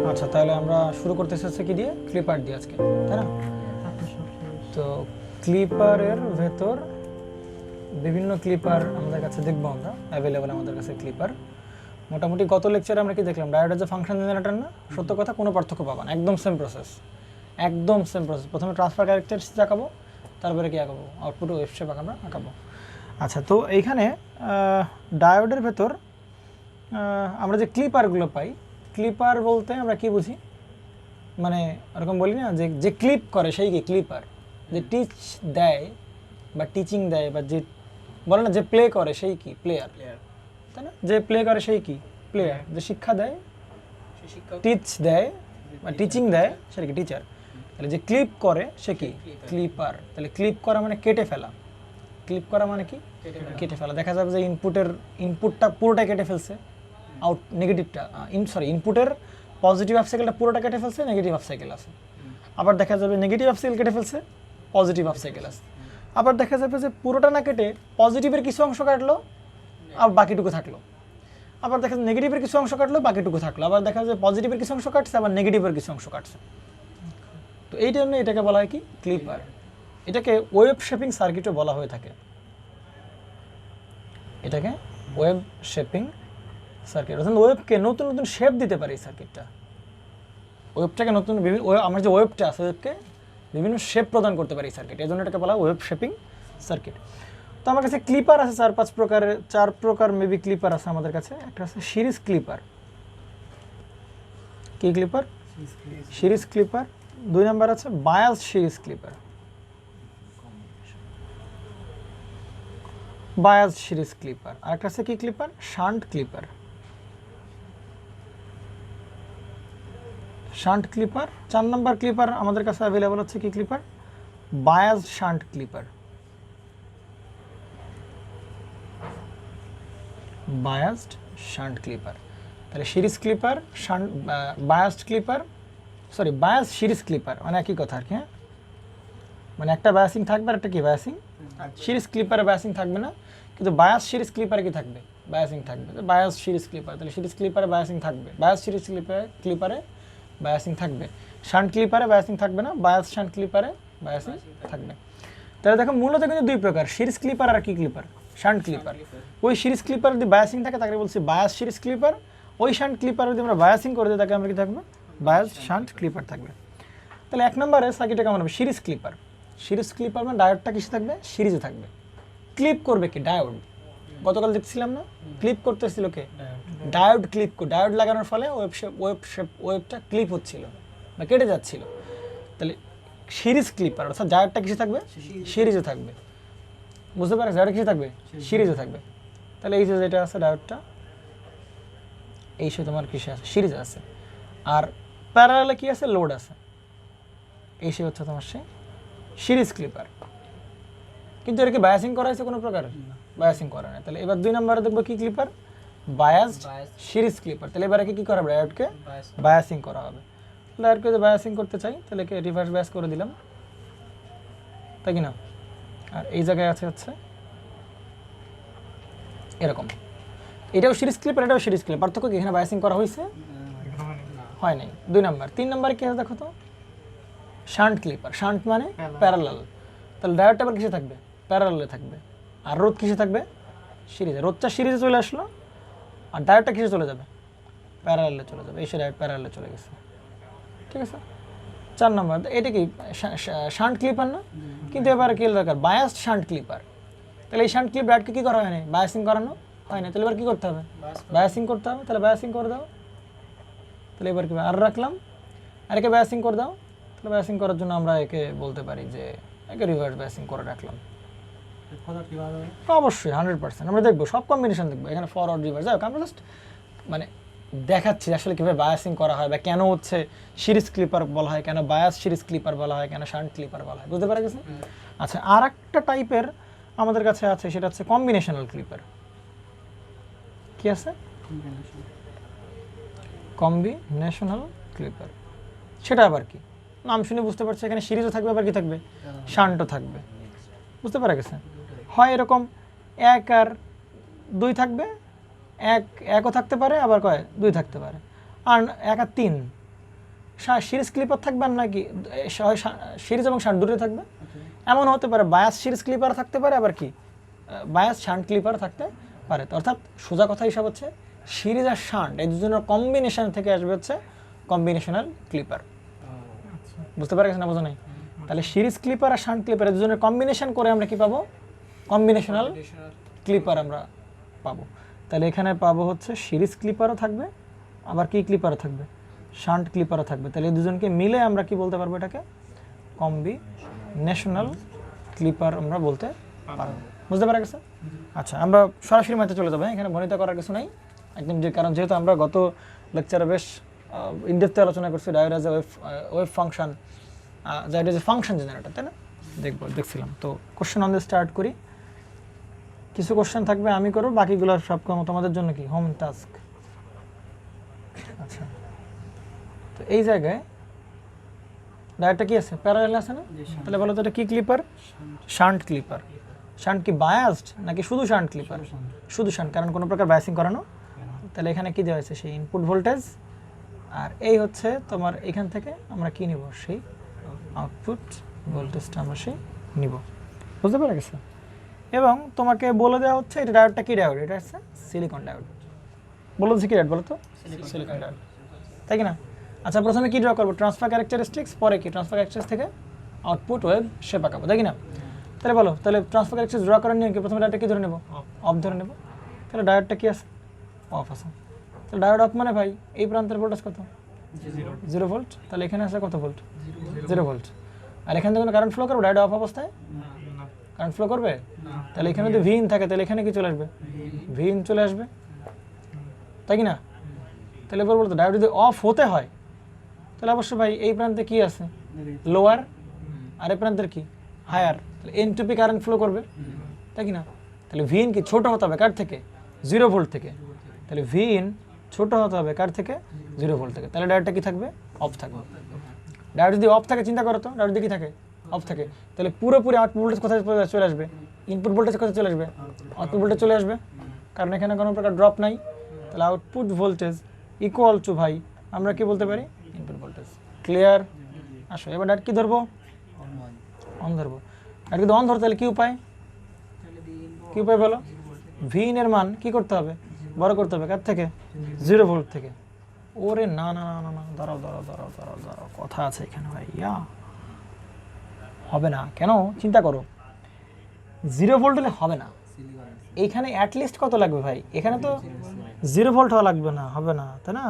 আচ্ছা, তাহলে আমরা শুরু করতেছি হচ্ছে কি দিয়ে, ক্লিপার দিয়ে আজকে, তাই না? তো ক্লিপারের ভেতর বিভিন্ন ক্লিপার আমাদের কাছে দেখবো, আমরা অ্যাভেলেবেল আমাদের কাছে ক্লিপার। মোটামুটি গত লেকচারে আমরা কি দেখলাম, ডায়োড যে ফাংশন জেনারেটর না, সত্য কথা কোনো পার্থক্য পাবা না, একদম সেম প্রসেস, একদম সেম প্রসেস। প্রথমে ট্রান্সফার ক্যারেক্টারিস্টিক্স আঁকাবো, তারপরে কি আঁকাবো, আউটপুট ওয়েভ শেপ আমরা আঁকাবো। আচ্ছা, তো এইখানে ডায়োডের ভেতর আমরা যে ক্লিপারগুলো পাই, ক্লিপার বলতে আমরা কি বুঝি, মানে ওরকম বলি না যে যে ক্লিপ করে সেই কি ক্লিপার, যে টিচ দেয় বা টিচিং দেয়, বা যে বলে না যে প্লে করে সেই কি প্লেয়ার, তাই না? যে প্লে করে সেই কি প্লেয়ার, যে শিক্ষা দেয়, টিচ দেয় বা টিচিং দেয় সেটা কি টিচার। তাহলে যে ক্লিপ করে সে কি ক্লিপার। তাহলে ক্লিপ করা মানে কেটে ফেলা, ক্লিপ করা মানে কি কেটে ফেলা। দেখা যাবে যে ইনপুটটা পুরোটা কেটে ফেলছে, আউট নেগেটিভটা ইনপুটের পজিটিভ হাফ সাইকেলটা পুরোটা কেটে ফেলছে, নেগেটিভ হাফ সাইকেল আছে। আবার দেখা যাবে নেগেটিভ হাফ সাইকেল কেটে ফেলছে, পজিটিভ হাফ সাইকেল আছে। আবার দেখা যাবে যে পুরোটা না কেটে পজিটিভের কিছু অংশ কাটলো আর বাকিটুকু থাকলো। আবার দেখা যায় নেগেটিভের কিছু অংশ কাটলো, বাকিটুকু থাকলো। আবার দেখা যায় পজিটিভের কিছু অংশ কাটছে, আবার নেগেটিভের কিছু অংশ কাটছে। তো এই জন্য এটাকে বলা হয় কি ক্লিপার। এটাকে ওয়েব শেপিং সার্কিটও বলা হয়ে থাকে, এটাকে ওয়েব শেপিং সার্কিট। অর্থাৎ ওয়েবকে নতুন নতুন শেপ দিতে পারে এই সার্কিটটা। ওয়েবটাকে নতুন বিভিন্ন আমার যে ওয়েবটা আছে, ওয়েবকে বিভিন্ন শেপ প্রদান করতে পারে এই সার্কিট, এই জন্য এটাকে বলা হয় ওয়েব শেপিং সার্কিট। তো আমার কাছে ক্লিপার আছে চার প্রকার মেবি ক্লিপার আছে আমাদের কাছে। একটা আছে সিরিজ ক্লিপার। কি ক্লিপার? Series clipper. 2 নাম্বার আছে bias series clipper, bias series clipper. আর একটা আছে কি ক্লিপার? Shunt clipper. Shunt clipper. 4 number clipper আমাদের কাছে অ্যাভেলেবল হচ্ছে কি ক্লিপার? Bias shunt clipper, biased shunt clipper. তাহলে series clipper, shunt, biased clipper, sorry bias series clipper মানে একই কথা আর কি। হ্যাঁ, মানে একটা বায়াসিং থাকবে আর একটা কি বায়াসিং। সিরিজ ক্লিপারে বায়াসিং থাকবে না, কিন্তু বায়াস সিরিজ ক্লিপারে কি থাকবে বায়াসিং থাকবে। বায়াস সিরিজ ক্লিপার, তাহলে সিরিজ ক্লিপারে বায়াসিং থাকবে, বায়াস সিরিজ ক্লিপারে বায়াসিং থাকবে। শান্ট ক্লিপারে বায়াসিং থাকবে না, বায়াস শান্ট ক্লিপারে বায়াসিং থাকবে। তাহলে দেখো মূলত কিন্তু 2 প্রকার, সিরিজ ক্লিপার আর কি ক্লিপার, শান্ট ক্লিপার। ওই সিরিজ ক্লিপার যদি বায়াসিং থাকে তাকে বলছি বায়াস সিরিজ ক্লিপার, ওই শান্ট ক্লিপার যদি আমরা বায়াসিং করে দিই তাকে আমরা কি থাকবে, বায়াস শান্ট ক্লিপার থাকবে। তাহলে 1 নম্বরে সার্কিটে কেমন হবে? Series clipper. সিরিজ ক্লিপার মানে ডায়োডটা কিসে থাকবে? সিরিজে থাকবে। ক্লিপ করবে কি ডায়োড। গতকাল দেখছিলাম না ক্লিপ করতেছিল কে? Diode clip. ডায়োড লাগানোর ফলে ওয়েবটা ক্লিপ হচ্ছিল বা কেটে যাচ্ছিল। তাহলে সিরিজ ক্লিপার অর্থাৎ ডায়োডটা কিসে থাকবে? সিরিজে থাকবে। বুঝতে পারছো? ডায়োড কিসে থাকবে? সিরিজে থাকবে। তাহলে এই যে যেটা আছে ডায়োডটা, এই সে তোমার কিসে আছে? সিরিজে আছে। আর প্যারালালে কি আছে? লোড আছে। এই সে হচ্ছে তোমার সেই সিরিজ ক্লিপার। কিন্তু এর কি বায়াসিং করা হয়েছে কোনো প্রকার? বায়াসিং করা নাই। তাহলে এবার 2 নম্বরে দেখবো কি ক্লিপার? Biased series clipper. তাহলে এবারে কি করা হবে? ডায়োডকে বায়াসিং করা হবে। ডায়োডকে যদি বায়াসিং করতে চাই তাহলে কি রিভার্স বায়াস করে দিলাম, তাই কি না? আর এই জায়গায় আছে হচ্ছে এরকম, এটাও সিরিজ ক্লিপার, এটাও সিরিজ ক্লিপার। পার্থক্য কি? এখানে বায়াসিং করা হয়েছে, হয় নাই। 2 নাম্বার। 3 নাম্বারে কি আছে দেখো তো? Shunt clipper. শান্ট মানে প্যারালাল। তাহলে ডায়োডটা আবার কিসে থাকবে? প্যারালালে থাকবে। আর রোধ কিসে থাকবে? সিরিজে। রোধটা সিরিজে চলে আসলো, আর ডায়োডটা কিসে চলে যাবে? প্যারালালে চলে যাবে। এসে ডায়োড প্যারালালে চলে গেছে, ঠিক আছে। 4 নম্বর, এটা কি শান্ট ক্লিপার না? কিন্তু এবার কি দরকার? Biased shunt clipper. তাহলে এই শান্ট ক্লিপ ডায়োডকে কী করা হয় না? বায়াসিং করানো হয় না। তাহলে এবার কী করতে হবে? বায়াসিং করতে হবে। তাহলে বায়াসিং করে দাও। তাহলে এবার কি আর রাখলাম, আর একে বায়াসিং করে দাও। তাহলে বায়াসিং করার জন্য আমরা একে বলতে পারি যে একে রিভার্স বায়াসিং করে রাখলাম। অবশ্যই 100% আমরা দেখবো, সব কম্বিনেশন দেখবো, এখানে ফরওয়ার্ড রিভার্স। যাই হোক, আমরা জাস্ট মানে দেখাচ্ছি আসলে কীভাবে বায়াসিং করা হয়, বা কেন হচ্ছে সিরিজ ক্লিপার বলা হয়, কেন বায়াস সিরিজ ক্লিপার বলা হয়, কেন শান্ট ক্লিপার বলা হয়। বুঝতে পারা গেছে? আচ্ছা, আর একটা টাইপের আমাদের কাছে আছে, সেটা হচ্ছে কম্বিনেশনাল ক্লিপার। কি আছে? Combinational clipper. সেটা আবার কি? নাম শুনে বুঝতে পারছি, এখানে সিরিজও থাকবে, আবার কি থাকবে? শান্টও থাকবে। বুঝতে পারা গেছে? হয় এরকম 1 আর 2 থাকবে, একও থাকতে পারে, আবার 2 থাকতে পারে। আর 1 আর 3 সিরিজ ক্লিপার থাকবে আর নাকি সিরিজ এবং শান্ট দুটোই থাকবে। এমন হতে পারে বায়াস সিরিজ ক্লিপার থাকতে পারে, আবার কি বায়াস শান্ট ক্লিপার থাকতে পারে। অর্থাৎ সোজা কথা হিসাব হচ্ছে সিরিজ আর শান্ট এই দুজনের কম্বিনেশন থেকে আসবে হচ্ছে কম্বিনেশনাল ক্লিপার। বুঝতে পারা গেছে না? বোঝা নাই? তাহলে সিরিজ ক্লিপার আর শান্ট ক্লিপার এই দুজনের কম্বিনেশন করে আমরা কি পাবো? কম্বিনেশনাল ক্লিপার আমরা পাবো। তাহলে এখানে পাবো হচ্ছে সিরিজ ক্লিপারও থাকবে, আবার কি ক্লিপারও থাকবে? শান্ট ক্লিপারও থাকবে। তাহলে এই দুজনকে মিলে আমরা কি বলতে পারবো? এটাকে কম্বিনেশনাল ক্লিপার আমরা বলতে পারবো। বুঝতে পারা গেছে? আচ্ছা, আমরা সরাসরি ম্যাথে চলে যাবো। এখানে গণিত করার কিছু নাই একদম, যে কারণ যেহেতু আমরা গত লেকচারে বেশ ইনডেপথে আলোচনা করছি diode as a wave function, diode as a function generator, তাই না? দেখছিলাম। তো কোশ্চেন অন দিয়ে স্টার্ট করি। কিছু কোশ্চেন থাকবে আমি করবো, বাকিগুলো সব তোমাদের জন্য কি হোম টাস্ক। আচ্ছা, তো এই জায়গায় ডায়োডটা কি আছে? প্যারালাল আছে না? তাহলে বলো তো এটা কি ক্লিপার? Shunt clipper. শান্ট কি বায়াসড নাকি শুধু শান্ট ক্লিপার? শুধু শান্ট, কারণ কোনো প্রকার বায়াসিং করানো। তাহলে এখানে কি দেওয়া হয়েছে? সেই ইনপুট ভোল্টেজ, আর এই হচ্ছে তোমার এখান থেকে আমরা কি নিব? সেই আউটপুট ভোল্টেজটা আমরা সেই নিব। বুঝতে পারা গেছে? এবং তোমাকে বলে দেওয়া হচ্ছে এটা ডায়োডটা কি ডায়োড? এটা হচ্ছে সিলিকন ডায়োড। বলো তো কি ডায়োড? বলো তো সিলিকন ডায়োড, তাই কি না? আচ্ছা, প্রথমে কি ড্র করবো? ট্রান্সফার ক্যারেক্টারিস্টিক্স, পরে কি ট্রান্সফার ক্যারেক্টারিস্টিক্স থেকে আউটপুট ওয়েভ শেপ আঁকাবো, তাই কি না? তাহলে বলো, তাহলে ট্রান্সফার ক্যারেক্টারিস্টিক্স ড্র করার নিয়ে কি প্রথমে ডায়োডটা কি ধরে নেব? অফ ধরে নেব। তাহলে ডায়োডটা কি আছে? অফ আছে। তাহলে ডায়োড অফ মানে ভাই এই প্রান্তের ভোল্টেজ কত? 0 ভোল্ট। তাহলে এখানে আছে কত ভোল্ট? 0 ভোল্ট। আর এখান থেকে কোনো কারেন্ট ফ্লো করবে ডায়োড অফ অবস্থায়? কারেন্ট ফ্লো করবে? তাহলে এখানে যদি ভিন থাকে তাহলে এখানে কি চলে আসবে? ভিন চলে আসবে, তাই কি না? তাহলে বলবো তো ডায়োড যদি অফ হতে হয় তাহলে অবশ্যই ভাই এই প্রান্তে কি আছে? লোয়ার, আর এই প্রান্তের কি? হায়ার। তাহলে এনটুপি কারেন্ট ফ্লো করবে, তাই কি না? তাহলে ভিন কি ছোট হতে হবে কার থেকে? 0 ভোল্ট থেকে। তাহলে ভিন ছোট হতে হবে কার থেকে? 0 ভোল্ট থেকে। তাহলে ডায়োডটা কি থাকবে? অফ থাকবে। ডায়োড যদি অফ থাকে, চিন্তা করো তো, ডায়োড কি থাকে? অফ থাকে। তাহলে পুরোপুরি আউটপুট ভোল্টেজ কোথায় চলে আসবে? ইনপুট ভোল্টেজ কোথায় চলে আসবে? আউটপুট ভোল্টেজ চলে আসবে, কারণ এখানে কোনো প্রকার ড্রপ নাই। তাহলে আউটপুট ভোল্টেজ ইকুয়াল টু ভাই আমরা কি বলতে পারি? Input voltage. ক্লিয়ার? আসো এবার ডায়োড কি ধরবো? অন ধরবো। ডায়োড যদি অন ধরো তাহলে কি উপায়? কি উপায় বলো? ভিন এর মান কি করতে হবে? বড় করতে হবে কার থেকে? 0 ভোল্ট থেকে। ওরে না না না না, দাঁড়াও দাঁড়াও দাঁড়াও দাঁড়াও দাঁড়াও, কথা আছে এখানে ভাই। হবে না কেন? চিন্তা করো, 0 ভোল্ট হলে হবে না। এইখানে অ্যাটলিস্ট কত লাগবে ভাই? এখানে তো 0 ভোল্ট হওয়া লাগবে না, হবে না, তাই না?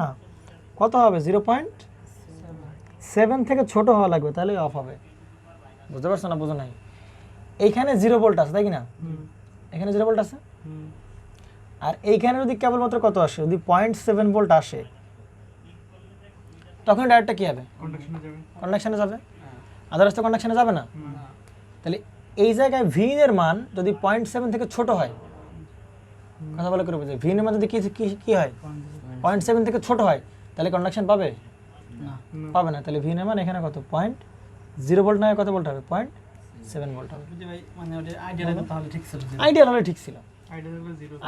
কত হবে? 0.7 থেকে ছোট হওয়া লাগবে, তাহলেই অফ হবে। বুঝতে পারছো না? বুঝো নাই? এইখানে 0 ভোল্ট আছে, তাই কি না? এখানে 0 ভোল্ট আছে, আর এইখানে যদি কেবলমাত্র কত আসে? যদি 0.7 ভোল্ট আসে তখন ডায়োডটা কি হবে? কন্ডাকশনে যাবে। আদারওয়াইজ তো কন্ডাকশনে যাবে না। তাহলে এই জায়গায় ভিন এর মান যদি 0.7 থেকে ছোট হয়, কথা বলে করে বুঝে, ভিন এর মান যদি কি হয়? 0.7 থেকে ছোট হয়, তাহলে কন্ডাকশন পাবে? পাবে না। তাহলে ভিন এর মান এখানে কত? 0 ভোল্ট নয়, কত ভোল্ট হবে? 0.7 ভোল্ট হবে। আইডিয়াল হলে ঠিক ছিল,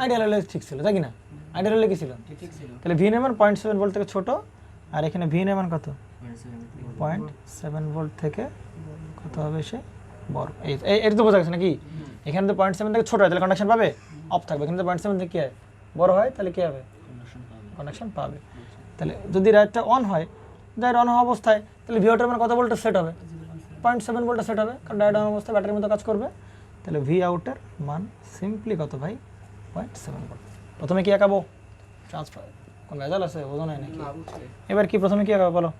আইডিয়াল হলে ঠিক ছিল, তাই কি না? আইডিয়াল হলে কি ছিল? তাহলে ভিন এর মান 0.7 ভোল্ট থেকে ছোট, আর এখানে ভিন এর মান কত? 0.7 ভোল্ট থেকে কত হবে? সে বড়। এটা তো বোঝা গেছে নাকি? এখানে তো 0.7 থেকে ছোট হয় তাহলে কন্ডাকশন পাবে? অফ থাকবে। এখানে তো 0.7 থেকে কি হয়? বড় হয়, তাহলে কি হবে? কন্ডাকশন পাবে। তাহলে যদি ডায়োডটা অন হয়, ডায়োড অন হওয়া অবস্থায় তাহলে ভিআউটের মান কত ভোল্টে সেট হবে? 0.7 ভোল্টে সেট হবে, কারণ ডায়োড অন অবস্থায় ব্যাটারির মতো কাজ করবে। তাহলে ভি আউটের মান সিম্পলি কত ভাই? 0.7 ভোল্ট। প্রথমে কি আঁকাবো? ট্রান্সফার। কোন ভেজাল আছে? বোঝো নাই নাকি? এবার কি প্রথমে কি আঁকাবো বলো?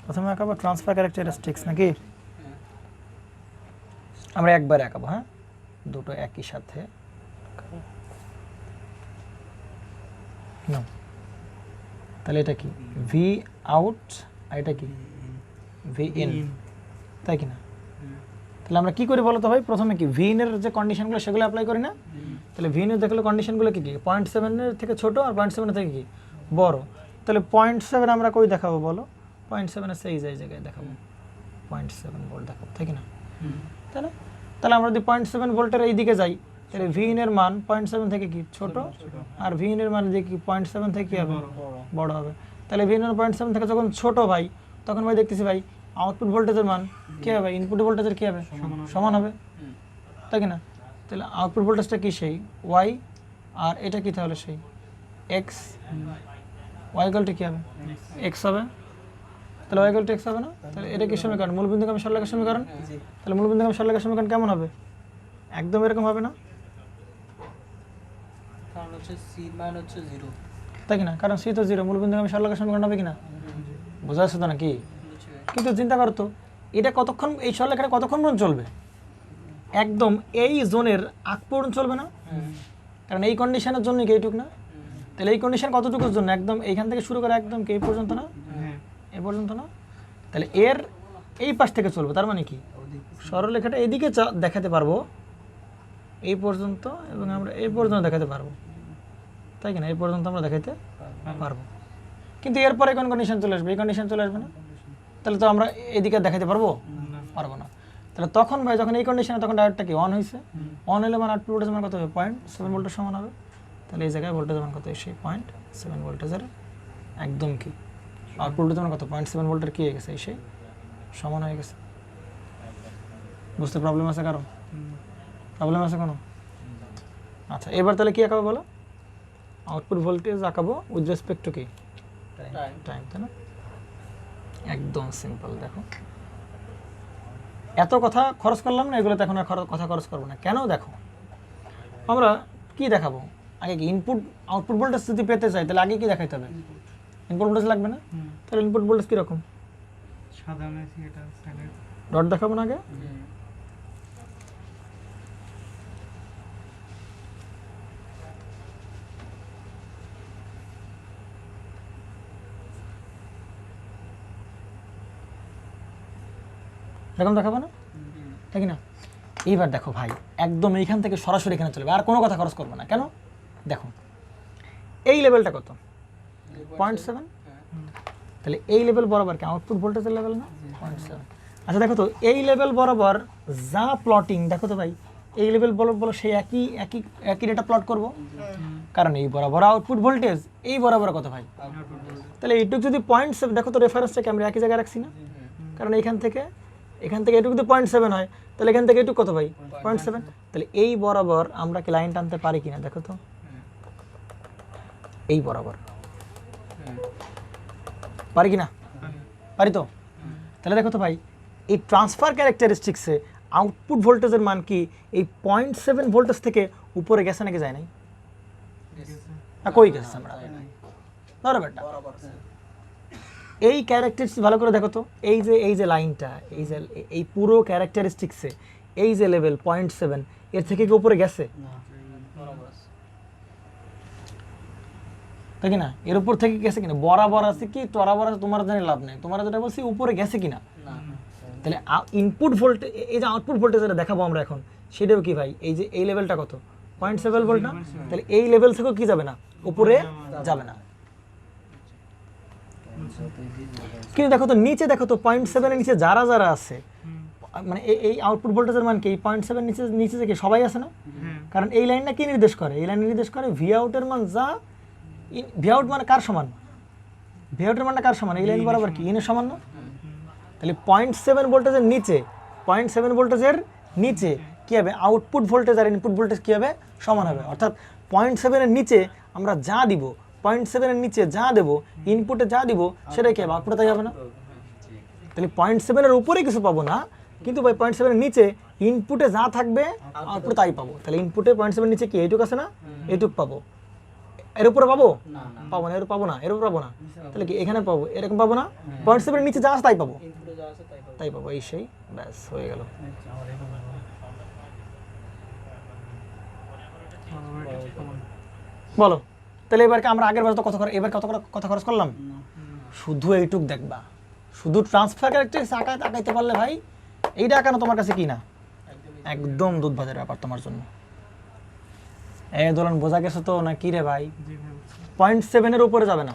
প্রথমে আঁকাবো ট্রান্সফার ক্যারেক্টারিস্টিক্স নাকি? আমরা একবারে আঁকাবো, হ্যাঁ, দুটো একই সাথে। তাহলে এটা কি? ভি আউট, আর এটা কি? ভি ইন, তাই কি না? তাহলে আমরা কি করি বলো তো ভাই? প্রথমে কি ভি ইন এর যে কন্ডিশনগুলো সেগুলো অ্যাপ্লাই করি না? তাহলে ভি ইন এর দেখলে কন্ডিশনগুলো কি কি? 0.7 এর থেকে ছোট আর 0.7 এর থেকে কি বড়। তাহলে 0.7 আমরা কই দেখাবো বলো? 0.7 এর এই জায়গায় দেখাবো, 0.7 ভোল্ট দেখাবো, তাই কি না? তাহলে আমরা যদি 0.7 ভোল্টের এই দিকে যাই, তাহলে ভি ইন এর মান 0.7 থেকে কি ছোট, আর ভি ইন এর মান যে কি 0.7 থেকে কি হবে? বড় হবে। তাহলে V0.7 থেকে যখন ছোট ভাই তখন ভাই দেখতেছি ভাই আউটপুট ভোল্টেজের মান কী হবে, ইনপুট ভোল্টেজের কী হবে, সমান হবে, তাই কি না? তাহলে আউটপুট ভোল্টেজটা কি সেই ওয়াই, আর এটা কি তাহলে সেই এক্স, ওয়াই ইকুয়াল টু কী হবে, এক্স হবে। তাহলে ওয়াই ইকুয়াল টু এক্স হবে না? তাহলে এটা কি সমীকরণ, মূলবিন্দুগামী সরলরেখার সমীকরণ। তাহলে মূলবিন্দুগামী সরলরেখার সমীকরণ কেমন হবে, একদম এরকম হবে না, কারণ হচ্ছে সি মান হচ্ছে 0, তাই কি না? কারণ সি তো 0, মূলবিন্দুগামী সরলরেখার সমীকরণ হবে কি না? বোঝা যাচ্ছে তো নাকি? কিন্তু চিন্তা করো তো, এটা কতক্ষণ, এই সরলরেখাটা কতক্ষণ পর্যন্ত চলবে, একদম এই জোনের আগ পর্যন্ত চলবে না, কারণ এই কন্ডিশনের জন্য কি এইটুক না? তাহলে এই কন্ডিশন কতটুকুর জন্য, একদম এইখান থেকে শুরু করে একদম কি এই পর্যন্ত না, এই পর্যন্ত না? তাহলে এর এই পাশ থেকে চলবে, তার মানে কি সরলরেখাটা এদিকে দেখাতে পারবো এই পর্যন্ত, এবং আমরা এই পর্যন্ত দেখাতে পারবো, তাই কি না? এই পর্যন্ত আমরা দেখাতে পারবো, কিন্তু এরপরে কোন কন্ডিশন চলে আসবে, এই কন্ডিশন চলে আসবে না, তাহলে তো আমরা এদিকে দেখাতে পারবো পারবো না। তাহলে তখন ভাই যখন এই কন্ডিশনে, তখন ডায়োডটা কি অন হয়েছে, অন হলে মানে আউটপুট ভোল্টেজ মান কত হবে, 0.7 ভোল্টের সমান হবে। তাহলে এই জায়গায় ভোল্টেজ মান কত, সেই 0.7 ভোল্টেজের একদম কি আউটপুট ভোল্টেজ মান কত, 0.7 ভোল্টের কি হয়ে গেছে, এই সেই সমান হয়ে গেছে। বুঝতে প্রবলেম আছে কারো, প্রবলেম আছে কোনো? আচ্ছা, এবার তাহলে কি আঁকাবো বলো, আউটপুট ভোল্টেজ আঁকাবো উইথ রেসপেক্ট টু কি টাইম, তাই না? একদম সিম্পল। দেখো এত কথা খরচ করলাম না, এগুলোতে এখন আর কথা খরচ করবো না। কেন? দেখো আমরা কি দেখাবো, আগে কি ইনপুট আউটপুট ভোল্টেজ যদি পেতে চাই তাহলে আগে কি দেখাইতে হবে, ইনপুট ভোল্টেজ লাগবে না? তাহলে ইনপুট ভোল্টেজ কীরকম, ডট দেখাবো না আগে? এরকম দেখাবো না, ঠিক না? এইবার দেখো ভাই, একদম এইখান থেকে সরাসরি এখানে চলবে, আর কোনো কথা খরচ করবো না। কেন? দেখো এই লেভেলটা কত, 0.7, তাহলে এই লেভেল বরাবর কি আউটপুট ভোল্টেজের লেভেল না, 0.7। আচ্ছা দেখো তো এই লেভেল বরাবর যা প্লটিং, দেখো তো ভাই এই লেভেল বলো সেই একই একই একই ডেটা প্লট করব, কারণ এই বরাবর আউটপুট ভোল্টেজ, এই বরাবর কত ভাই, তাহলে এইটুকু যদি 0.7, দেখো তো রেফারেন্সটাকে আমরা একই জায়গায় রাখছি না, কারণ এখান থেকে এটুকু যদি 0.7 হয়, তাহলে এখান থেকে এটুকু কত ভাই, 0.7। তাহলে এই বরাবর আমরা কি লাইন টানতে পারি কিনা, দেখো তো এই বরাবর পারি কিনা, পারি তো? তাহলে দেখো তো ভাই এই ট্রান্সফার ক্যারেক্টারিস্টিক্সে আউটপুট ভোল্টেজের মান কি এই 0.7 ভোল্টেজ থেকে উপরে গেছে নাকি যায় নাই, না কই গেছে আমরা, ধরো বেটা এই ক্যারেক্টারিস্টিক্স ভালো করে দেখো তো, এই যে লাইনটা, এই পুরো ক্যারেক্টারিস্টিক্সে এই যে লেভেল 0.7 এর থেকে কি উপরে গেছে, তাই কি না? এর উপর থেকে গেছে কিনা, বরাবর আছে কি বরাবর আছে, তোমার জানি লাভ নেই, তোমার যেটা বলছি উপরে গেছে কিনা। তাহলে ইনপুট ভোল্টেজ, এই যে আউটপুট ভোল্টেজ যেটা দেখাবো আমরা এখন, সেটাও কি ভাই এই যে এই লেভেলটা কত, 0.7 ভোল্ট না? তাহলে এই লেভেল থেকেও কি যাবে না, উপরে যাবে না। কিন্তু দেখো তো নিচে, দেখো তো 0.7 এর নিচে যারা যারা আছে, মানে এই আউটপুট ভোল্টেজের মান কি 0.7 নিচে থেকে সবাই আছে না? কারণ এই লাইনটা কি নির্দেশ করে, এই লাইন নির্দেশ করে ভি আউটের মান যা, ভি আউট মানে কার সমান, ভি আউটের মানটা কার সমান, এই লাইন বরাবর কি ইনের সমান না? তাহলে 0.7 ভোল্টেজের নিচে, 0.7 ভোল্টেজের নিচে কি হবে, আউটপুট ভোল্টেজ আর ইনপুট ভোল্টেজ কি হবে, সমান হবে। অর্থাৎ 0.7 এর নিচে আমরা যা দিব, 0.7 এর নিচে যা দেবো, ইনপুটে যা দিব সেটাই কি হবে, আউটপুটে তাই হবে না? তাহলে 0.7 এর উপরে কিছু পাবো না, কিন্তু ভাই 0.7 এর নিচে ইনপুটে যা থাকবে আউটপুটে তাই পাবো। তাহলে ইনপুটে 0.7 নিচে কি এইটুক আছে না, এইটুক পাবো, এর উপরে পাবো পাবো না, এর পাবো না, এর উপরে পাবো না, তাহলে কি এখানে পাবো, এরকম পাবো না, 0.7 এর নিচে যা আছে তাই পাবো, তাই পাবো, এই সেই ব্যাস হয়ে গেল। বলো তাহলে এবার কি আমরা আগের বার তো এবার কত খরচ করলাম, শুধু এইটুক দেখবা, শুধু ট্রান্সফার ক্যারেক্টারিস্টিক্স আঁকাইতে পারলে ভাই এইটা আঁকানো তোমার কাছে কি না, একদম দুধ ভাতের ব্যাপার তোমার জন্য। দোলন বোঝা গেছে তো না কি রে ভাই? 0.7 এর উপরে যাবে না,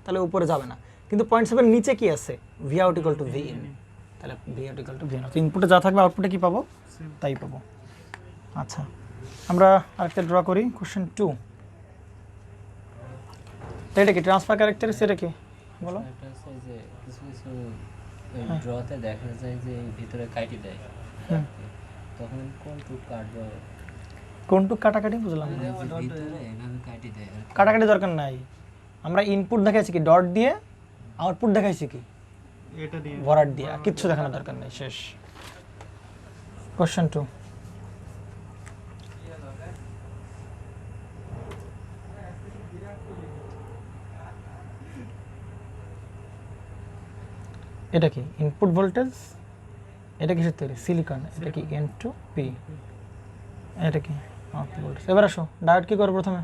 তাহলে উপরে যাবে না, কিন্তু 0.7 নিচে কি আছে, V out equal to V in, তাহলে V out equal to V in, ইনপুটে যা থাকবে আউটপুটে কি পাবো, তাই পাবো। আচ্ছা আমরা আরেকটা ড্র করি, কোশ্চেন 2। তো এটা কি ট্রান্সফার ক্যারেক্টারিস্টিক্স, এটা কি বলো। একটা হচ্ছে যে কিছু কিছু ড্রতে দেখা যায় যে ভিতরে কাটি দেয়, তখন কোনটুক কাটবে? কোনটুক কাটাকাটি বুঝলাম না। ভিতরে এভাবে কাটি দেয় আর কি। কাটাকাটি দরকার নাই, আমরা ইনপুট দেখাইছি কি ডট দিয়ে, আউটপুট দেখাইছি কি এটা দিয়ে ভরাট দিয়ে, কিচ্ছু দেখানোর দরকার নেই, শেষ। কোশ্চেন 2, এটা কি ইনপুট ভোল্টেজ, এটা কিসের তৈরি? সিলিকন। এটা কি N2P, এটা কি আউটপুট ভোল্টেজ। এবার আসো ডায়োড কি করবো প্রথমে,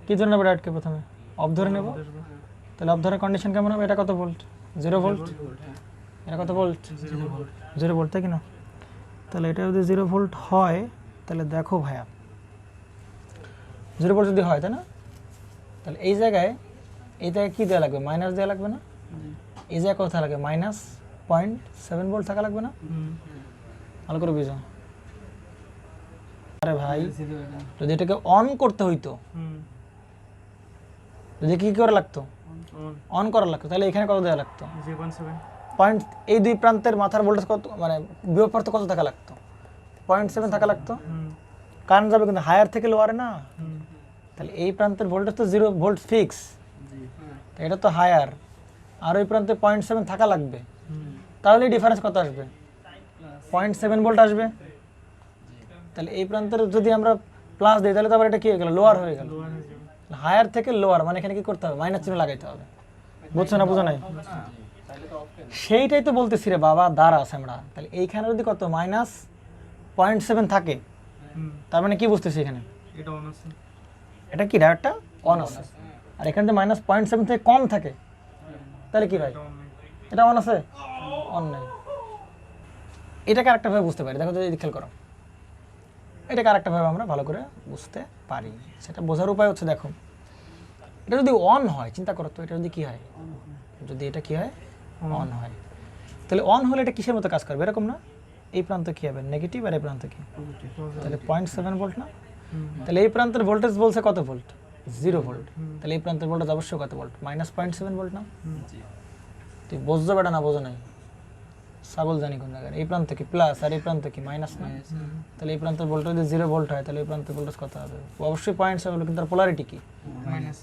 কি জন্য নেবো ডায়োডকে প্রথমে? অফ ধরে নেব, তাহলে অফ ধরে কন্ডিশন কেমন হবে? এটা কত ভোল্ট? 0 ভোল্ট। এটা কত ভোল্ট? 0 ভোল্ট, তাই কি না? তাহলে এটা যদি 0 ভোল্ট হয়, তাহলে দেখো ভাইয়া 0 ভোল্ট যদি হয়, তাই না? তাহলে এই জায়গায় কি দেওয়া লাগবে? মাইনাস দেওয়া লাগবে না? এই জায়গায় কত থাকা লাগবে? -0.7 ভোল্ট থাকা লাগবে না? ভালো করে বুঝো। আরে ভাই, যদি এটাকে অন করতে হইতো, যদি কি করে লাগতো? অন করা লাগতো, তাহলে এখানে কত দেওয়া লাগতো? 0.7 পয়েন্ট, এই দুই প্রান্তের মাথার ভোল্টেজ কত, মানে বিভব পার্থক্য কত থাকা লাগতো? 0.7 থাকা লাগতো। কারেন্ট যাবে কিন্তু হায়ার থেকে লোয়ারে না, তাহলে এই প্রান্তের ভোল্টেজ তো 0 ভোল্ট ফিক্স, এটা তো হায়ার, আর ওই প্রান্তে 0.7 থাকা লাগবে, তাহলে ডিফারেন্স কত আসবে? 0.7 ভোল্ট আসবে। তাহলে এই প্রান্তের যদি আমরা প্লাস দিই, তাহলে তো আবার এটা কি হয়ে গেল? লোয়ার হয়ে গেল। হায়ার থেকে লোয়ার মানে এখানে কি করতে হবে? মাইনাস চিহ্ন লাগাইতে হবে। বুঝছো না? বুঝো নাই? সেইটাই তো বলতেছি রে বাবা, দাঁড়া আছে আমরা। তাহলে এইখানে যদি কত -0.7 থাকে, তার মানে কি বুঝতেছি এখানে? এটা অন আছে, এটা কি ডায়োডটা অন আছে, আর এখানে যে -0.7 থেকে কম থাকে, তাহলে কি ভাই? এটা অন নাই। এটা অন আছে, অন নাই। এটাকে আরেকটা ভাবে বুঝতে পারি, দেখো যদি খেয়াল করো, এটাকে আরেকটা ভাবে আমরা ভালো করে বুঝতে পারি। সেটা বোঝার উপায় হচ্ছে, দেখো এটা যদি অন হয়, চিন্তা করো তো, এটা যদি কি হয়, যদি এটা কি হয়, অন হয়, তাহলে অন হলে এটা কিসের মতো কাজ করবে? এরকম না, এই প্রান্ত কি হবে? নেগেটিভ, আর এই প্রান্ত কি? তাহলে 0.7 ভোল্ট না? তাহলে এই প্রান্তের ভোল্টেজ বলছে কত ভোল্ট? 0 ভোল্ট। তাহলে এই প্রান্তের ভোল্টেজ অবশ্যই কত ভোল্ট? -0.7 ভোল্ট না? তুই বুঝছো বেটা না বোঝো নাই? ছাগল জানি কোন জায়গায়। এই প্রান্ত কি প্লাস, আর এই প্রান্ত কি মাইনাস না? তাহলে এই প্রান্তের ভোল্টেজ যদি 0 ভোল্ট হয়, তাহলে এই প্রান্তের ভোল্টেজ কত হবে? অবশ্যই 0.7 ভোল্ট, কিন্তু তার পোলারিটি কি? মাইনাস।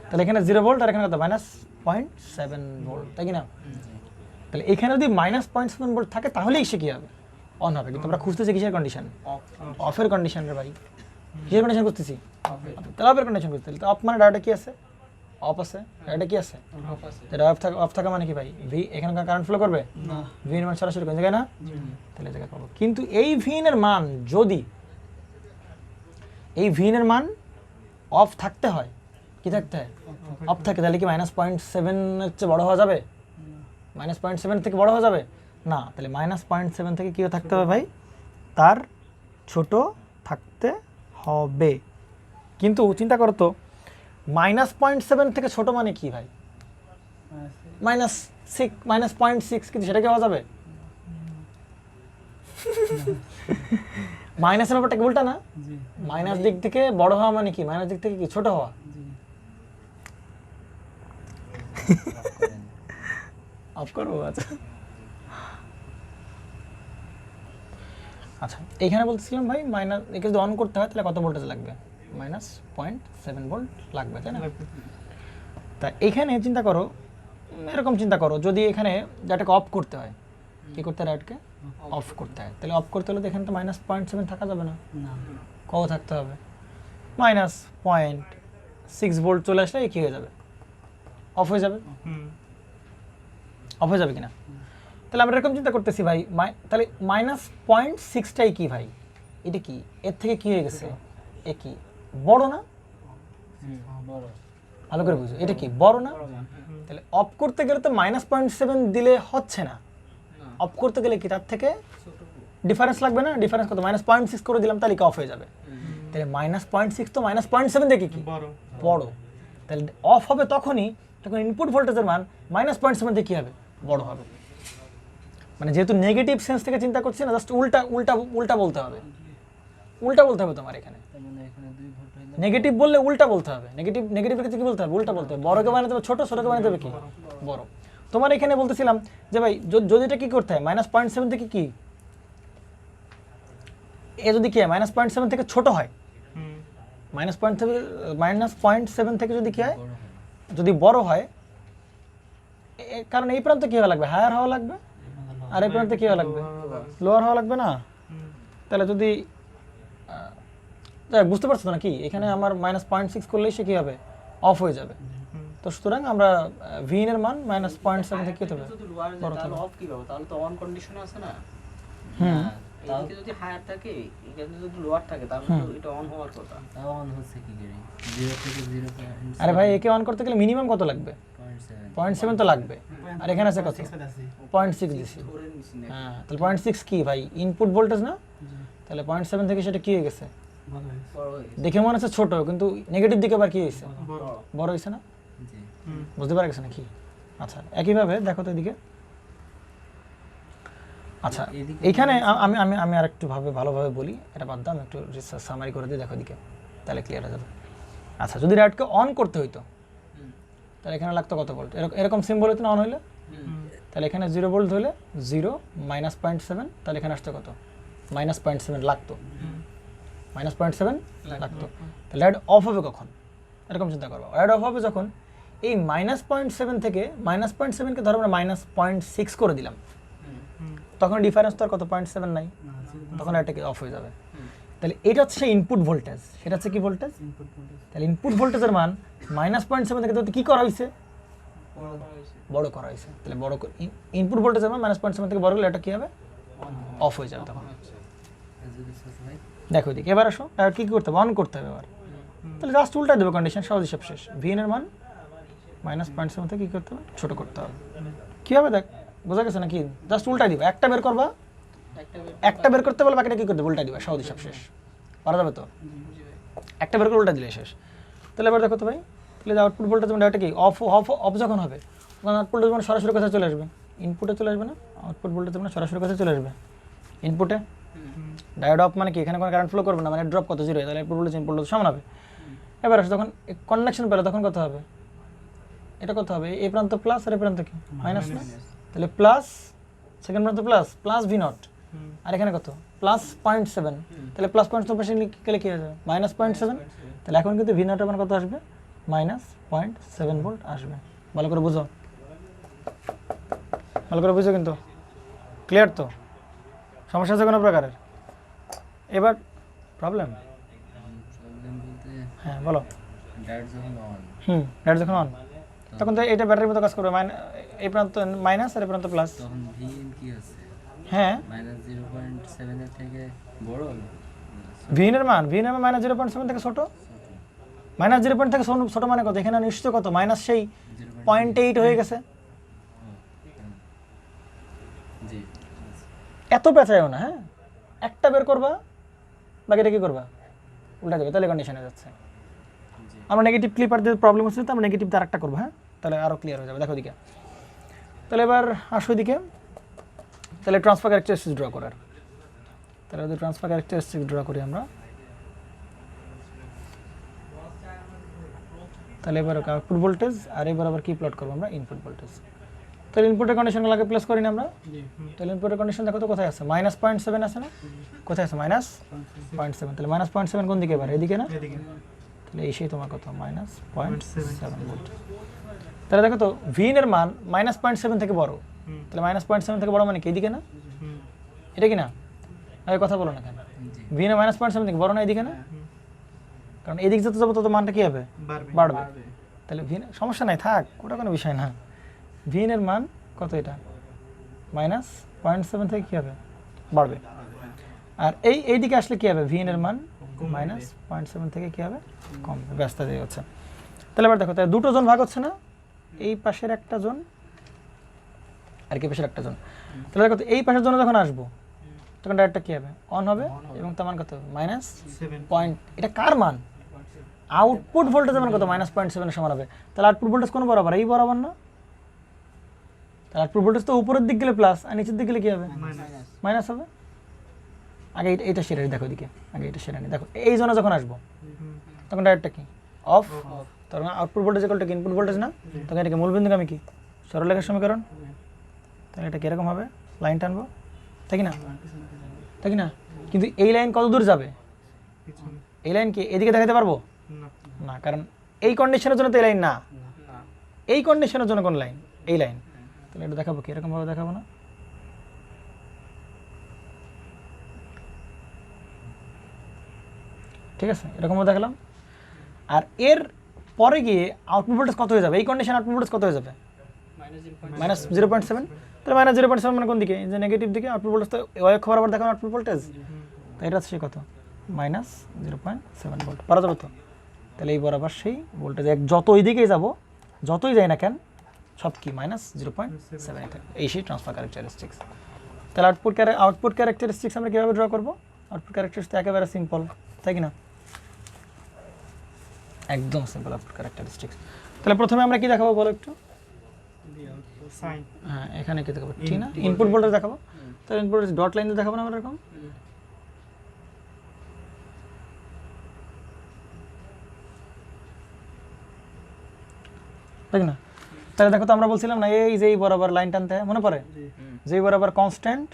তাহলে এখানে 0 ভোল্ট, আর এখানে কত? -0.7 ভোল্ট, তাই কি না? তাহলে এখানে যদি -0.7 ভোল্ট থাকে, তাহলেই সে কি হবে? অন হবে। কিন্তু আমরা খুঁজতেছি কিসের কন্ডিশন? অফের কন্ডিশন রে ভাই। কিসের কন্ডিশন খুঁজতেছি? তাহলে অফের কন্ডিশন খুঁজতে। তাহলে অফ মানে ডায়োডে কি আছে? অফ আছে। ডায়োডে কি আছে? তাহলে অফ থাকা মানে কি ভাই? ভি এখানে কারেন্ট ফ্লো করবে না, ভি এর মান সরাসরি কোন জায়গায় না, তাহলে জায়গায় পাবো। কিন্তু এই ভি এর মান যদি, এই ভি এর মান অফ থাকতে হয়, কি থাকতে হয়? অফ থাকে, তাহলে কি -0.7 এর চেয়ে বড় হওয়া যাবে? -0.7 থেকে বড় হয়ে যাবে না, তাহলে -0.7 থেকে কি থাকতে হবে ভাই? তার ছোট থাকতে হবে। কিন্তু চিন্তা করো তো, -0.7 থেকে ছোট মানে কি ভাই? -0.6, কিন্তু সেটা কি হওয়া যাবে? মাইনাসের ব্যাপারটা কি উল্টা না? মাইনাস দিক থেকে বড় হওয়া মানে কি? মাইনাস দিক থেকে কি ছোট হওয়া? অফ করবো? আচ্ছা আচ্ছা, এখানে বলতেছিলাম ভাই, মাইনাস একে যদি অন করতে হয়, তাহলে কত ভোল্টেজ লাগবে? -0.7 ভোল্ট লাগবে, তাই না? তা এখানে চিন্তা করো, এরকম চিন্তা করো, যদি এখানে ডাটাকে অফ করতে হয়, কি করতে হয়? ডাটাকে অফ করতে হয়। তাহলে অফ করতে হলে তো এখানে তো -0.7 থাকা যাবে না, কত থাকতে হবে? -0.6 ভোল্ট চলে আসলে কি হয়ে যাবে? অফ হয়ে যাবে। অফ হয়ে যাবে কিনা? তাহলে আমরা এরকম চিন্তা করতেছি ভাই, তাহলে -0.6টাই কি ভাই? এটা কি এর থেকে কি হয়ে গেছে? এ কি বড় না? ভালো করে বুঝো, এটা কি বড় না? তাহলে অফ করতে গেলে তো -0.7 দিলে হচ্ছে না, অফ করতে গেলে কি তার থেকে ডিফারেন্স লাগবে না? ডিফারেন্স কত? -0.6 করে দিলাম, তাহলে কি অফ হয়ে যাবে? তাহলে -0.6 তো -0.7 দেখি কি বড়। তাহলে অফ হবে তখনই যখন ইনপুট ভোল্টেজের মান -0.7 দিয়ে কি হবে? বড় হবে। মানে যেহেতু নেগেটিভ সেন্স থেকে চিন্তা করছি না, জাস্ট উল্টা উল্টা উল্টা বলতে হবে। উল্টা বলতে হবে তোমার এখানে। তার মানে এখানে 2 ভোল্ট হইলে নেগেটিভ বললে উল্টা বলতে হবে, নেগেটিভের ক্ষেত্রে কি বলতে হবে? উল্টা বলতে হবে। বড়কে বানাতে হবে ছোট, ছোটকে বানাতে হবে কি বড়। তোমার এখানে বলতেছিলাম যে ভাই যদি এটা কি করতে হয় -0.7 থেকে কি এ যদি কি হয় -0.7 থেকে ছোট হয়, হুম -0.7 থেকে যদি কি হয়, বড় হয়। যদি বড় হয়, কারণ এই প্রান্তে কি হওয়া লাগবে? হায়ার হওয়া লাগবে, আর এই প্রান্তে কি হওয়া লাগবে? লোয়ার হওয়া লাগবে না? হুম তাহলে যদি যাই হোক, বুঝতে পারছো তো নাকি? এখানে আমার -0.6 করলেই সে কি হবে? অফ হয়ে যাবে। হুম তো সুতরাং আমরা ভিন এর মান -0.7 থেকে কি হতে হবে? যদি লোয়ার যায় তাহলে অফ কি হবে? তাহলে তো অন কন্ডিশন আছে না। হুম এদিকে যদি হায়ার থাকে, এখানে যদি লোয়ার থাকে তাহলে তো এটা অন হওয়ার কথা। তাও অন হচ্ছে কি করে? 0 থেকে 0.7 আরে ভাই, একে অন করতে গেলে মিনিমাম কত লাগবে? 0.7 তো লাগবে। আর এখানে আছে কত? 0.6 দিছি। ধরে নিছি না। হ্যাঁ, তাহলে 0.6 কি ভাই? ইনপুট ভোল্টেজ না? তাহলে 0.7 থেকে সেটা কি হয়ে গেছে? বড় হয়ে গেছে। দেখে মনে হচ্ছে ছোট, কিন্তু নেগেটিভ দিকে আবার কি হয়েছে? বড়। বড় হয়েছে না? জি। হুম বুঝতে পারা গেছে নাকি? আচ্ছা, একইভাবে দেখো তো এদিকে। আচ্ছা, এদিকে এইখানে আমি আমি আমি আর একটু ভালোভাবে বলি, এটা বাদ দাও, আমি একটু রিসার্চ সামারি করে দিই, দেখো এদিকে, তাহলে ক্লিয়ার হয়ে যাবে। আচ্ছা, যদি র্যাডকে অন করতে হইতো হুম তাহলে এখানে লাগতো কত ভোল্ট? এরকম সিম্বল হতো না অন হইলে? হুম তাহলে এখানে 0 ভোল্ট হলে 0 -0.7, তাহলে এখানে আসতো কত? -0.7 লাগতো, -0.7 লাগতো। তাহলে র্যাড অফ হবে কখন? এরকম চিন্তা করবো। র্যাড অফ হবে যখন এই -0.7 থেকে -0.7কে ধরো আমরা -0.6 করে দিলাম, হুম তখন ডিফারেন্স তো আর কত 0.7 নাই, তখন এটাকে অফ হয়ে যাবে। তাহলে এটা হচ্ছে ইনপুট ভোল্টেজ, সেটা হচ্ছে কি ভোল্টেজ? তাহলে ইনপুট ভোল্টেজের মান -0.7 থেকে তো কি করা হয়েছে? বড় করা হয়েছে। বড় করা হয়েছে। তাহলে বড় ইনপুট ভোল্টেজের মান -0.7 থেকে বড় হলে এটা কি হবে? অফ হয়ে যাবে তখন। আর যদি ছোট হয় দেখো এদিকে, এবার আসো, এবার কি করতে হবে? অন করতে হবে এবার। তাহলে জাস্ট উল্টাই দেবো কন্ডিশন, সহজ হিসাব শেষ। ভিএন এর মান -0.7 থেকে কি করতে হবে? ছোট করতে হবে। কি হবে দেখ, বোঝা গেছে নাকি? জাস্ট উল্টাই দিবা, একটা বের করবা, একটা বের করতে বলে বাকিটা কি করতে? উল্টাই দিবা, সহজ হিসাব শেষ। পারা যাবে তো? একটা বের করে উল্টা দিলে শেষ। তাহলে এবার দেখো তো ভাই, তাহলে আউটপুট ভোল্টেজ মানে এটা কি অফ অফ অফ যখন হবে, তখন আউটপুট ভোল্টেজ মানে সরাসরি কোথায় চলে আসবে? ইনপুটে চলে আসবে না? আউটপুট ভোল্টেজ মানে সরাসরি কোথায় চলে আসবে? ইনপুটে। ডায়োড অফ মানে কি? এখানে কোনো কারেন্ট ফ্লো করবে না, মানে ড্রপ কত? 0, তাহলে আউটপুট ভোল্টেজ ইনপুট ভোল্টেজ সমান হবে। এবার আসে যখন কন্ডাকশন পেলে তখন কত হবে? এটা কত হবে? এই প্রান্ত প্লাস আর এই প্রান্ত কি মাইনাস না? তাহলে প্লাস, সেকেন্ড প্রান্ত প্লাস প্লাস ভি নট, আর এখানে কত? +0.7, তাহলে +0.7 পাশে গেলে কি হয়ে যাবে? -0.7। তাহলে এখন কিন্তু ভি নটের মান কত আসবে? -0.7 ভোল্ট আসবে। ভালো করে বুঝো, ভালো করে বুঝো, কিন্তু ক্লিয়ার তো? সমস্যা আছে কোনো প্রকারের? এবার প্রবলেম? প্রবলেম বলতে হ্যাঁ বলো। ডায়োড যখন অন ব্যাটারি যখন অন, তখন তো এটা ব্যাটারির মতো কাজ করবে, এই প্রান্ত মাইনাস আর এই প্রান্ত প্লাস। তখন ভিএন কি আছে? হ্যাঁ, -0.7 এর থেকে বড় ভিএন এর মান -0.7 থেকে ছোট। -0 থেকে ছোট মানে কত? এখানে নিশ্চয় কত? মাইনাস সেই 0.8 হয়ে গেছে। জি এত পেঁচায়ও না, হ্যাঁ, একটা বের করবা, বাকিটা কি করবা? উল্টা দেবে, তাহলে কন্ডিশন হয়ে যাচ্ছে। আমরা নেগেটিভ ক্লিপার দিয়ে প্রবলেম হচ্ছে, তো আমরা নেগেটিভ দিয়ে আরেকটা করবো, হ্যাঁ, তাহলে আরও ক্লিয়ার হয়ে যাবে। দেখো দিকে, তাহলে এবার আসো দিকে, তাহলে ট্রান্সফার ক্যারেক্টারিস্টিক্স ড্র করার। তাহলে যদি ট্রান্সফার ক্যারেক্টারিস্টিক্স ড্র করি আমরা, তাহলে এবার আউটপুট ভোল্টেজ, আর এবার আবার কি প্লট করবো আমরা? Input voltage. তাহলে ইনপুটের কন্ডিশনগুলোকে প্লেস করি না আমরা। তাহলে ইনপুটের কন্ডিশন দেখো তো কোথায় আছে? -0.7 আছে না? কোথায় আছে? -0.7। তাহলে -0.7 কোন দিকে? এবার এদিকে না? এদিকে তাহলে এই সেই তোমার কত? -0.7 ভোল্ট। তাহলে দেখো তো ভিন এর মান -0.7 থেকে বড়, তাহলে -0.7 থেকে বড় মানে কি? এদিকে না? এটা কি না? আরে কথা বলো না কেন? জি ভিন এর -0.7 থেকে বড় না এদিকে না? কারণ এদিকে যত যাবো তত মানটা কি হবে? বাড়বে। তাহলে ভিন, সমস্যা নাই, থাক, ওটা কোনো বিষয় না। ভিন এর মান কত? এটা -0.7 থেকে কি হবে? বাড়বে। আর এই দিকে আসলে কি হবে? ভিন এর মান -0.7 থেকে কি হবে? কমবে। ব্যস্ত হয়ে যাচ্ছে। তাহলে এবার দেখো, তাহলে দুটো জোন ভাগ হচ্ছে না? এই পাশের একটা জোন আর কি পাশের একটা জোন। তাহলে দেখো তো এই পাশের জন্য যখন আসবো, তখন ডাইরেক্টটা কি হবে? অন হবে, এবং তার মান কত? -. এটা কার মান? আউটপুট ভোল্টেজের মান কত? -0.7 এর সমান হবে। তাহলে আউটপুট ভোল্টেজ কোন বরাবর? এই বরাবর না? তাহলে আউটপুট ভোল্টেজ তো উপরের দিক গেলে প্লাস, আর নিচের দিক গেলে কি হবে? মাইনাস হবে। আগে এইটা সেরে নি, দেখো এদিকে আগে এটা সেরে নি। দেখো এই জোনে যখন আসবো তখন ডাইরেক্টটা কি অফ, তখন আউটপুট ভোল্টেজ ইকুয়াল টু কি ইনপুট ভোল্টেজ না, তখন এটাকে মূলবিন্দুগামী কি সরলরেখার সমীকরণ। তাহলে এটা কীরকম হবে, লাইন টানবো, তাই কি না, তাই কি না? কিন্তু এই লাইন কত দূর যাবে, পিছনে এই লাইন কি এদিকে দেখাতে পারবো না না, কারণ এই কন্ডিশনের জন্য তো এই লাইন না, না এই কন্ডিশনের জন্য কোন লাইন, এই লাইন। তাহলে এটা দেখাবো কি এরকমভাবে দেখাবো না, ঠিক আছে, এরকমভাবে দেখালাম। আর এর পরে গিয়ে আউটপুট ভোল্টেজ কত হয়ে যাবে, এই কন্ডিশন আউটপুট ভোল্টেজ কত হয়ে যাবে, -0.7। তাহলে -0.7 মানে কোন দিকে, যে নেগেটিভ দিকে আউটপুট ভোল্টেজ, তো ওই অক্ষ বরাবর দেখানো আউটপুট ভোল্টেজ, তো এটা হচ্ছে কত -0.7 ভোল্ট, পারা যাবে তো। তাহলে এই বরাবর সেই ভোল্টেজ যত ওই দিকেই যাব, যতই যাই না কেন, সব কি -0.7 থাকে, এই সেই ট্রান্সফার ক্যারেক্টারিস্টিক্স। তাহলে আউটপুট ক্যারেক্টারিস্টিক্স আমরা কীভাবে ড্র করবো, আউটপুট ক্যারেক্টারিস্টিক্স একেবারে সিম্পল, তাই কি না, একদম সিম্পল আউটপুট ক্যারেক্টারিস্টিক্স। তাহলে প্রথমে আমরা কি দেখাবো বলো একটু, সাইন হ্যাঁ এখানে কি দেখাবো, ঠিক না, ইনপুট ভোল্টেজ দেখাবো। তাহলে ইনপুট ডট লাইন দেখাবো না আমরা এরকম, তাই না? তাহলে দেখো তো আমরা বলছিলাম না এই যে এই বরাবর লাইন টানতে হয়, মনে পড়ে, যেই বরাবর কনস্ট্যান্ট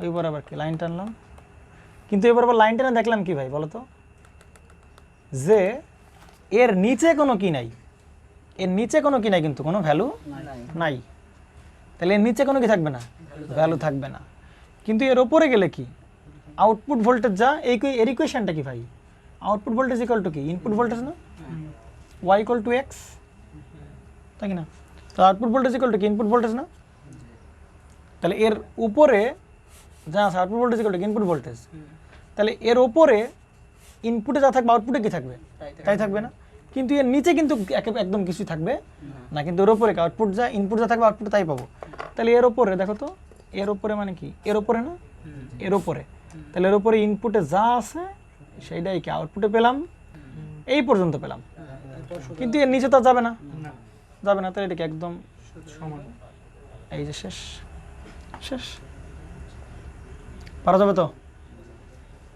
ওই বরাবর কি লাইন টানলাম। কিন্তু এই বরাবর লাইন টানে দেখলাম কি ভাই বলো তো, যে এর নিচে কোনো কি নাই, এর নিচে কোনো কি নাই, কিন্তু কোনো ভ্যালু নাই। তাহলে এর নিচে কোনো কি থাকবে না, ভ্যালু থাকবে না। কিন্তু এর ওপরে গেলে কি আউটপুট ভোল্টেজ যা, এর ইকুয়েশনটা কি ভাই, আউটপুট ভোল্টেজ ইকুয়াল টু কি ইনপুট ভোল্টেজ না, y ইকুয়াল টু x, তাই কি না? তো আউটপুট ভোল্টেজ ইকুয়াল টু কি ইনপুট ভোল্টেজ না। তাহলে এর উপরে যা আছে output voltage equal to input voltage, তাহলে এর ওপরে ইনপুটে যা থাকবে আউটপুটে কি থাকবে, তাই থাকবে না। কিন্তু এর নিচে কিন্তু একদম কিছুই থাকবে না, কিন্তু এর ওপরে আউটপুট যা ইনপুট যা থাকবে আউটপুটে তাই পাবো। তাহলে এর ওপরে দেখো তো, এর ওপরে মানে কি, এর ওপরে না, এর ওপরে, তাহলে এর ওপরে ইনপুটে যা আছে সেইটাই কি আউটপুটে পেলাম, এই পর্যন্ত পেলাম, কিন্তু এর নিচে তো যাবে না, যাবে না। তাহলে এটা কি একদম সমান এই যে শেষ, শেষ, পারা যাবে তো।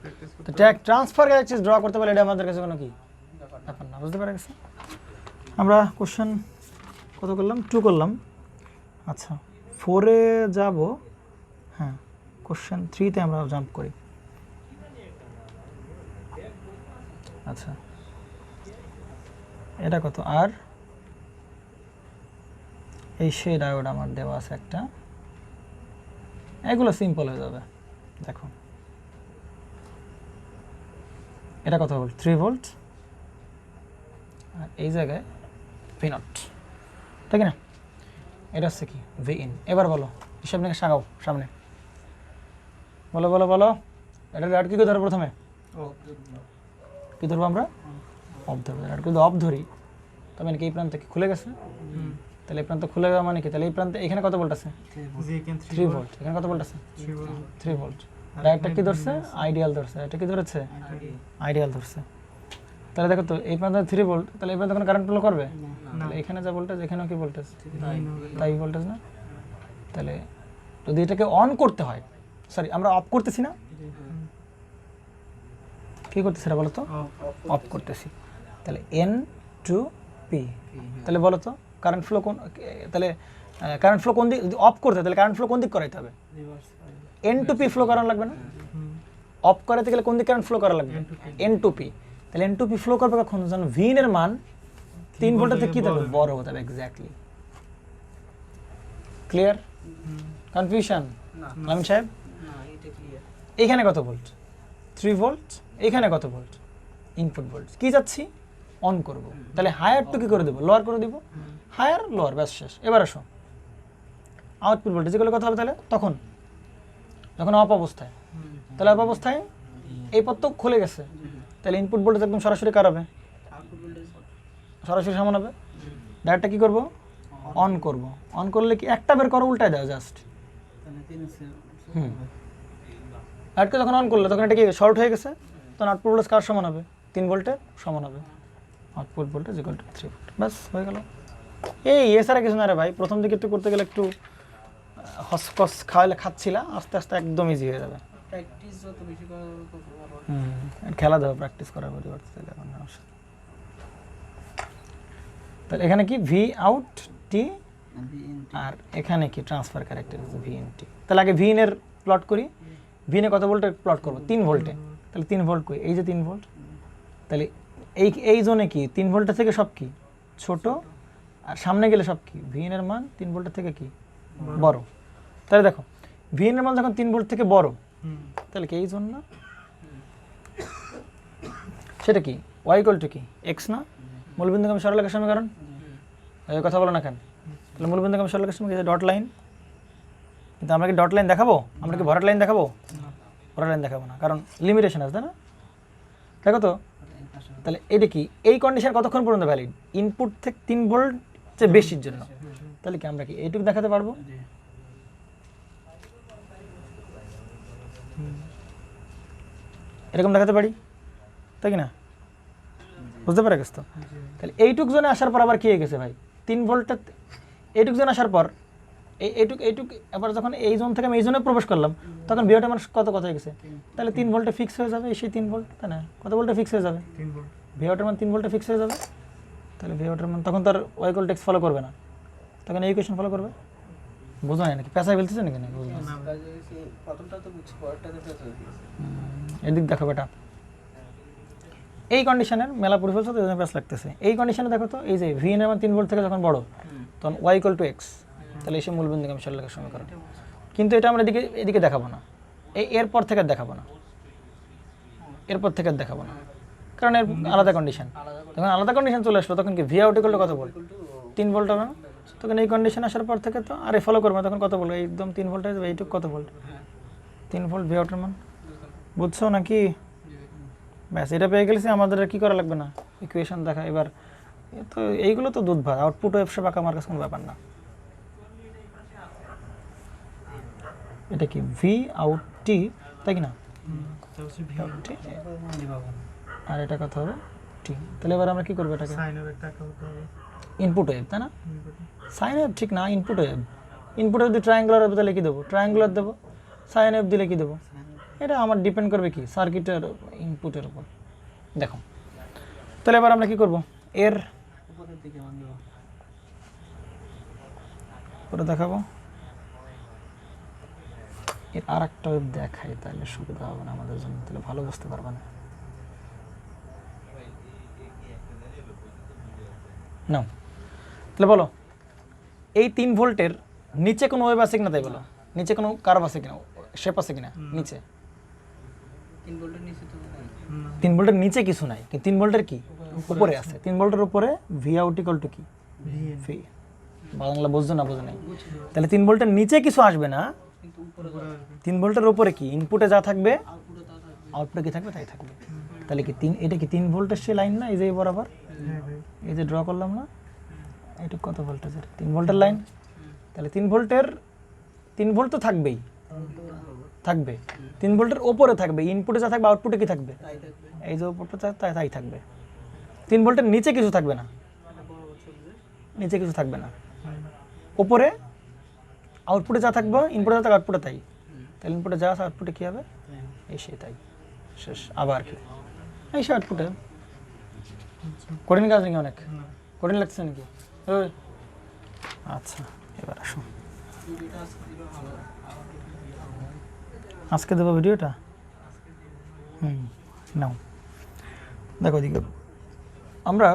প্র্যাকটিস তো ট্রান্সফার ক্যারেক্টারিস্টিক্স ড্র করতে পারলে এটা আমাদের কাছে কোনো কি ব্যাপার না, বুঝতে পারা গেছে। আমরা কোশ্চেন কত করলাম, 2 করলাম। আচ্ছা 4-এ যাব, হ্যাঁ কোশ্চেন 3-তে আমরা জাম্প করি। আচ্ছা এটা কত, আর এই সেই ডায়োড আমার দেওয়া আছে একটা, এগুলো সিম্পল হয়ে যাবে। দেখো এটা কত ভোল্ট, 3 ভোল্ট, আর এই জায়গায় V0, ঠিক না, এটা হচ্ছে কি Vin। এবার বলো হিসাব নিয়ে সাগাও সামনে, বলো বলো বলো, এটা ডায়োড কি করে ধরো, প্রথমে কি ধরবো আমরা, অফ ধরবো। ডায়োড যদি অফ ধরি তবে মানে কি এই প্রান্ত কি খুলে গেছে, তাহলে এই প্রান্ত খুলে যাওয়া মানে কি, তাহলে এই প্রান্তে এখানে কত ভোল্ট আছে, জি এখানে 3 ভোল্ট, এখানে কত ভোল্ট আছে, 3 ভোল্ট 3 ভোল্ট। ডায়োডটা কি ধরছে, আইডিয়াল ধরছে, এটা কি ধরেছে, আইডিয়াল ধরছে। তাহলে দেখো তো এই প্রান্তে 3 ভোল্ট, তাহলে এই প্রান্তে কোনো কারেন্ট ফ্লো করবে, তাহলে এখানে যা ভোল্টেজ এখানেও কি ভোল্টেজ, তাই ভোল্টেজ না। তাহলে যদি এটাকে অন করতে হয়, সরি আমরা অফ করতেছি না, কি করতেছি এটা বলো তো, অফ করতেছি। তাহলে N2P, তাহলে বলো তো কারেন্ট ফ্লো কোন, তাহলে কারেন্ট ফ্লো কোন দিক, যদি অফ করতে তাহলে কারেন্ট ফ্লো কোন দিক করাইতে হবে, N2P ফ্লো করানো লাগবে না, অফ করাতে গেলে কোন দিক কারেন্ট ফ্লো করা লাগবে, N2P। তাহলে N2P ফ্লো করবে কখন, যখন ভিন এর মান 3 ভোল্টের থেকে কি থাকবে, বড় হতে হবে, এক্স্যাক্টলি। ক্লিয়ার, কনফিউশন লামিন সাহেব? না এটা ক্লিয়ার। এইখানে কত ভোল্ট, 3 ভোল্ট, এইখানে কত ভোল্ট, ইনপুট ভোল্ট, কি যাচ্ছি অন করব, তাহলে হায়ার তো কি করে দেবো, লোয়ার করে দেবো, হায়ার লোয়ার, ব্যাস শেষ। এবার আসো আউটপুট ভোল্টেজ এগুলো কথা হবে, তাহলে তখন যখন অফ অবস্থায়, তাহলে অফ অবস্থায় এই পথ তো খুলে গেছে, তাহলে ইনপুট ভোল্টেজ একদম সরাসরি কার হবে, আউটপুট ভোল্টেজ সরাসরি সমান হবে। ডায়োডটা কি করব, অন করব, অন করলে কি একটা বের করো, উল্টায় দাও জাস্ট, ডায়োডকে যখন অন করলে তখন এটা কি শর্ট হয়ে গেছে, তখন আউটপুট ভোল্টেজ কার সমান হবে, 3 ভোল্টের সমান হবে, output voltage equal to 3 volt, ব্যাস হয়ে গেল। এই এছাড়া কিছু না রে ভাই, প্রথম দিকে একটু করতে গেলে একটু হসকস খাওয়ালে খাচ্ছিলা, আস্তে আস্তে একদম ইজি হয়ে যাবে। প্র্যাকটিস যত বেশি করা হবে তত ভালো হবে। আর খেলা দেবো প্র্যাকটিস করার পরিবর্তে, তাহলে এখন সমস্যা। তাহলে এখানে কি ভি আউট টি, আর এখানে কি ট্রান্সফার ক্যারেক্টার ভি ইন টি। তাহলে আগে ভি ইন এর প্লট করি। ভি ইন এ কত ভোল্টে প্লট করবো? 3 ভোল্টে। তাহলে 3 ভোল্ট কই? এই যে 3 ভোল্ট। তাহলে এই জোনে কি 3 ভোল্টের থেকে সব কি ছোট, আর সামনে গেলে সব কি ভি ইন এর মান 3 ভোল্টের থেকে কি বড়। তাহলে দেখো ভি ইন এর মান যখন 3 ভোল্ট থেকে বড়, তাহলে কি এই জোন না? সেটা কি y ইকুয়াল টু কি x না? মূলবিন্দুগামী সরলরেখার সমীকরণ। এই কথা বলো না কেন? তাহলে মূলবিন্দুগামী সরলরেখার সমীকরণ ডট লাইন। কিন্তু আমরা কি ডট লাইন দেখাবো? আমরা কি ভরাট লাইন দেখাবো? ভরাট লাইন দেখাবো না, কারণ লিমিটেশন আছে, তাই না? দেখো তো, তাহলে এটা কি এই কন্ডিশন কতক্ষণ পর্যন্ত ভ্যালিড? ইনপুট থেকে 3 ভোল্ট চেয়ে বেশির জন্য। তাহলে কি আমরা কি এইটুকু দেখাতে পারবো? এরকম দেখাতে পারি, তাই কি না? বুঝতে পারে গেছ তো? তাহলে এইটুক জোনে আসার পর আবার কি হয়ে গেছে ভাই? 3 ভোল্টটা এইটুক জোনে আসার পর এইটুক এবার যখন এই জোন থেকে আমি এই জোনে প্রবেশ করলাম, তখন ভিওটা আমার কত হয়ে গেছে? তাহলে 3 ভোল্টে ফিক্স হয়ে যাবে, সেই 3 ভোল্ট, তাই না? কত ভোল্টে ফিক্স হয়ে যাবে? 3 ভোল্ট। ভিওটার মান 3 ভোল্টে ফিক্স হয়ে যাবে। তাহলে ভিওটার মান তখন তার y equal to x follow করবে না, তখন এই ইকুয়েশন ফলো করবে। বোঝা যায় নাকি? পেঁচাই ফেলতেছে নাকি? না বুঝলাম। কাজে সেই প্রথমটা তো বুঝছি, পরেরটাতে ফেলতে দিয়েছে। এদিক দেখো বেটা, এই কন্ডিশনের মেলা পড়ে ফেলছো তো, এই জন্য প্যাচ লাগতেছে। এই কন্ডিশনে দেখো তো, এই যে ভি এর মান 3 ভোল্ট থেকে যখন বড়, তখন y ইকুয়াল টু x, তাহলে এসে মূলবিন্দুগামী সরলরেখার সমীকরণ। কিন্তু এটা আমরা এদিকে দেখাবো না, এরপর থেকে দেখাবো না, এরপর থেকে দেখাবো না, কারণ এর আলাদা কন্ডিশন। যখন আলাদা কন্ডিশন চলে আসলো, তখন কি ভি আউট ইকুয়াল টু কত ভোল্ট? 3 ভোল্ট হবে না? তখন এই কন্ডিশন আসার পর থেকে তো আরে ফলো করবে, তখন কত ভোল্ট? একদম 3 ভোল্ট আসবে। এইটুকু কত ভোল্ট? 3 ভোল্ট ভি আউটের মান। বুঝছো নাকি? ব্যাস, এটা পেয়ে গেলেছি, আমাদের আর কি করা লাগবে না, ইকুয়েশন দেখা। এবার তো এইগুলো তো দুধ ভাত, আউটপুট ওয়েবসে বাঁকা আমার কাছে কোনো ব্যাপার না। এটা কি ভি আউট টি, তাই কি না? আর এটা কত হবে? টি। তাহলে এবার আমরা কি করবো এটাকে? সাইনের একটা করতে হবে। ইনপুট ওয়েভ, তাই না? সাইন ওয়েভ ঠিক না, ইনপুট ওয়েভ। ইনপুট ওয়েভ যদি ট্রায়াঙ্গুলার হবে তাহলে কি দেবো? ট্রায়াঙ্গুলার দেবো। সাইন ওয়েভ দিলে কি দেবো? এটা আমার ডিপেন্ড করবে কি সার্কিটের ইনপুটের উপর। দেখো, তাহলে এবার আমরা কি করব? এর উপরের দিকে মান দেবো। পরে দেখাবো। এর আর একটা ওয়েভ দেখাই, তাহলে সুবিধা হবে না আমাদের জন্য, তাহলে ভালো বুঝতে পারবে না। নাও, তাহলে বলো, এই 3 ভোল্টের নিচে কোনো ওয়েভ আছে কিনা, তাই বলো। নিচে কোনো কার্ভ আছে কিনা, শেপ আছে কিনা নিচে? 3 ভোল্টের নিচে তো নাই। 3 ভোল্টের নিচে কিছু নাই, কিন্তু 3 ভোল্টের কি উপরে আছে। 3 ভোল্টের উপরে ভি আউট ইকুয়াল টু কি ভি। বাংলা বুঝছো না? বোঝো নাই? তাহলে 3 ভোল্টের নিচে কিছু আসবে না, কিন্তু উপরে যাবে, 3 ভোল্টের উপরে কি ইনপুটে যা থাকবে, আউটপুটে তা থাকবে। আউটপুটে কি থাকবে তাই থাকবে। তাহলে কি এটা কি 3 ভোল্টের সে লাইন না? এই যে এই বরাবর হ্যাঁ ভাই। এই যে ড্র করলাম না, এটা কত ভোল্টেজের? 3 ভোল্টের লাইন। তাহলে 3 ভোল্ট তো থাকবেই, থাকবে 3 ভোল্টের ওপরে থাকবে, ইনপুটে যা থাকবে আউটপুটে কি থাকবে? তাই থাকবে। এই যে উপরটা তাই থাকবে। 3 ভোল্টের নিচে কিছু থাকবে না, এটা বড় হচ্ছে যে নিচে কিছু থাকবে না, উপরে আউটপুটে যা থাকবে, ইনপুটে যা থাকবে আউটপুটে তাই। তাহলে ইনপুটে যা আছে আউটপুটে কী হবে? এই সে তাই, শেষ। আবার কি এই সে আউটপুটে। কঠিন কাজ নাকি? অনেক কঠিন লাগছে নাকি? ওই আচ্ছা, এবার আসো, ভিডিওটা আজকে দিলে ভালো হয়। আজকে দেবো ভিডিওটা। নাও দেখো দিকে, আমরা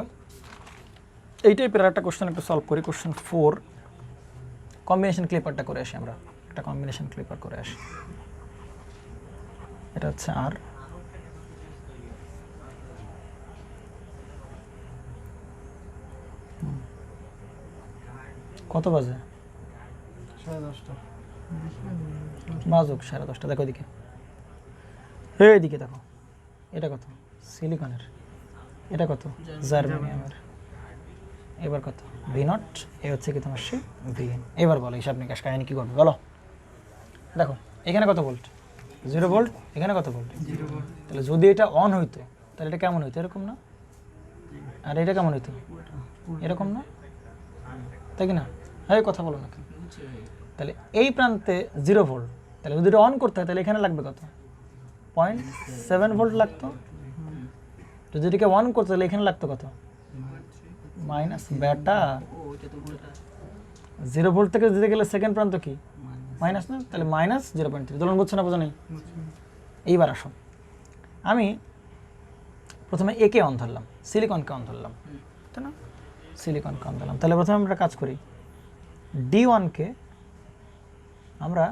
এই টাইপের একটা কোশ্চেন একটু সলভ করি। কোশ্চেন 4 কম্বিনেশন ক্লিপারটা করে আসি। আমরা একটা কম্বিনেশন ক্লিপার করে আসি। এটা হচ্ছে আর, কত বাজে? 10:30। বাজুক 10:30। দেখো এদিকে, এইদিকে দেখো, এটা কত? সিলিকনের। এটা কত? জার্মেনিয়ামের। এবার কত? V naught. এ হচ্ছে কি তোমার সে ভি এন। এবার বলো হিসাব নিকাশ কাহিনী কী করবে বলো। দেখো এখানে কত ভোল্ট? 0 ভোল্ট। এখানে কত ভোল্ট? 0 ভোল্ট। তাহলে যদি এটা অন হইতো, তাহলে এটা কেমন হইতো? এরকম না? আর এটা কেমন হইতো? এরকম না? তাই কি না? হ্যাঁ, কথা বলো না কেন? তাহলে এই প্রান্তে 0 ভোল্ট, তাহলে যদি এটা অন করতে হয় তাহলে এখানে লাগবে কত? 0.7 ভোল্ট লাগতো, যদি এটাকে 1 করতে তাহলে এখানে লাগতো কত মাইনাস বেটা ও ওইটা তো উল্টা 0 ভোল্ট থেকে দিতে গেলে সেকেন্ড প্রান্ত কি মাইনাস না, তাহলে মাইনাস 0.3। দোলন বুঝছো না বোঝো নেই? এইবার আসো, আমি প্রথমে একে অন ধরলাম, সিলিকনকে অন ধরলাম, তাই না? সিলিকনকে অন ধরলাম, তাহলে প্রথমে আমরা কাজ করি D1কে আমরা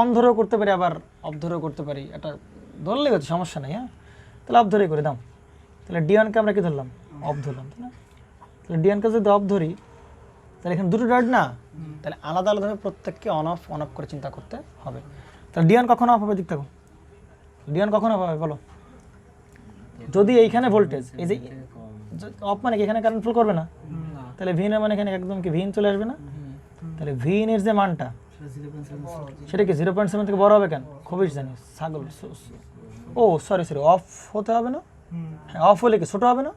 অন ধরেও করতে পারি, আবার অফ ধরেও করতে পারি, এটা ধরলেই হচ্ছে, সমস্যা নেই। হ্যাঁ, তাহলে অফ ধরেই করে দাও। তাহলে D1কে আমরা কি ধরলাম? অফ ধরলাম, তাই না? তাহলে D1কে যদি অফ ধরি তাহলে এখানে দুটো ডায়োড না, তাহলে আলাদা আলাদাভাবে প্রত্যেককে অন অফ করে চিন্তা করতে হবে। তাহলে D1 কখন অফ হবে? দিক থাকো, D1 কখন অফ হবে বলো? যদি এইখানে ভোল্টেজ এই যে অফ মানে কি এখানে কারেন্ট ফ্লো করবে না, তাহলে ভিন এর মানে এখানে একদম কি ভিন চলে আসবে না? তাহলে ভিন এর যে মানটা সেটা কি 0.7 থেকে বড় হবে কেন? খুবই জানি ছাগল। ও সরি অফ হতে হবে না? হ্যাঁ, অফ হলে কি ছোট হবে না?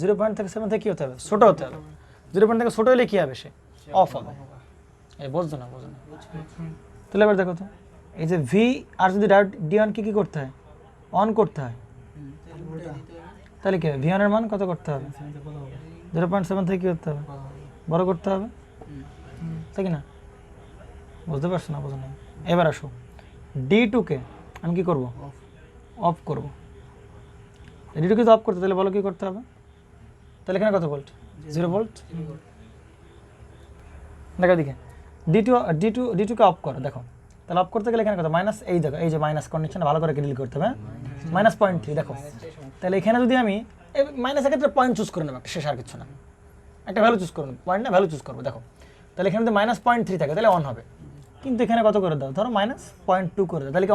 0.7 থেকে কি হতে হবে? ছোট হতে হবে। 0 থেকে ছোট হলে কি হবে? সে অফ হবে। এই বুঝছো না? বুঝো না? তাহলে এবার দেখো তো, এই যে ভি আর যদি D1 কি করতে হয়? অন করতে হয়, তাহলে কি V1 এর মান কত করতে হবে? 0.7 থেকে কি করতে হবে? বড় করতে হবে, তাই কি না? বুঝতে পারছো না? বুঝো না? এবার আসো, D2কে আমি কি করব? অফ করব। D2কে তো অফ করতে, তাহলে বলো কি করতে হবে? তাহলে এখানে কত ভোল্ট? 0 ভোল্ট। দেখো দিকে D2কে অফ করো, দেখো তাহলে অফ করতে গেলে এখানে কত মাইনাস, এই দেখো এই যে মাইনাস কন্ডিশন ভালো করে ডিল করতে হবে, -0.3। দেখো তাহলে এখানে যদি আমি মাইনাসের ক্ষেত্রে পয়েন্ট চুজ করে নেবো, একটা শেষ আর কিছু না, একটা ভ্যালু চুজ করবো, পয়েন্ট না ভ্যালু চুজ করবো। দেখো তাহলে এখানে যদি -0.3 থাকে তাহলে অন হবে, কিন্তু এখানে কত করে দাও? ধরো -0.2 করে দাও, তাহলে কি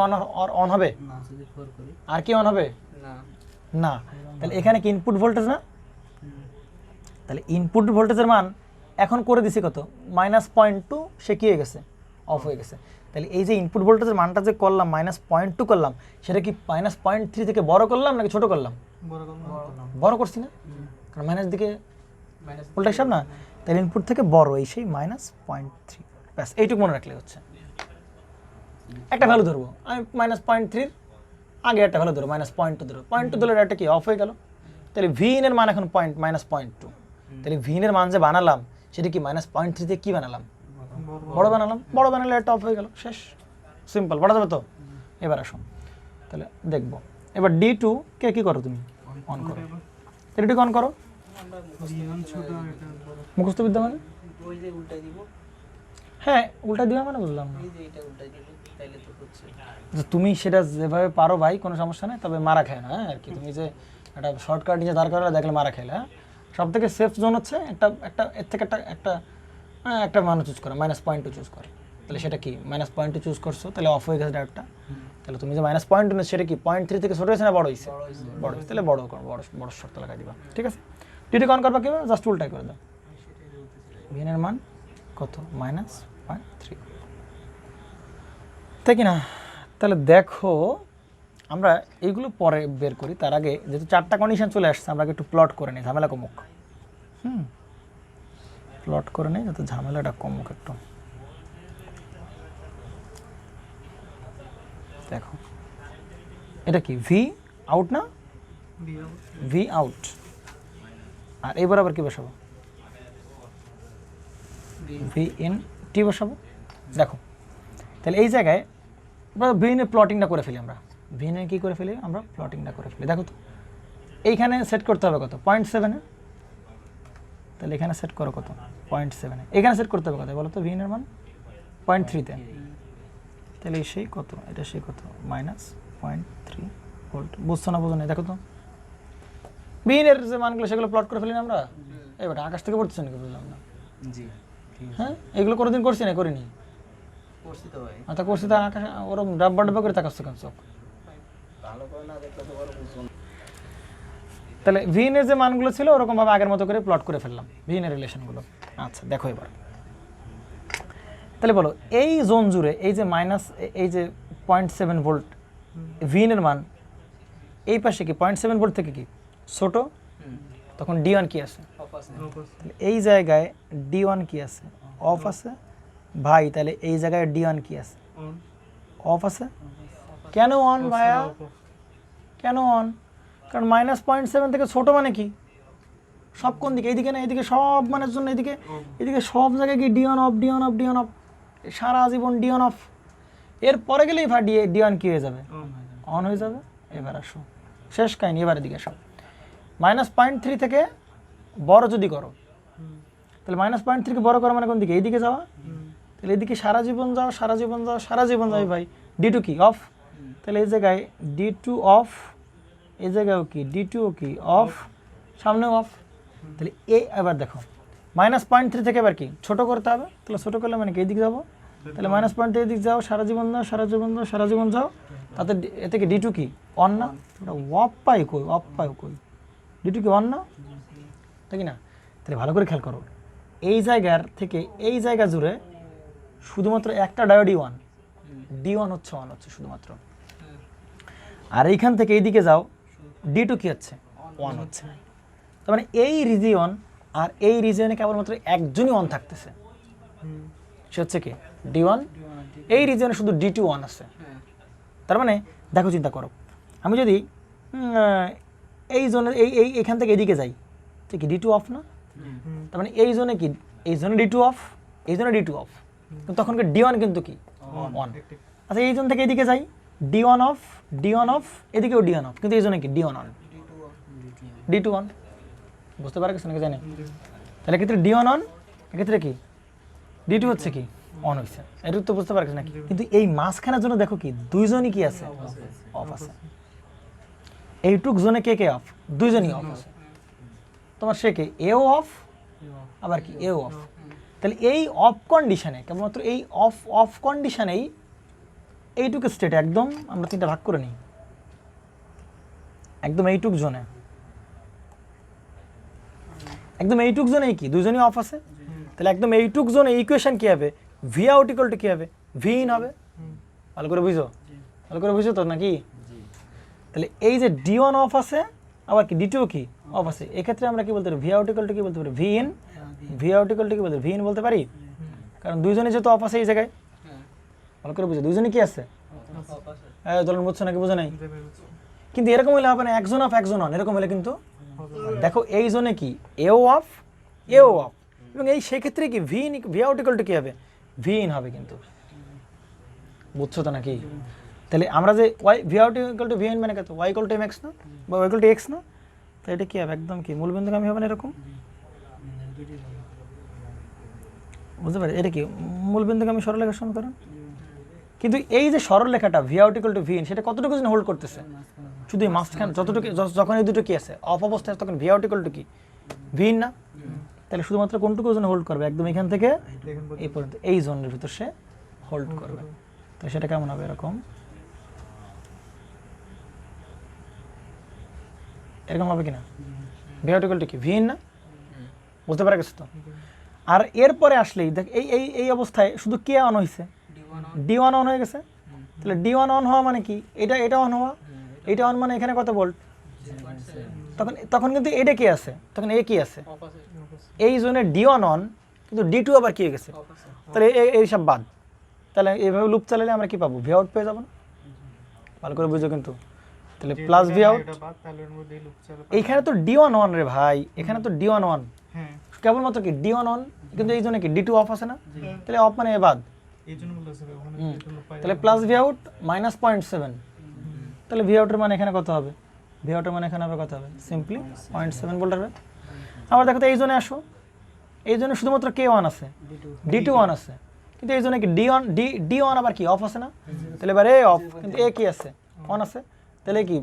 অন হবে? যদি 4 করি আর কি অন হবে? না না। তাহলে এখানে কি ইনপুট ভোল্টেজ না? তাহলে ইনপুট ভোল্টেজের মান এখন করে দিছি কত? -0.2, সে কি হয়ে গেছে? অফ হয়ে গেছে। তাহলে এই যে ইনপুট ভোল্টেজের মানটা যে করলাম -0.2 করলাম, সেটা কি -0.3 থেকে বড় করলাম নাকি ছোট করলাম? বড় করছি না, কারণ মাইনাস দিকে উল্টা হিসাব না। তাহলে ইনপুট থেকে বড় এই সেই -0.3, ব্যাস এইটুকু মনে রাখলে হচ্ছে। একটা ভ্যালু ধরবো আমি -0.3 আগে একটা ভ্যালু ধরো -0.2 ধরো, 0.2 ধরলে একটা কি অফ হয়ে গেল। তাহলে ভিন এর মান এখন -0.2, তাহলে ভিন এর মান যে বানালাম সেটা কি -0.3 থেকে কি বানালাম? বড় বানালাম, বড় বানালে একটা অফ হয়ে গেল, শেষ, সিম্পল। বড় যাবে তো? এবার আসো তাহলে দেখবো, এবার D2 কে কি করো তুমি? অন করো। D2 অন করো, মুখস্থ বিদ্যা মানে? ওই যে উল্টা দিব, হ্যাঁ উল্টা দিবা মানে বুঝলাম না। এই যে এটা উল্টা দিব তাইলে তো হচ্ছে। আচ্ছা, তুমি সেটা যেভাবে পারো ভাই, কোনো সমস্যা নেই, তবে মারা খায় না। হ্যাঁ আর কি, তুমি যে একটা শর্টকাট নিয়ে দাঁড় করালে দেখলে মারা খাইলে। হ্যাঁ, সব থেকে সেফ জোন হচ্ছে একটা এর থেকে একটা মান চুজ করো, -0.2 চুজ করো। তাহলে সেটা কি -0.2 চুজ করছো, তাহলে অফ হয়ে গেছে ডায়োডটা। তাহলে তুমি যে -0.2 নেছো সেটা কি 0.3 থেকে ছোট হয়েছে না বড় হয়েছে? বড় হয়েছে, তাহলে বড় করো, বড় শর্ত লাগাই দিবা, ঠিক আছে? D2 অন করবা কিভাবে? জাস্ট উল্টাই করে দাও। ভিন এর মান কত? -0.3, তাই কি না? তাহলে দেখো আমরা এইগুলো পরে বের করি, তার আগে যেহেতু 4টা কন্ডিশন চলে আসছে, আমরা একটু প্লট করে নিই, ঝামেলা কমুক। প্লট করে নিই যাতে ঝামেলাটা কমুক একটু। দেখো এটা কি ভি আউট না? ভি আউট, আর এবার আবার কি বসাবো? ভি ইন টি বসাবো। দেখো তাহলে এই জায়গায় ভিনের প্লটিংটা করে ফেলি আমরা, ভিনের কি করে ফেলি আমরা? প্লটিংটা করে ফেলি। দেখো তো এইখানে সেট করতে হবে কত? 0.7, তাহলে এখানে সেট করো কত? 0.7, এখানে সেট করতে হবে কত বলো তো? ভিনের মান 0.3-তে, তাহলে সেই কত? এটা সেই কত? -0.3 ভোল্ট। বুঝছো না? বুঝো না? দেখো তো ভিনের যে মানগুলো সেগুলো প্লট করে ফেলি না আমরা। এবার আকাশ থেকে পড়তেছে নাকি? বুঝলাম না। জি হ্যাঁ, এগুলো কোনোদিন করছি না? করিনি। করছি তো ভাই, আচ্ছা করছি, তা আকাশ ওরকম ডাব্বা করে তাকাচ্ছ কেন চোখ? ভালো করে না দেখলে তো বড় বুঝবো না। তাহলে ভিনের যে মানগুলো ছিল ওরকমভাবে আগের মতো করে প্লট করে ফেললাম ভিনের রিলেশনগুলো। আচ্ছা দেখো এবার, তাহলে বলো এই জোন জুড়ে এই যে এই যে 0.7 ভোল্ট ভিনের মান, এই পাশে কি 0.7 ভোল্ট থেকে কি ছোট? তখন D1 কি আছে? অফ আছে। তাহলে এই জায়গায় D1 কি আছে? অফ আছে ভাই। তাহলে এই জায়গায় D1 কি আছে? অফ আছে। কেন অন ভাইয়া? কেন অন? কারণ -0.7 থেকে ছোট মানে কি সব কোন দিকে? এইদিকে না, এদিকে সব মানের জন্য এদিকে সব জায়গায় কি D on off, D on off, D on off, সারা জীবন ডি অন অফ। এর পরে গেলেই ভাই ডি অন কি হয়ে যাবে? অন হয়ে যাবে। এবার আসো শেষ কাহিনী, এবার এদিকে আসো। -0.3 থেকে বড় যদি করো, তাহলে -0.3 থেকে বড় করো মানে কোন দিকে? এইদিকে যাওয়া। তাহলে এদিকে সারা জীবন যাও, সারা জীবন যাও, সারা জীবন যাবে ভাই। D2 কি? অফ। তাহলে এই জায়গায় D2 অফ, এই জায়গায়ও কি D2 কি? অফ, সামনেও অফ। তাহলে এবার দেখো -0.3 থেকে এবার কি ছোট করতে হবে। তাহলে ছোট করলে মানে কি এইদিকে যাবো। তাহলে -0.3 এদিক যাও, সারা জীবন যাও, সারা জীবন যাও, সারা জীবন যাও। তাতে এতে কি D2 কি? অন না? ওটা অফ পাই কই? অফ পাই কই? D2 কি অন না? তাই কি না? তাহলে ভালো করে খেয়াল করো, এই জায়গার থেকে এই জায়গা জুড়ে শুধুমাত্র একটা ডায়োডই ওয়ান, D1 হচ্ছে অন হচ্ছে শুধুমাত্র। আর এইখান থেকে এইদিকে যাও, D2 কি হচ্ছে? অন হচ্ছে। তার মানে এই রিজিয়ন আর এই রিজিয়নে কেবলমাত্র একজনই অন থাকতেছে, সে হচ্ছে কি? D1। এই রিজিয়নে শুধু D2 অন আছে। তার মানে দেখো, চিন্তা করো, আমি যদি এই জোনে এইখান থেকে এদিকে যাই, ঠিক কি D2 অফ না? তার মানে এই জোনে কি? এই জোনে D2 অফ, এই জোনে D2 অফ, তখন D1 কিন্তু কি? অন। আচ্ছা এই জোন থেকে এদিকে যাই, D1 অফ, D1 অফ, এদিকেও D1 অফ, কিন্তু এই জোনে কি? D1 on, D2 on. বুঝতে পারা গেছে নাকি জানি? তাহলে ক্ষেত্রে D1 অন, এক্ষেত্রে কি D2 হচ্ছে কি? অন হয়েছে। এটা তো বুঝতে পারছি নাকি? কিন্তু এই মাঝখানের জন্য দেখো কি দুইজনই কি আছে? অফ আছে। এইটুক জোনে কে কে অফ? দুইজনই অফ আছে। তোমার সে কে? এও অফ, আবার কি এও অফ। তাহলে এই অফ কন্ডিশনে, কেবলমাত্র এই অফ কন্ডিশনেই এইটুকু স্টেটে একদম আমরা তিনটা ভাগ করে নিই, একদম এইটুক জোনে, একদম এইটুক জোনেই কি দুইজনই অফ আছে। তাহলে একদম এইটুক জোনে ইকুয়েশন কি হবে? ভি আউট ইকুয়াল টু কি হবে? ভি ইন হবে। ভালো করে বুঝো, ভালো করে বুঝো তো নাকি? তাহলে এই যে D1 অফ আছে, আবার কি D2 কি? অফ আছে। এক্ষেত্রে আমরা কি বলতে পারি? ভি আউট ইকুয়াল টু কি বলতে পারি? V in. V out equal two কি বলতে পারি? ভি ইন বলতে পারি, কারণ দুইজনে যেহেতু অফ আছে এই জায়গায়। ভালো করে বুঝো, দুইজনে কি আছে? দলের বুঝছো নাকি? বুঝো নাই? কিন্তু এরকম হলে হবে না, একজন অফ একজন অন, এরকম হলে কিন্তু দেখো এই জোনে কি এও অফ, এও অফ, এবং এই সেক্ষেত্রে কি ভি আউট ইকুয়াল টু কি হবে? ভি ইন হবে। কিন্তু বুঝছো তো নাকি? তাহলে আমরা যে V out equal to V in মানে কত? ওয়াই ইকুয়াল টু এক্স না, বা ওয়াই ইকুয়াল টু এক্স না? তো এটা কি হবে? একদম কি মূলবিন্দুগামী হবে না এরকম? বুঝতে পারি? এটা কি মূলবিন্দুগামী সরলরেখার সমীকরণ? কিন্তু এই যে সরলরেখাটা V out equal to V in, সেটা কতটুকু যেন হোল্ড করতেছে? শুধু এই মাঝখানে যতটুকু, যখন এই দুটো কি আছে অফ অবস্থায়, তখন ভি আউট ইকুয়াল টু কি? ভি ইন না? তাহলে শুধুমাত্র কোনটুকু যেন হোল্ড করবে? একদম এখান থেকে এই পর্যন্ত, এই জোনের ভিতর সে হোল্ড করবে। তো সেটা কেমন হবে? এরকম, এরকম হবে কিনা? ভি আউট ইকুয়াল টু কি? ভি ইন না? বুঝতে পারা গেছে তো? আর এরপরে আসলেই দেখ এই অবস্থায় শুধু কে অন হয়েছে? D1 অন হয়ে গেছে। তাহলে D1 অন হওয়া মানে কি? এটা অন হওয়া, এটা অন মানে এখানে কত ভোল্ট? তখন কিন্তু এটা কি আছে? তখন এ কি আছে? এই জোনে D1 অন, কিন্তু D2 আবার কি হয়ে গেছে? তাহলে এই সব বাদ। তাহলে এইভাবে লুপ চালালে আমরা কি পাবো? ভি আউট পেয়ে যাবো না? ভালো করে বুঝো কিন্তু। তাহলে প্লাস ভি আউট, এইখানে তো D1 অন রে ভাই, এখানে তো D1 অন, কেবলমাত্র কি D1 অন, কিন্তু এই জন্য কি D2 অফ আছে না? তাহলে অফ মানে এ বাদ। তাহলে প্লাস ভি আউট -0.7, তাহলে ভি আউটের মানে এখানে কত হবে? ভি আউটের মানে এখানে হবে কত হবে? সিম্পলি 0.7 ভোল্ট হবে। আবার দেখো তো এই জোনে আসো, এই জন্য শুধুমাত্র কে ওয়ান আছে, D2 ওয়ান আছে, কিন্তু এই জন্য কি D1 আবার কি অফ আছে না? তাহলে এবার এ অফ, কিন্তু এ কি আছে? অন আছে। তাহলে কি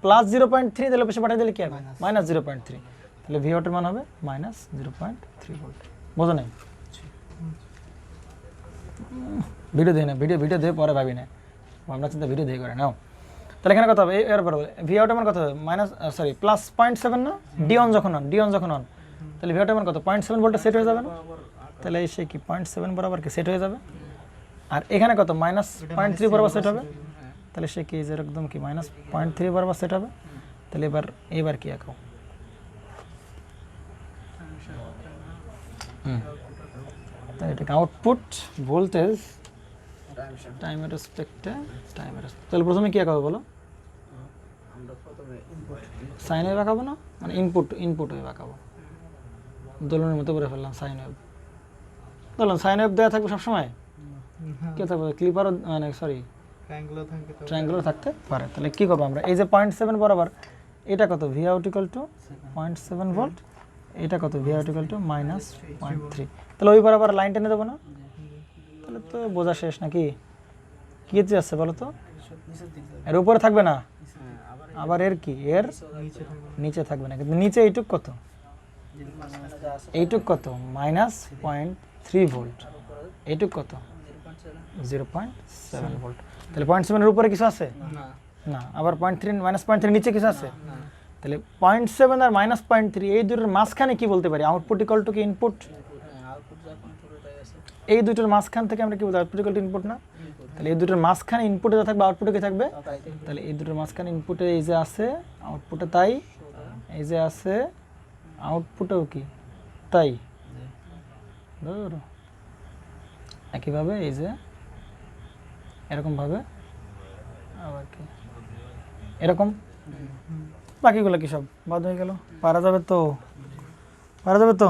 প্লাস 0.3, তাহলে পেছনে পাঠিয়ে দিলে কি হবে? -0.3। তাহলে ভি আউটের মান হবে -0.3 ভোল্ট। বোঝো নাই? ভিডিও দিয়ে না, ভিডিও দিয়ে পরে ভাবি না, ভাবনা চিন্তা ভিডিও দিয়ে করে নাও। তাহলে এখানে কত হবে? এর পরে ভি আউটের মান কত হবে? প্লাস 0.7 না? D1 যখন অন, তাহলে ভি আউটের মান কত? 0.7 ভোল্টে সেট হয়ে যাবে না? তাহলে সে কি 0.7 বরাবর কি সেট হয়ে যাবে। আর এখানে কত? -0.3 বরাবর সেট হবে। তাহলে সে কি একদম কি -0.3 বরাবর সেট হবে। তাহলে এবার কি আঁকাও? তাহলে এটাকে আউটপুট ভোল্টেজ টাইমের রেসপেক্টে, তাহলে প্রথমে কি আঁকাবে বলো? প্রথমে ইনপুট সাইন ওয়েভ আঁকাবো না, মানে ইনপুট ওয়েভ আঁকাবো। দোলনের মতো করে ফেললাম সাইন ওয়েভ। দোলন সাইন ওয়েভ দেওয়া থাকবে সবসময়, কে থাকবে ক্লিপারও, মানে সরি ট্রায়াঙ্গুলার থাকে তো ট্রায়াঙ্গুলার থাকতে পারে। তাহলে কী করবো আমরা, এই যে 0.7 বরাবর, এটা কত V out equal two 0.7 volt, এটা কত ভি আউট ইকুয়াল টু -0.3। তাহলে ওই বরাবর লাইন টেনে দেবো না? তাহলে তো বোঝা শেষ নাকি? কী যাচ্ছে বলো তো? নিচের দিক যাবে। এর উপরে থাকবে না, আবার আবার এর কি, এর নিচে থাকে নিচে থাকবে না। কিন্তু নিচে এইটুক কত, মাঝখানে যা আছে এইটুক কত -0.3 ভোল্ট, এইটুক কত 0.7 ভোল্ট। তাহলে 0.7 এর উপরে কিছু আছে না না, আবার 0.3 -0.3 নিচে কিছু আছে। তাহলে 0.7 আর -0.3 এই দুটোর মাঝখানে কি বলতে পারি? আউটপুট ইকুয়াল টু কি ইনপুট? আউটপুট যখন পুরোটাই আছে এই দুটোর মাঝখান থেকে আমরা কি বলতে, আউটপুট ইকুয়াল টু ইনপুট না? তাহলে এই দুটোর মাঝখানে ইনপুটে যা থাকবে আউটপুটে কি থাকবে? তাই তাহলে এই দুটোর মাঝখানে ইনপুটে এই যে আছে, আউটপুটে তাই, এই যে আছে আউটপুটেও কি তাই। ধরো একইভাবে এই যে এরকমভাবে আবার কি এরকম, বাকিগুলো কি সব বাদ হয়ে গেল? পারা যাবে তো, পারা যাবে তো?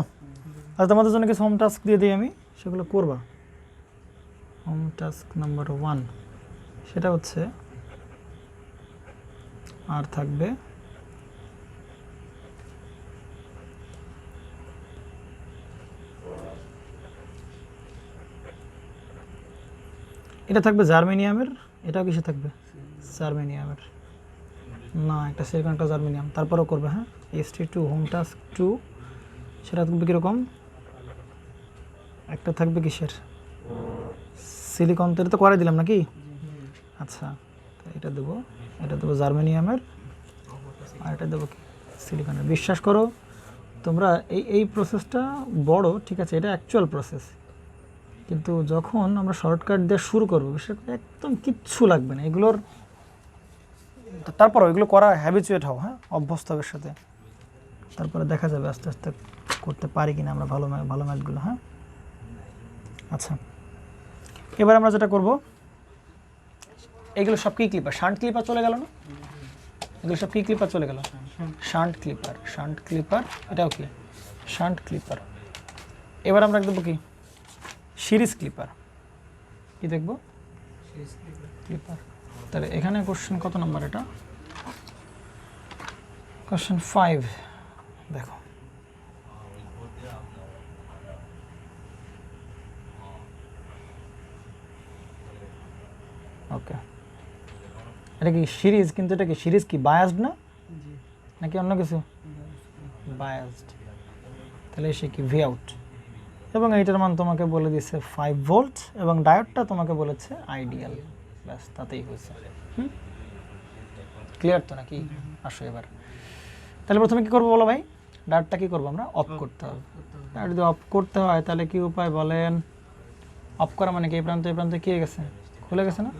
আর তোমাদের জন্য কিছু হোম টাস্ক দিয়ে দিই আমি, সেগুলো করবা। হোম টাস্ক নাম্বার 1 সেটা হচ্ছে, আর থাকবে এটা থাকবে জার্মেনিয়ামের, এটাও কিসে থাকবে? জার্মেনিয়ামের না, একটা সিলিকন একটা জার্মেনিয়াম, তারপরেও করবে। হ্যাঁ, ST2 হোম টাস্ক 2 সেটা থাকবে কীরকম? একটা থাকবে কিসের, সিলিকন, তো এটা তো করে দিলাম নাকি? আচ্ছা, তো এটা দেবো, এটা দেবো জার্মেনিয়ামের, আর এটা দেবো কি সিলিকনের। বিশ্বাস করো তোমরা, এই প্রসেসটা বড়, ঠিক আছে, এটা অ্যাকচুয়াল প্রসেস, কিন্তু যখন আমরা শর্টকাট দিয়ে শুরু করবো, বিশেষ করে একদম কিচ্ছু লাগবে না এগুলোর, তারপর এগুলো করা হ্যাবিচুয়েট হও, হ্যাঁ, অভ্যস্ত হবে সাথে, তারপরে দেখা যাবে আস্তে আস্তে করতে পারি কিনা আমরা ভালো ভালো ম্যাথগুলো। হ্যাঁ, আচ্ছা, এবার আমরা যেটা করব, এগুলো সব কি ক্লিপার, শান্ট ক্লিপার চলে গেল না? এগুলো সব কি ক্লিপার চলে গেল? শান্ট ক্লিপার, শান্ট ক্লিপার, এটাও কি শান্ট ক্লিপার। এবার আমরা দেখব কি সিরিজ ক্লিপার, কি দেখব? ক্লিপার। তাহলে এখানে কোশ্চেন কত নম্বর? এটা কোশ্চেন 5। দেখো ওকে, এটা কি সিরিজ, কিন্তু এটা কি সিরিজ কি বায়াসড না নাকি অন্য কিছু? বায়াসড। তাহলে সে কি ভি আউট, এবং এইটার মান তোমাকে বলে দিচ্ছে 5 ভোল্ট, এবং ডায়োডটা তোমাকে বলেছে আইডিয়াল, ব্যাস তাতেই হয়েছে। ক্লিয়ার তো নাকি? আসো এবার, তাহলে প্রথমে কি করবো বলো ভাই? ডায়োডটা কি করবো আমরা? অফ করতে হবে। আর যদি অফ করতে হয় তাহলে কি উপায় বলেন? অফ করা মানে কি এই প্রান্ত এই প্রান্তে কি হয়ে গেছে? খুলে গেছে না?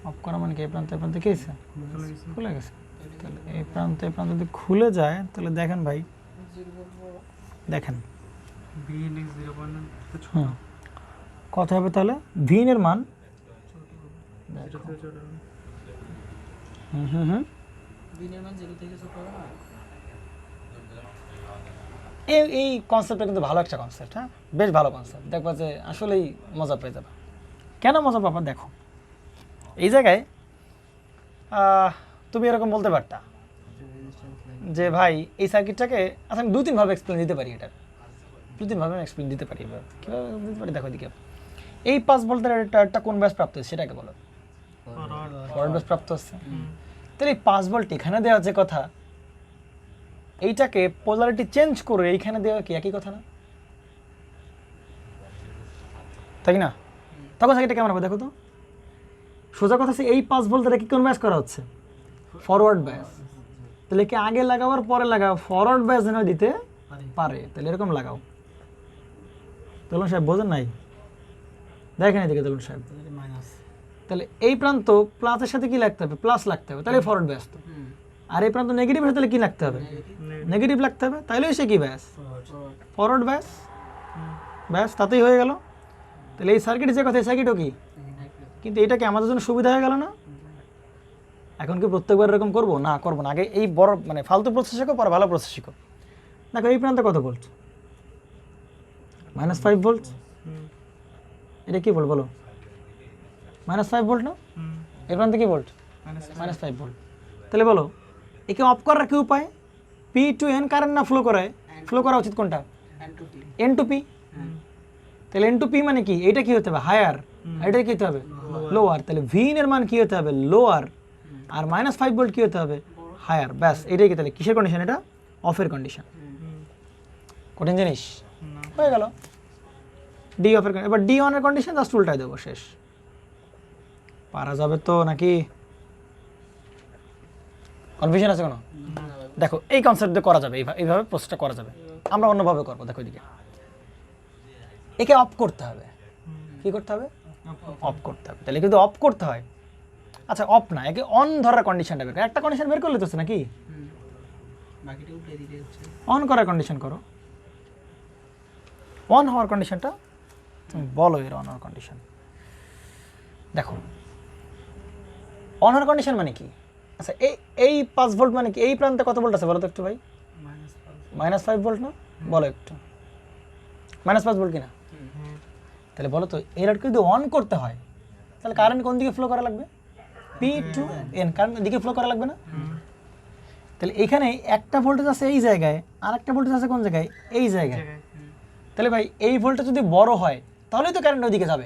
অফ করা মানে কি এই প্রান্ত এই প্রান্তে কি হয়েছে? খুলে গেছে। তাহলে এই প্রান্ত এই প্রান্ত যদি খুলে যায় তাহলে দেখেন ভাই, দেখেন VN 0.9 ছোট হুম কত হবে তাহলে? ভিন এর মান এটা তো ছোট হুম বিনের মান 0 থেকে ছোট হবে না। এই কনসেপ্টটা কিন্তু ভালো একটা কনসেপ্ট। হ্যাঁ, বেশ ভালো কনসেপ্ট। দেখবা যে আসলেই মজা পেয়ে যাবে। কেন মজা পাবা দেখো, এই জায়গায় তুমি এরকম বলতে পারতা যে ভাই এই সার্কিটটাকে, আচ্ছা আমি 2-3 ভাবে এক্সপ্লেন দিতে পারি, এটার 2-3 ভাবে আমি এক্সপ্লেন দিতে পারি। এবার কীভাবে দিতে পারি দেখো এদিকে। এই 5 ভোল্টের একটা কোন ব্যাস প্রাপ্ত হচ্ছে সেটাকে বলো, ফরওয়ার্ড ব্যাস প্রাপ্ত হচ্ছে। তাহলে এই 5 ভোল্ট এখানে দেওয়া যে কথা, এইটাকে পোলারিটি চেঞ্জ করে এইখানে দেওয়া কি একই কথা না? তাই না? তখন সার্কিটটা কেমন হবে দেখো তো। সোজা কথা হচ্ছে এই 5 ভোল্টের কি কোন ব্যাস করা হচ্ছে? ফরওয়ার্ড ব্যাস। তাহলে কি আগে লাগাবার পরে লাগাও, ফরওয়ার্ড ব্যাস যেন দিতে পারে, তাহলে এরকম লাগাও। দলন সাহেব বোঝেন নাই? দেখেন এদিকে দলন সাহেব, মাইনাস তাহলে এই প্রান্ত প্লাসের সাথে কি লাগতে হবে? প্লাস লাগতে হবে, তাহলে ফরওয়ার্ড ব্যাস। তো আর এই প্রান্ত নেগেটিভের সাথে কি লাগতে হবে? নেগেটিভ লাগতে হবে, তাইলে সে কি ব্যাস? ফরওয়ার্ড ব্যাস। ব্যাস, তাতেই হয়ে গেল। তাহলে এই সার্কিট যে কথা, এই সার্কিটও কি, কিন্তু এটা কি আমাদের জন্য সুবিধা হয়ে গেল না? এখন কি প্রত্যেকবার এরকম করবো? না, করবো না। আগে এই বড় মানে ফালতু প্রসেস শিখো, পরে ভালো প্রসেস শিখো। দেখো এই প্রান্তে কত ভোল্ট? -5 ভোল্ট। এটা কি ভোল্ট বলো? -5 ভোল্ট না? এই প্রান্তে কি ভোল্ট? -5 ভোল্ট। তাহলে বলো একে অফ করার কি উপায়? পি টু এন কারেন্ট না ফ্লো করায়? ফ্লো করা উচিত কোনটা? N to P. তাহলে এন টু পি মানে কি? এটা কি হতে হবে? হায়ার। এটা কি হতে হবে? লোয়ার। তাহলে ভি এর মান কি হতে হবে? লোয়ার। আর -5 ভোল্ট কি হতে হবে? হায়ার। ব্যাস এটাই কি? তাহলে কিসের কন্ডিশন এটা? অফের কন্ডিশন। কঠিন জিনিস হয়ে গেল। ডি অফের, এবার ডি অনের কন্ডিশন জাস্ট উল্টায় দেবো, শেষ। পারা যাবে তো নাকি? কনফিউশন আছে কোনো? দেখো এই কনসেপ্ট দিয়ে করা যাবে, এইভাবে প্রসেসটা করা যাবে। আমরা অন্যভাবে করবো। দেখো এদিকে একে অফ করতে হবে। কি করতে হবে? অফ করতে হবে। তাহলে কিন্তু অফ করতে হয়। আচ্ছা অফ না, একে অন ধরার কন্ডিশনটা বের করো। একটা কন্ডিশন বের করলে তো হচ্ছে নাকি? বাকিটা উল্টে দিতে হচ্ছে। অন করার কন্ডিশন করো। অন হওয়ার কন্ডিশনটা তুমি বলো। এর অন হওয়ার কন্ডিশন দেখো। অন হওয়ার কন্ডিশন মানে কি? আচ্ছা এই 5 ভোল্ট মানে কি? এই প্রান্তে কত ভোল্ট আছে বলো তো একটু ভাই? -5 ভোল্ট না? বলো একটু। -5 ভোল্ট কিনা? তাহলে বলো তো এর যদি অন করতে হয় তাহলে কারেন্ট কোন দিকে ফ্লো করা লাগবে? পি টু এন, কারেন্ট দিকে ফ্লো করা লাগবে না? তাহলে এখানে একটা ভোল্টেজ আছে এই জায়গায়, আর একটা ভোল্টেজ আছে কোন জায়গায়? এই জায়গায়। তাহলে ভাই এই ভোল্টেজ যদি বড় হয় তাহলেই তো কারেন্ট ওইদিকে যাবে,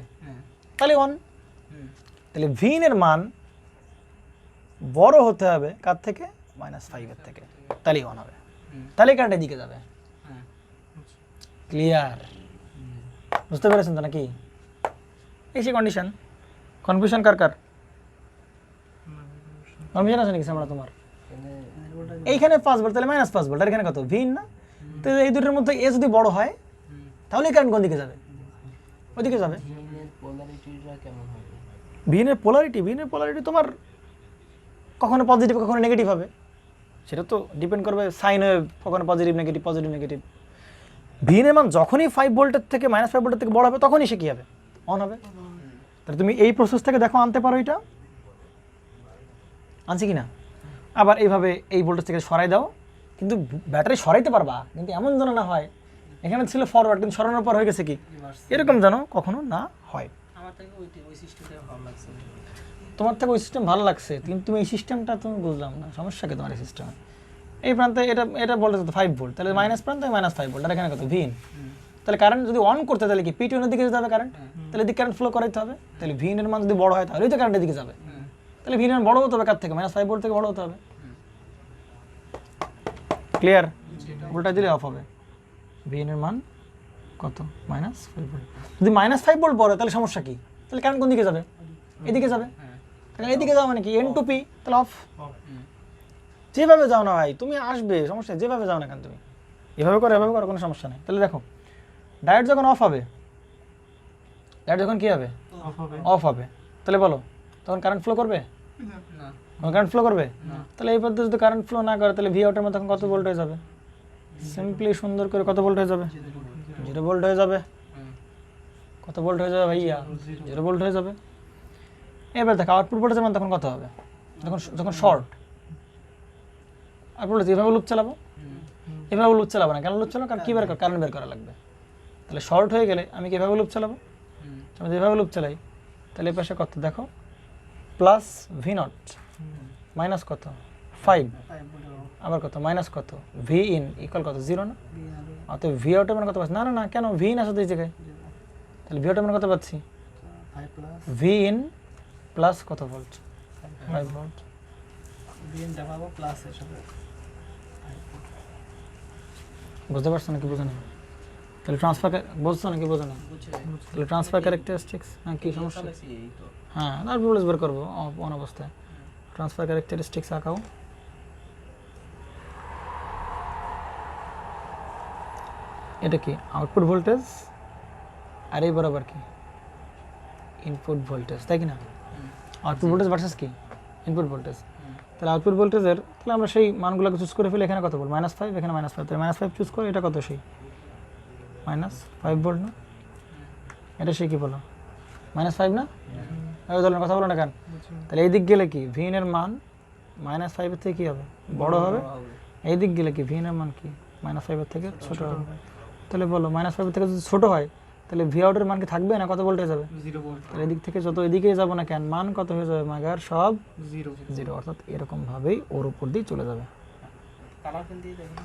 তাহলে অন। তাহলে ভিন এর মান বড় হতে হবে কার থেকে? -5 এর থেকে, তাহলেই অন হবে, তাহলে কারেন্ট এদিকে যাবে। ক্লিয়ার? বুঝতে পেরেছেন তো নাকি? এই সে কন্ডিশন। কনফিউশন কার কার? কনফিউশন আছে নাকি আমরা তোমার? এইখানে 5 ভোল্ট, তাহলে -5 ভোল্ট, আর এখানে কত? ভিন না? তো এই দুটোর মধ্যে এ যদি বড় হয় তাহলে কারেন্ট কোন দিকে যাবে? ওইদিকে যাবে। ভিনের পোলারিটি তোমার কখনো পজিটিভ কখনো নেগেটিভ হবে, সেটা তো ডিপেন্ড করবে সাইন ওয়েভ, কখনো পজিটিভ নেগেটিভ। ভিনের মান যখনই 5 ভোল্টের থেকে -5 ভোল্টের থেকে বড় হবে তখনই সে কি হবে? অন হবে। তাহলে তুমি এই প্রসেস থেকে দেখো আনতে পারো, এটা আনছি কি না? আবার এইভাবে এই ভোল্টেজ থেকে সরাই দাও, কিন্তু ব্যাটারি সরাইতে পারবা, কিন্তু এমন যেন না হয় এখানে ছিল ফরওয়ার্ড কিন্তু সরানোর পর হয়ে গেছে কি, এরকম যেন কখনো না হয়। আমার থেকে ওই সিস্টেমটা ভালো লাগছে। তোমার থেকে ওই সিস্টেম ভালো লাগছে, কিন্তু তুমি এই সিস্টেমটা তুমি বুঝলাম না, সমস্যা কি তোমার এই সিস্টেমে? এই প্রান্তে এটা ভোল্টেজ তো 5 ভোল্ট, তাহলে মাইনাস প্রান্তে -5 ভোল্ট, আর এখানে কত? ভিন। তাহলে কারেন্ট যদি অন করতে তাহলে কি পি2 এর দিকে যাবে কারেন্ট, তাহলে এদিকে কারেন্ট ফ্লো করাইতে হবে। তাহলে ভিন এর মান যদি বড় হয় তাহলেই তো কারেন্টের দিকে যাবে, তাহলে ভিন এর বড় হতে হবে কার থেকে? -5 ভোল্ট থেকে বড় হতে হবে। ক্লিয়ার? উল্টা দিলে অফ হবে। ভিন এর মান কত? -5 ভোল্ট। যদি -5 ভোল্ট বড় তাহলে সমস্যা কি? তাহলে কারেন্ট কোন দিকে যাবে? এদিকে যাবে। তাহলে এদিকে যাও মানে কি? এন টু পি, তাহলে অফ। যেভাবে যাও না ভাই, তুমি আসবে, সমস্যা যেভাবে যাও না কেন তুমি, এভাবে করো কোনো সমস্যা নেই। তাহলে দেখো ডায়োড যখন অফ হবে, ডায়োড যখন কি হবে? অফ হবে। তাহলে বলো তখন কারেন্ট ফ্লো করবে? কারেন্ট ফ্লো করবে? তাহলে এই পদ্ধতি যদি কারেন্ট ফ্লো না করে তাহলে ভি আউটের মধ্যে তখন কত ভোল্ট হয়ে যাবে? সিম্পলি সুন্দর করে কত ভোল্ট হয়ে যাবে? 0 ভোল্ট হয়ে যাবে। কত ভোল্ট হয়ে যাবে ভাইয়া? 0 ভোল্ট হয়ে যাবে। এবার দেখো আউটপুট ভোল্টেজের মান তখন কত হবে? যখন শর্ট আউটপুট এভাবে লুপ চালাবো, এভাবে লুপ চালাবো না, কেন লুপ চালাবো? কারণ কি বের কারেন্ট বের করা লাগবে। তাহলে শর্ট হয়ে গেলে আমি কি এভাবে লুপ চালাবো? আমি যেভাবে লুপ চালাই তাহলে এই পাশে কত দেখো? প্লাস ভি নট, মাইনাস কত? 5, আবার কত? মাইনাস কত? ভি ইন ইকুয়াল কত? 0 না? অতএব ভি আউটের মান কত পাচ্ছি? না কেন ভি ইন আসে তো এই জায়গায়, তাহলে ভি আউটের মান কত পাচ্ছি? ভি ইন প্লাস কত ভোল্ট? 5 ভোল্ট। বুঝতে পারছো নাকি বোঝো না? তাহলে ট্রান্সফার বুঝছো নাকি বোঝো না? তাহলে ট্রান্সফার ক্যারেক্টারিস্টিক্স কি সমস্যা? হ্যাঁ তারপর বলে বের করবো অন অবস্থায়। ট্রান্সফার ক্যারেক্টারিস্টিক্স আঁকাও। এটা কি? আউটপুট ভোল্টেজ, আর এই বরাবর কি? ইনপুট ভোল্টেজ, তাই কি না? আউটপুট ভোল্টেজ ভার্সেস কি? Input voltage. তাহলে আউটপুট ভোল্টেজের তাহলে আমরা সেই মানগুলোকে চুজ করে ফেলি। এখানে কত ভোল্ট? -5, এখানে -5, তাহলে -5 চুজ করে, এটা কত? সেই -5 ভোল্ট না? এটা সেই কি বলো? -5 না? এই ধরনের কথা বলো না কেন? তাহলে এই দিক গেলে কি ভিন এর মান -5 থেকে কি হবে, বড় হবে। এই দিক গেলে কি ভি এর মান কি -5 থেকে ছোট হবে। তাহলে বলো -5 থেকে যদি ছোট হয় তাহলে ভি আউটের মান কি থাকবে না, কত ভোল্টেজ হবে? 0 ভোল্ট, তাহলে এদিক থেকে যত এদিকেই যাবো না কেন মান কত হয়ে যাবে, মাগার সব 0 0, অর্থাৎ এরকম ভাবেই ওর উপর দিয়ে চলে যাবে। কালার পেন দিয়ে দেখেন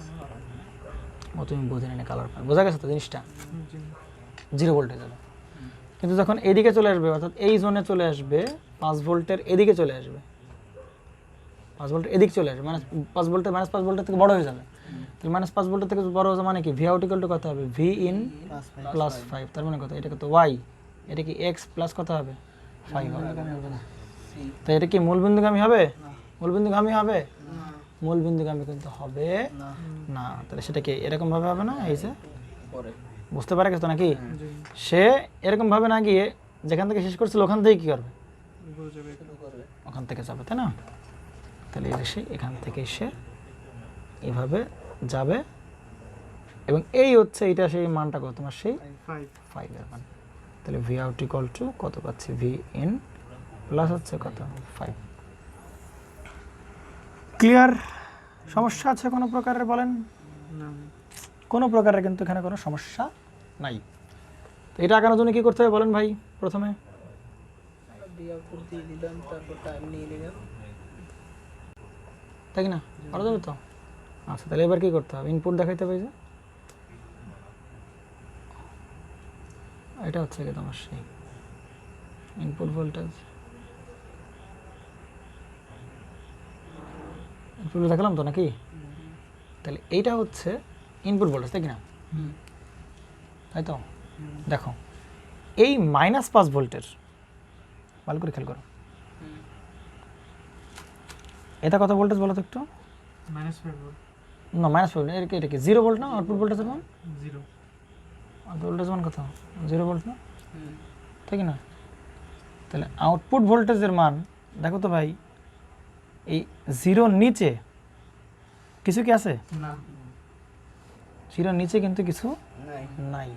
ও তুমি বুঝে নিলে কালার পাবে, বোঝা গেছে তো জিনিসটা, 0 ভোল্টে যাবে। কিন্তু যখন এদিকে চলে আসবে অর্থাৎ এই জোনে চলে আসবে 5 ভোল্টের এদিকে চলে আসবে, 5 ভোল্ট এদিক চলে আসবে, -5 ভোল্টের -5 ভোল্টের থেকে বড় হয়ে যাবে। তাহলে -5 ভোল্টের থেকে বড় হয়ে যাবে মানে কি ভি আউট ইকুয়াল টু কত হবে, ভি ইন +5, তার মানে কত, এটা কত ওয়াই, এটা কি এক্স প্লাস কত হবে 5 হবে। তো এটা কি মূল বিন্দুগামী হবে, মূল বিন্দুগামী হবে, মূল বিন্দুগামী কিন্তু হবে না। তাহলে সেটা কি এরকম ভাবে হবে না, এই যে পরে বুঝতে পারে গেছো নাকি, সে এরকম ভাবে না গিয়ে যেখান থেকে শেষ করছিল ওখান থেকে কি করবে, শুরু করবে। ওখান থেকে যাবে, তাই না? তাহলে এই যে সে এখান থেকে সে এইভাবে যাবে এবং এই হচ্ছে এটা সেই মানটা কত তোমার, সেই 5 এর মান। তাহলে ভি আউট ইকুয়াল টু কত পাচ্ছি, ভি ইন প্লাস হচ্ছে কত 5। ক্লিয়ার? সমস্যা আছে কোনো প্রকারের বলেন? না, কোনো প্রকারের কিন্তু এখানে কোনো সমস্যা নাই। তো এটা আঁকানোর জন্য কি করতে হবে বলেন ভাই? প্রথমে দিয়ে আউটপুট দিয়ে দিলাম, তারপর টাইম নিয়ে নিলাম। তাই কি না, পারা যাবে তো? আচ্ছা, তাহলে এবার কি করতে হবে, ইনপুট দেখাইতে হবে, এই যে এটা হচ্ছে কি তোমার সেই ইনপুট ভোল্টেজ, ইনপুট দেখালাম তো নাকি? তাহলে এইটা হচ্ছে ইনপুট ভোল্টেজ, তাই কি না? তাই তো, দেখো এই -5 ভোল্টের, ভালো করে খেয়াল করো, এটা কত ভোল্টেজ বলো তো একটু? -5 ভোল্ট, না -5 ভোল্ট, এটা কি 0 ভোল্ট না আউটপুট ভোল্টেজের মান? 0, আউটপুট ভোল্টেজ মান কত, 0 ভোল্ট না, ঠিক না? তাহলে আউটপুট ভোল্টেজের মান দেখো তো ভাই, এই 0 নিচে কিছু কি আছে? না, 0 নিচে কিন্তু কিছু নাই নাই।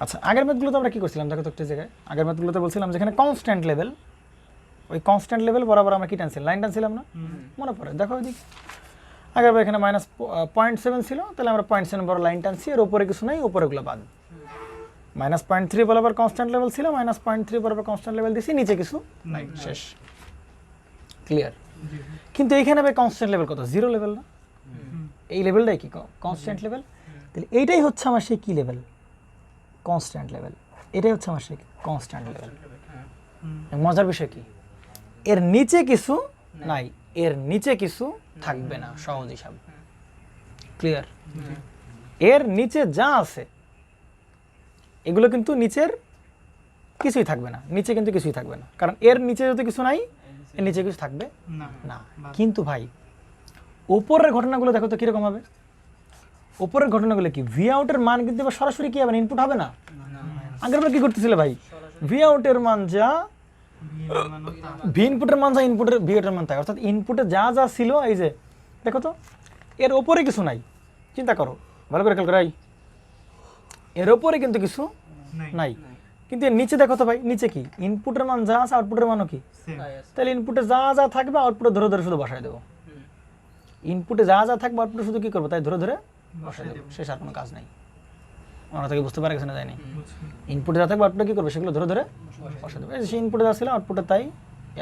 আচ্ছা, আগের ম্যাথগুলোতে আমরা কি করছিলাম দেখো তো একটা জায়গায়, আগের ম্যাথগুলোতে বলছিলাম যেখানে কনস্ট্যান্ট লেভেল, ওই কনস্ট্যান্ট লেভেল বরাবর আমরা কি টানছিলাম, লাইন টানছিলাম না? মনে পড়ে? দেখো ওইদিকে আগের এখানে -0.7 ছিল, তাহলে আমরা 0.7 বড় লাইন টানছি, এর উপরে কিছু নাই, উপরেগুলো বাদ। -0.3 বরাবর কনস্ট্যান্ট লেভেল ছিল, -0.3 বরাবর কনস্ট্যান্ট লেভেল দিছি, নিচে কিছু নাই, শেষ। ক্লিয়ার? কিন্তু এইখানে ভাই কনস্ট্যান্ট লেভেল কত, 0 লেভেল না? এই লেভেলটাই কি কনস্ট্যান্ট লেভেল? তাহলে এইটাই হচ্ছে আমার সেই কি লেভেল, কনস্ট্যান্ট লেভেল। এটাই হচ্ছে আমার সেই কনস্ট্যান্ট লেভেল। মজার বিষয় কি, এর নিচে কিছু নাই, এর নিচে কিছু থাকবে না, সহজ হিসাব। ক্লিয়ার? এর নিচে যা আছে এগুলো কিন্তু নিচের কিছুই থাকবে না, নিচে কিন্তু কিছুই থাকবে না, কারণ এর নিচে যদি কিছু নাই এর নিচে কিছু থাকবে না। কিন্তু ভাই উপরের ঘটনাগুলো দেখো তো কিরকম হবে, উপরের ঘটনাগুলো কি, ভি আউটের মান কিন্তু এবার সরাসরি কি হবে, ইনপুট হবে না। আগের বার কি করতেছিল ভাই, ভি আউটের মান যা, ভি ইনপুটের মান যা, ইনপুটের ভি আউটের মান তাই, অর্থাৎ ইনপুটে যা যা ছিল এই যে দেখো তো, এর ওপরে কিছু নাই। চিন্তা করো ভালো করে খেয়াল করাই, এর ওপরে কিন্তু কিছু নাই, কিন্তু এর নিচে দেখো তো ভাই, নিচে কি ইনপুটের মান যা আছে আউটপুটের মানও কি, তাহলে ইনপুটে যা যা থাকবে আউটপুটে ধরে ধরে শুধু বসায় দেবো। ইনপুটে যা যা থাকবে আউটপুটে শুধু কি করবো, তাই ধরে ধরে বসায় দেবো, শেষ, আর কোনো কাজ নাই। আমরা তাকে বুঝতে পারে গেছে না, যায়নি? ইনপুটে যা থাকবে আউটপুটে কি করবে, সেগুলো ধরে ধরে বসায় দেবো। সেই ইনপুটে যা ছিল আউটপুটে তাই,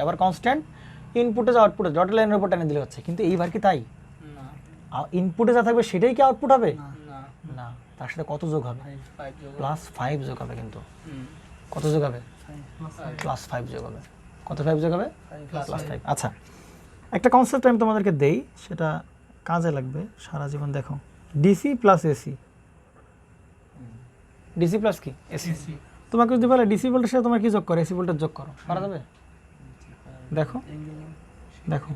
আবার কনস্ট্যান্ট ইনপুটে যা আউটপুটে ডট লাইনের উপর টেনে দিলে হচ্ছে। কিন্তু এইবার কি তাই, ইনপুটে যা থাকবে সেটাই কি আউটপুট হবে না, তার সাথে কত যোগ হবে, +5 যোগ হবে। কিন্তু কত যোগ হবে, +5 যোগ হবে। কত 5 যোগ হবে, +5। আচ্ছা, একটা কনসেপ্ট আমি তোমাদেরকে দেই, সেটা কাজে লাগবে সারা জীবন। দেখো DC plus AC, DC plus কি এসি, তোমাকে যদি বলে ডিসি ভোল্টের সাথে তোমার কি যোগ করে, এসি ভোল্টেজ যোগ করো, পারা যাবে? দেখো দেখো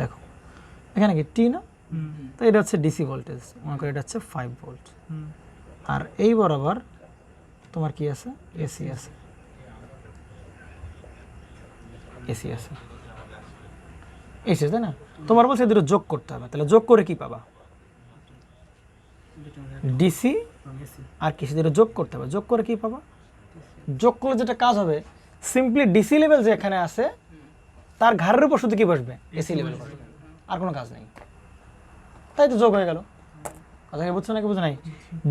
দেখো এখানে কি টি না, তো এটা হচ্ছে ডিসি ভোল্টেজ, মনে করি এটা হচ্ছে 5 ভোল্ট, আর এই বরাবর তোমার কি আছে, এসি আছে, এসি আছে, এসি, তাই না? তোমার বলছে দুটো যোগ করতে হবে, তাহলে যোগ করে কি পাবা, ডিসি আর কিছু দুটো যোগ করতে হবে, যোগ করে কি পাবা, যোগ করলে যেটা কাজ হবে সিম্পলি ডিসি লেভেল যে এখানে আছে তার ঘাড়ের উপর শুধু কি বসবে, এসি লেভেল বসবে, আর কোনো কাজ নেই। তাই তো যোগ হয়ে গেল। কথা কি বুঝছো নাকি বুঝো নাই?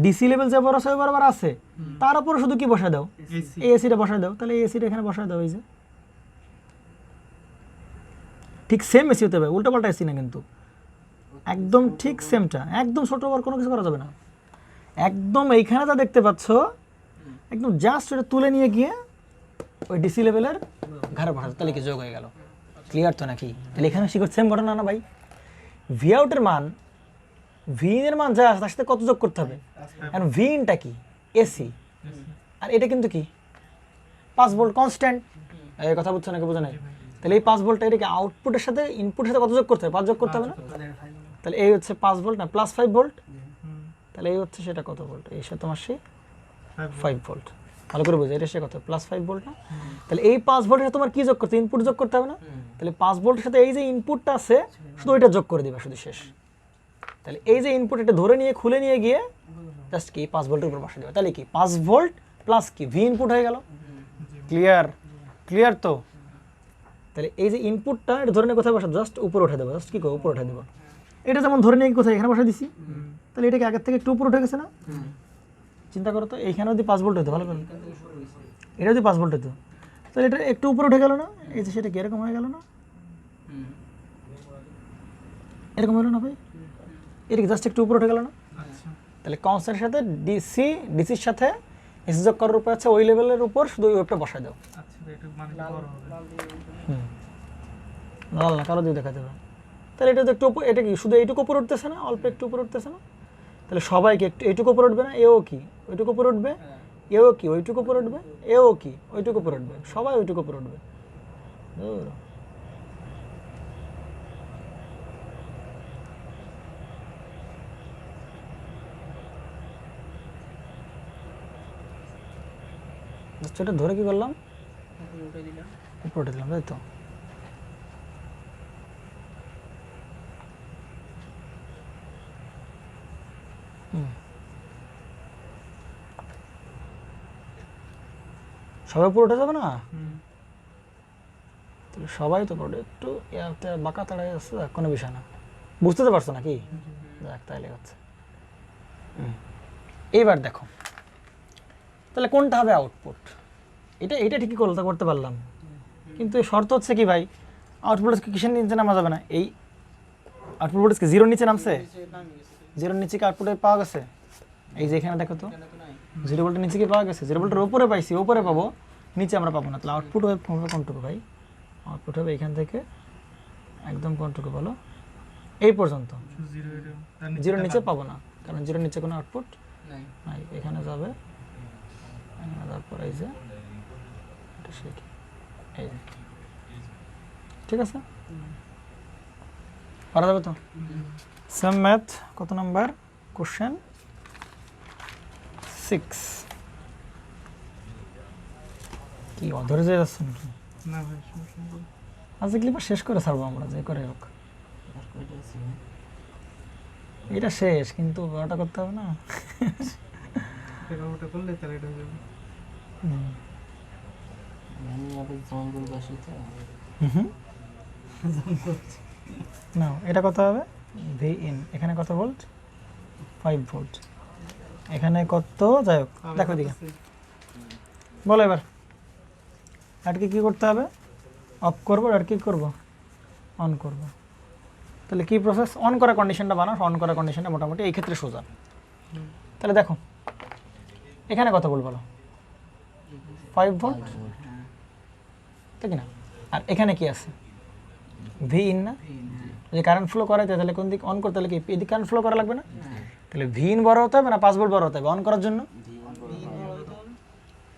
ডিসি লেভেল যে বড় বরাবর আছে তার উপরে শুধু কি বসায় দাও, এই এসিটা বসায় দাও। তাহলে এই এসিটা এখানে বসায় দাও, এই যে ঠিক সেম এসি হতে হবে, উল্টো পাল্টা এসি না কিন্তু, একদম ঠিক সেমটা, একদম ছোট বড় কোনো কিছু করা যাবে না। একদম এইখানে যা দেখতে পাচ্ছ একদম জাস্ট এটা তুলে নিয়ে গিয়ে ওই ডিসি লেভেলের ঘরে বসাতে, তাহলে কি যোগ হয়ে গেল। ক্লিয়ার তো নাকি? তাহলে এখানে শিখর সেম ঘটনা না ভাই? ভি আউটের মান, ভি ইনের মান যা আছে তার সাথে কত যোগ করতে হবে? কারণ ভি ইনটা কি, এসি, আর এটা কিন্তু কি 5 ভোল্ট কনস্ট্যান্ট। এই কথা বুঝছো নাকি বুঝো নাই? তাহলে এই 5 ভোল্টটা এটাকে আউটপুটের সাথে ইনপুটের সাথে কত যোগ করতে হবে? 5 যোগ করতে হবে না? তাহলে এই হচ্ছে 5 ভোল্ট না প্লাস 5 ভোল্ট, তাহলে এই হচ্ছে সেটা কত ভোল্ট, এই সে তোমার সেই 5 ভোল্ট। ভালো করে বুঝো, এটা সে কত প্লাস 5 ভোল্ট না? তাহলে এই 5 ভোল্টের সাথে তোমার কি যোগ করতে, ইনপুট যোগ করতে হবে না? তাহলে 5 ভোল্টের সাথে এই যে ইনপুটটা আছে শুধু ওইটা যোগ করে দিবা, শুধু শেষ। তাহলে এই যে ইনপুট এটা ধরে নিয়ে খুলে নিয়ে গিয়ে জাস্ট কি 5 ভোল্টের উপর বসিয়ে দেবে, তাহলে কি 5 ভোল্ট প্লাস কি ভি ইনপুট হয়ে গেল। ক্লিয়ার? ক্লিয়ার তো? তাহলে এই যে ইনপুটটা এটা ধরে নিয়ে কোথায় বসা, জাস্ট উপরে উঠে দেবো, জাস্ট কি করবো উপরে উঠে দেবো। এটা যেমন ধরে নিয়ে কোথায় এখানে বসে দিছি, তাহলে এটাকে আগের থেকে একটু উপরে উঠে গেছে না? চিন্তা করো তো, এইখানে যদি 5 ভোল্ট হতো, ভালো করে এটা যদি 5 ভোল্ট হতো তাহলে এটা একটু উপরে উঠে গেল না? এই যে সেটা কি এরকম হয়ে গেল না? এরকম হলো না ভাই? এটা কি জাস্ট একটু উপরে উঠে গেল না? তাহলে কনস্ট্যান্টের সাথে ডিসির সাথে এসি যোগ করার উপর আছে ওই লেভেলের উপর শুধু ওই ওয়েভটা বসায় দাও। লাল না কালো দিয়ে দেখা যাবে। তাহলে এটা তো একটু এটা কি শুধু এইটুকু উপরে উঠতেছে না, অল্প একটু উপরে উঠতেছে না? তাহলে সবাইকে একটু এইটুকু উপরে উঠবে না? এও কি ওইটুকু উপরে উঠবে, এও কি ওইটুকু উপরে উঠবে, এও কি ওইটুকু উপরে উঠবে, সবাই ওইটুকু উপরে উঠবে। এটা ধরে কি করলাম, উপরে উঠে দিলাম, তাই তো? সবাই উপরে উঠে যাবে না? তাহলে সবাই তো পড়ে একটু বাঁকা তাড়াই আসছে, কোনো বিষয় না। বুঝতে তো পারছো নাকি? দেখ তাইলে হচ্ছে। এইবার দেখো তাহলে কোনটা হবে আউটপুট, এটা ঠিকই করতে পারলাম, কিন্তু এই শর্ত হচ্ছে কি ভাই, আউটপুট কিসের নিচে নামা যাবে না? এই আউটপুট ভোল্টেজ কি 0 নিচে নামছে? 0 নিচে কি আউটপুটে পাওয়া গেছে? এই যে এখানে দেখো তো 0 ভোল্টের নিচে কি পাওয়া গেছে? 0 ভোল্টের উপরে পাইছি, উপরে পাবো, নিচে আমরা পাবো না। তাহলে আউটপুট হবে কোনটুকু ভাই? আউটপুট হবে এখান থেকে একদম কোনটুকু বলো, এই পর্যন্ত। 0 নিচে পাবো না, কারণ 0 নিচে কোনো আউটপুট নাই। এখানে যাবে, তারপর এই যে এটা শিখি, এই যে ঠিক আছে, পারা যাবে তো? সেম ম্যাথ কত নাম্বার কোশ্চেন 6। কি অধরে যে যাচ্ছে নাকি? না ভাই সমস্যা নেই। আজকে ক্লিপার শেষ করে ছাড়বো আমরা, যে করে হোক। এটা শেষ, কিন্তু ওটা করতে হবে না। ওটা করলে তাহলে এটা হয়ে যাবে। না এটা কত হবে? ভি ইন এখানে কত ভোল্ট? 5 ভোল্ট। এখানে কত? যাই হোক দেখো দিকে বলো এবার। আর কি করতে হবে? অফ করবো, আর কি করবো? অন করব। তাহলে কি প্রসেস? অন করা কন্ডিশনটা বানাও, অন করা কন্ডিশনটা মোটামুটি এই ক্ষেত্রে সোজা। তাহলে দেখো এখানে কত ভোল্ট বলো? 5 ভোল্ট, ঠিক না? আর এখানে কি আছে? ভি ইন না? যদি কারেন্ট ফ্লো করাইতে তাহলে কোন দিক অন করতে, তাহলে কি এদিকে কারেন্ট ফ্লো করা লাগবে না? তাহলে ভি ইন বড় হতে হবে না 5 ভোল্ট বড় হতে হবে অন করার জন্য?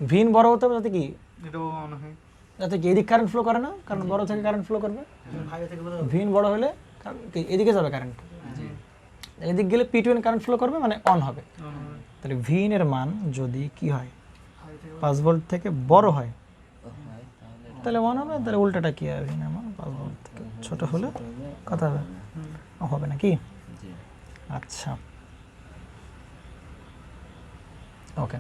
ভি ইন বড় হতে হবে যাতে কি, এটাও অন হয়, যাতে কি এদিক কারেন্ট ফ্লো করে না, কারণ বড় থেকে কারেন্ট ফ্লো করবে। ভি ইন বড় হলে এদিকে যাবে কারেন্ট, এদিক গেলে P2 কারেন্ট ফ্লো করবে, মানে অন হবে। তাহলে ভি ইন এর মান যদি কি হয় 5 ভোল্ট থেকে বড় হয় তাহলে অন হবে, তাহলে উল্টাটা কি হবে? ভি ইন এর মান 5 ভোল্ট থেকে ছোট হলে কত হবে? হবে নাকি? আচ্ছা ওকে,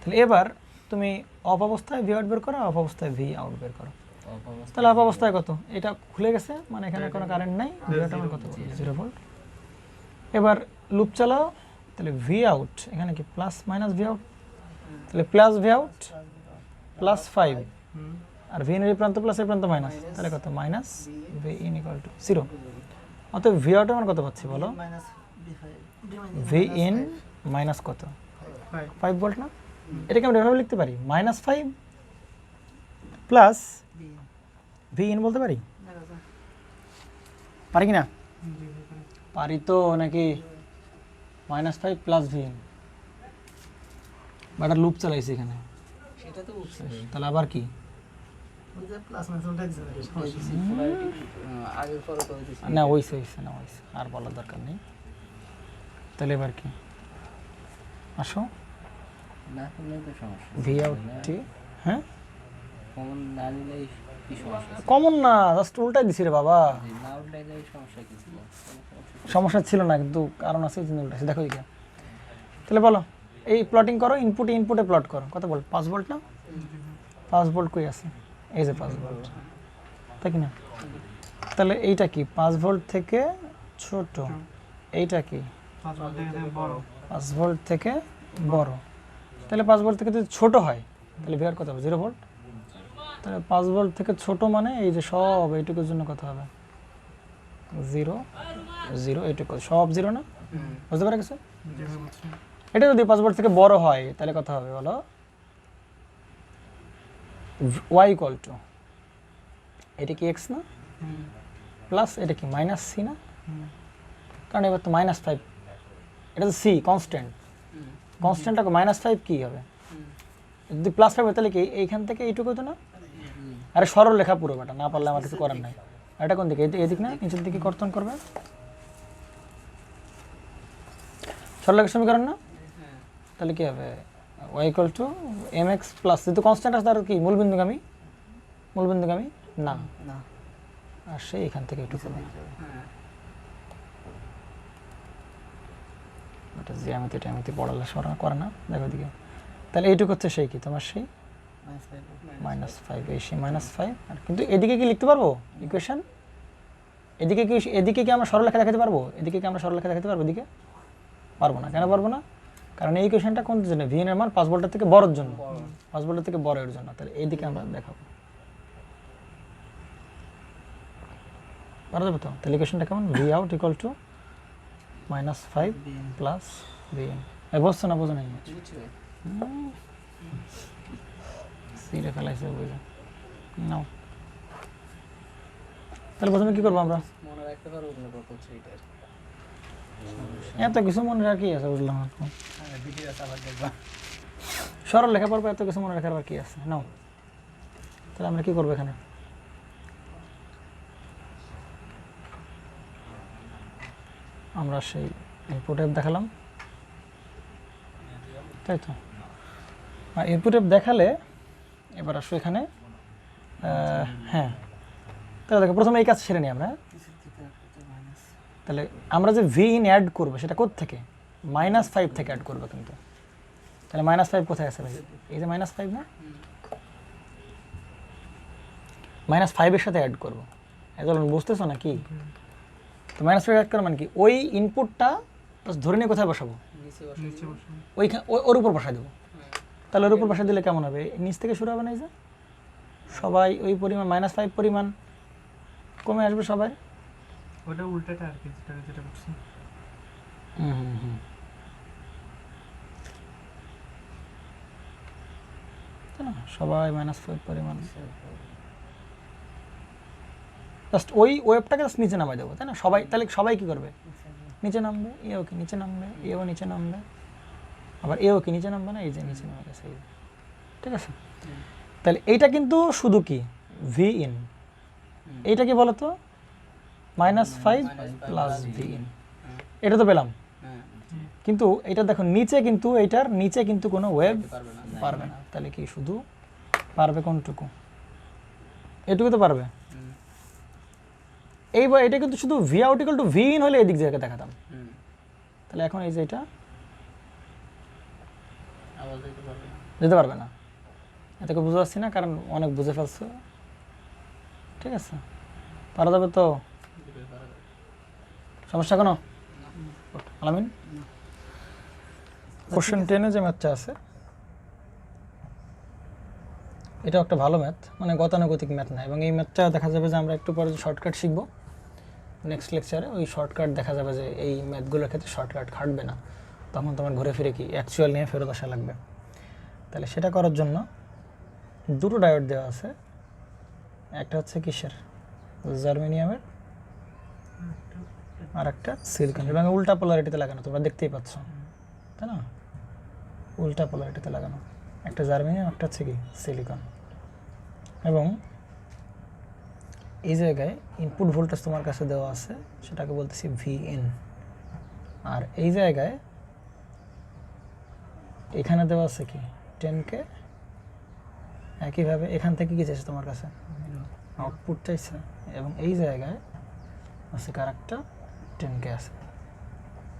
তাহলে এবার তুমি অফ অবস্থায় ভি আউট বের করো, অফ অবস্থায় ভি আউট বের করো। অবস্থা তাহলে অফ অবস্থায় কত? এটা খুলে গেছে, মানে এখানে কোনো কারেন্ট নাই, ভি আউট আমার কত? 0 ভোল্ট। এবার লুপ চালাও, তাহলে ভি আউট এখানে কি প্লাস মাইনাস ভি আউট, তাহলে প্লাস ভি আউট প্লাস 5, হুম আর ভি ইন এর প্রান্ত প্লাস এর প্রান্ত মাইনাস, তাহলে কত? Minus V in equal to 0। অতএব ভি আউট আমার কত পাচ্ছি বলো? ভি ইন মাইনাস কত? 5 ভোল্ট না? এটাকে আমরা এভাবে লিখতে পারি, -5 প্লাস ভি ইন বলতে পারি, পারি কি না? জি ভাই পারি তো নাকি? -5 plus V in, but loop চালাইছি এখানে, সেটা তো বুঝছি তাহলে আবার কি? প্লাস মাইনাস উল্টা দিছে নাকি? আগের পরে করে দিছি না হইছে না হইছে, আর বলার দরকার নেই। তাহলে এবার কি? আসো, না করলে তো সমস্যা। ভি আউট টি, হ্যাঁ কমন না নিলেই কি সমস্যা? কমন না, জাস্ট উল্টাই দিছি রে বাবা। না উল্টাইলে সমস্যা কি ছিল? সমস্যা ছিল না, কিন্তু কারণ আছে, এই জন্য উল্টাইছি। দেখো এদিকে, তাহলে বলো, এই প্লটিং করো, ইনপুটে প্লট করো। কত ভোল্ট? 5 ভোল্ট না? 5 ভোল্ট কই আছে? এই যে 5 ভোল্ট, তাই কি না? তাহলে এইটা কি 5 ভোল্ট থেকে ছোট, এইটা কি 5 ভোল্ট থেকে বড়। 5 ভোল্ট থেকে বড়। তাহলে 5 ভোল্ট থেকে যদি ছোট হয় তাহলে ভিআর কত হবে? 0 ভোল্ট। তাহলে 5 ভোল্ট থেকে ছোট মানে এই যে সব এইটুকুর জন্য কত হবে? 0 0, এইটুকু সব 0 না? বুঝতে পারা গেছে? জি ভাই বুঝছি। এটা যদি 5 ভোল্ট থেকে বড় হয় তাহলে কত হবে বলো? y ইকুয়াল টু, এটা কি x না? হুম প্লাস এটা কি মাইনাস c না? হুম কারণ এবার তো -5, এটা তো c কনস্ট্যান্ট, কনস্ট্যান্টটা -5 কি হবে? যদি +5 হয় তাহলে কি এইখান থেকে এইটুকু হতো না? আরে সরল লেখা পুরো বেটা, না পারলে আমার কিছু করার নাই। আর এটা কোন দিকে? এদিক না, নিচের দিকে কর্তন করবে, সরলরেখার সমীকরণ না? তাহলে কি হবে? y equal to mx plus, যেহেতু কনস্ট্যান্ট আছে তার কি মূলবিন্দুগামী না, না আর সেই এখান থেকে একটু করবে, এটা জ্যামিতি পড়ালে সরা করে না। দেখো দিকে, তাহলে এইটুকু হচ্ছে সেই কি তোমার সেই -5, এই সেই -5। আর কিন্তু এদিকে কি লিখতে পারবো ইকুয়েশন? এদিকে কি আমরা সরলরেখা দেখাতে পারবো? এদিকে কি আমরা সরলরেখা দেখাতে পারবো? এদিকে পারবো না। কেন পারবো না? কারণ এই ইকুয়েশনটা কোন জন্য? ভি এর মান 5 ভোল্টের থেকে বড়র জন্য, 5 ভোল্টের থেকে বড় এর জন্য। তাহলে এইদিকে আমরা দেখাবো, পারা যাবে তো? তাহলে ইকুয়েশনটা কেমন? V out equal two -5 plus V in. বুঝছো না? বোঝো নাই? বুঝছি ভাই সিরে ফেলাইছে বুঝে নাও। তাহলে প্রথমে কি করবো আমরা? মনে রাখতে পারবো না কত হচ্ছে এটা এত কিছু মনে রাখি আছে, বুঝলাম। ভিডিও আবার দেখবা সরল লেখা পড়বো, এত কিছু মনে রাখার আবার কি আছে? নাও, তাহলে আমরা কি করবো এখানে? আমরা সেই ইনপুট অ্যাপ দেখালাম, তাই তো? আর ইনপুট অ্যাপ দেখালে এবার আসো এখানে, হ্যাঁ, তাহলে দেখো প্রথমে এই কাজ সেরে নিই আমরা। তাহলে আমরা যে ভি ইন অ্যাড করবো সেটা কোথা থেকে? -5 থেকে অ্যাড করবো কিন্তু। তাহলে -5 কোথায় আছে ভাই? এই যে -5 না, -5 এর সাথে অ্যাড করবো। এখন বুঝতেছো না কি? তো -5 অ্যাড করা মানে কি? ওই ইনপুটটা ধরে নিয়ে কোথায় বসাবো? নিচে নিচে বসে। ওইখানে ওর উপর বসাই দেবো। তাহলে ওর উপর বসাই দিলে কেমন হবে? নিচ থেকে শুরু হবে না? এই যে সবাই ওই পরিমাণ -5 পরিমাণ কমে আসবে সবাই। ওটা উল্টাটা আর কি, যেটা বুঝছি। তাই না? সবাই -5 পরিমাণ, জাস্ট ওই ওয়েবটাকে জাস্ট নিচে নামাই দেবো, তাই না? সবাই, তাহলে সবাই কি করবে? নিচে নামবে, এও কি নিচে নামবে, এও নিচে নামবে, আবার এও কি নিচে নামবে না? এই যে নিচে নেমে গেছে, এই যে। ঠিক আছে? তাহলে এইটা কিন্তু শুধু কি ভি ইন, এইটা কি বলতো? -5 প্লাস ভি ইন, এটা তো পেলাম। কিন্তু এটা দেখো নিচে, কিন্তু এইটার নিচে কিন্তু কোনো ওয়েব পারবে না। তাহলে কি শুধু পারবে কোনটুকু? এটুকু তো পারবে। এইবার এটা কিন্তু শুধু V out equal to V in হলে এদিক জায়গায় দেখাতাম। তাহলে এখন এই যে এটা আবার দেখতে পারবে না যেতে পারবে না। এটাকে বুঝতে পারছি না, কারণ অনেক বুঝে ফেলছো। ঠিক আছে, পারা যাবে তো? সমস্যা কোনো? আলামিন, কোশ্চেন 10-এ যে ম্যাথটা আছে এটা একটা ভালো ম্যাথ, মানে গতানুগতিক ম্যাথ না, এবং এই ম্যাথটা দেখা যাবে যে আমরা একটু পরে শর্টকাট শিখবো নেক্সট লেকচারে। ওই শর্টকাট দেখা যাবে যে এই ম্যাথগুলোর ক্ষেত্রে শর্টকাট খাটবে না, তখন তোমার ঘুরে ফিরে কি অ্যাকচুয়াল নিয়ে ফেরত আসা লাগবে। তাহলে সেটা করার জন্য দুটো ডায়োড দেওয়া আছে, একটা হচ্ছে কিসের, জার্মেনিয়ামের, আর একটা সিলিকন, এবং উল্টা পোলারিটিতে লাগানো, তোমরা দেখতেই পাচ্ছ তাই না, উল্টা পোলারিটিতে লাগানো, একটা জার্মেনিয়াম, একটা হচ্ছে কি সিলিকন। এবং এই জায়গায় ইনপুট ভোল্টেজ তোমার কাছে দেওয়া আছে, সেটাকে বলতেছি ভিএন। আর এই জায়গায় এখানে দেওয়া আছে কি 10K। একইভাবে এখান থেকে কি চাইছে তোমার কাছে, আউটপুট চাইছে, এবং এই জায়গায় আছে কারেক্টটা 10K আছে,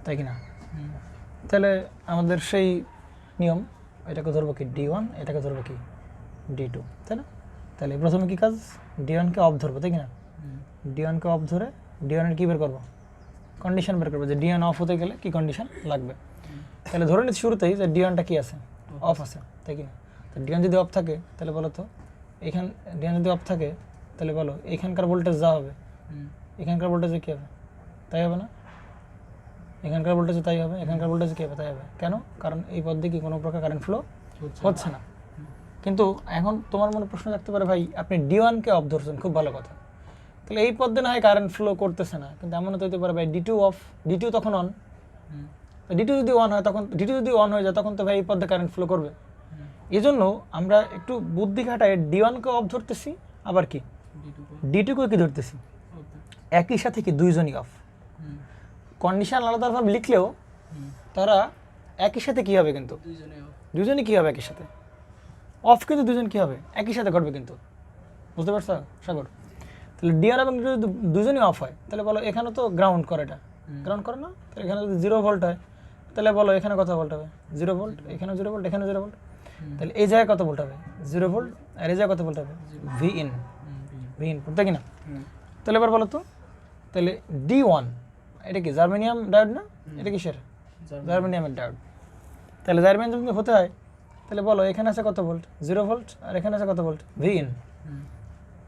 তাই কি না? তাহলে আমাদের সেই নিয়ম, এটাকে ধরবো কি D1, এটাকে ধরবো কি D2, তাই না? তাহলে প্রথমে কি কাজ, D1-কে অফ ধরবো, তাই কি না? D1-কে অফ ধরে D1-এর কী বের করবো, কন্ডিশন বের করবো যে D1 অফ হতে গেলে কি কন্ডিশন লাগবে। তাহলে ধরে নিচ্ছি শুরুতেই যে D1টা কি আছে, অফ আছে, তাই কি না? তো D1 যদি অফ থাকে তাহলে বলো তো এখান, D1 যদি অফ থাকে তাহলে বলো এখানকার ভোল্টেজ যা হবে এখানকার ভোল্টেজে কী হবে, তাই হবে না? এখানকার ভোল্টেজে তাই হবে, এখানকার ভোল্টেজে কী হবে, তাই হবে। কেন? কারণ এই পথ দিয়ে কি কোনো প্রকার কারেন্ট ফ্লো হচ্ছে না। কিন্তু এখন তোমার মনে প্রশ্ন থাকতে পারে, ভাই আপনি D1-কে অফ ধরছেন, খুব ভালো কথা, তাহলে এই পথ দিয়ে না হয় কারেন্ট ফ্লো করতেছে না, কিন্তু এমনও তো হতে পারে ভাই D2 অফ, D2 তখন অন, D2 যদি অন হয় তখন, D2 যদি অন হয়ে যায় তখন তো ভাই এই পথে কারেন্ট ফ্লো করবে। এই জন্য আমরা একটু বুদ্ধি খাটায় D1-কে অফ ধরতেছি, আবার কি D2-কে কি ধরতেছি, একই সাথে কি দুইজনই অফ। কন্ডিশন আলাদাভাবে লিখলেও তারা একই সাথে কী হবে, কিন্তু দুজনই কী হবে একই সাথে অফ, কিন্তু দুজন কী হবে একই সাথে ঘটবে, কিন্তু বুঝতে পারছো সাগর? তাহলে D1 এবং D2 যদি দুজনই অফ হয় তাহলে বলো এখানে তো গ্রাউন্ড করে, এটা গ্রাউন্ড করে না, তাহলে এখানে যদি 0 ভোল্ট হয় তাহলে বলো এখানে কত ভোল্ট হবে, 0 ভোল্ট, এখানে 0 ভোল্ট, এখানে 0 ভোল্ট, তাহলে এই জায়গায় কত ভোল্ট হবে, 0 ভোল্ট, আর এই জায়গায় কত ভোল্ট হবে, ভি ইনপুট, তাই কি না? তাহলে এবার বলো তো, তাহলে D1 এটা কি জার্মেনিয়াম ডায়োড না, এটা কিসের, জার্মেনিয়ামের ডায়োড। তাহলে জার্মেনিয়াম যদি হতে হয় তাহলে বলো এখানে আছে কত ভোল্ট, 0 ভোল্ট, আর এখানে আছে কত ভোল্ট, ভি ইন।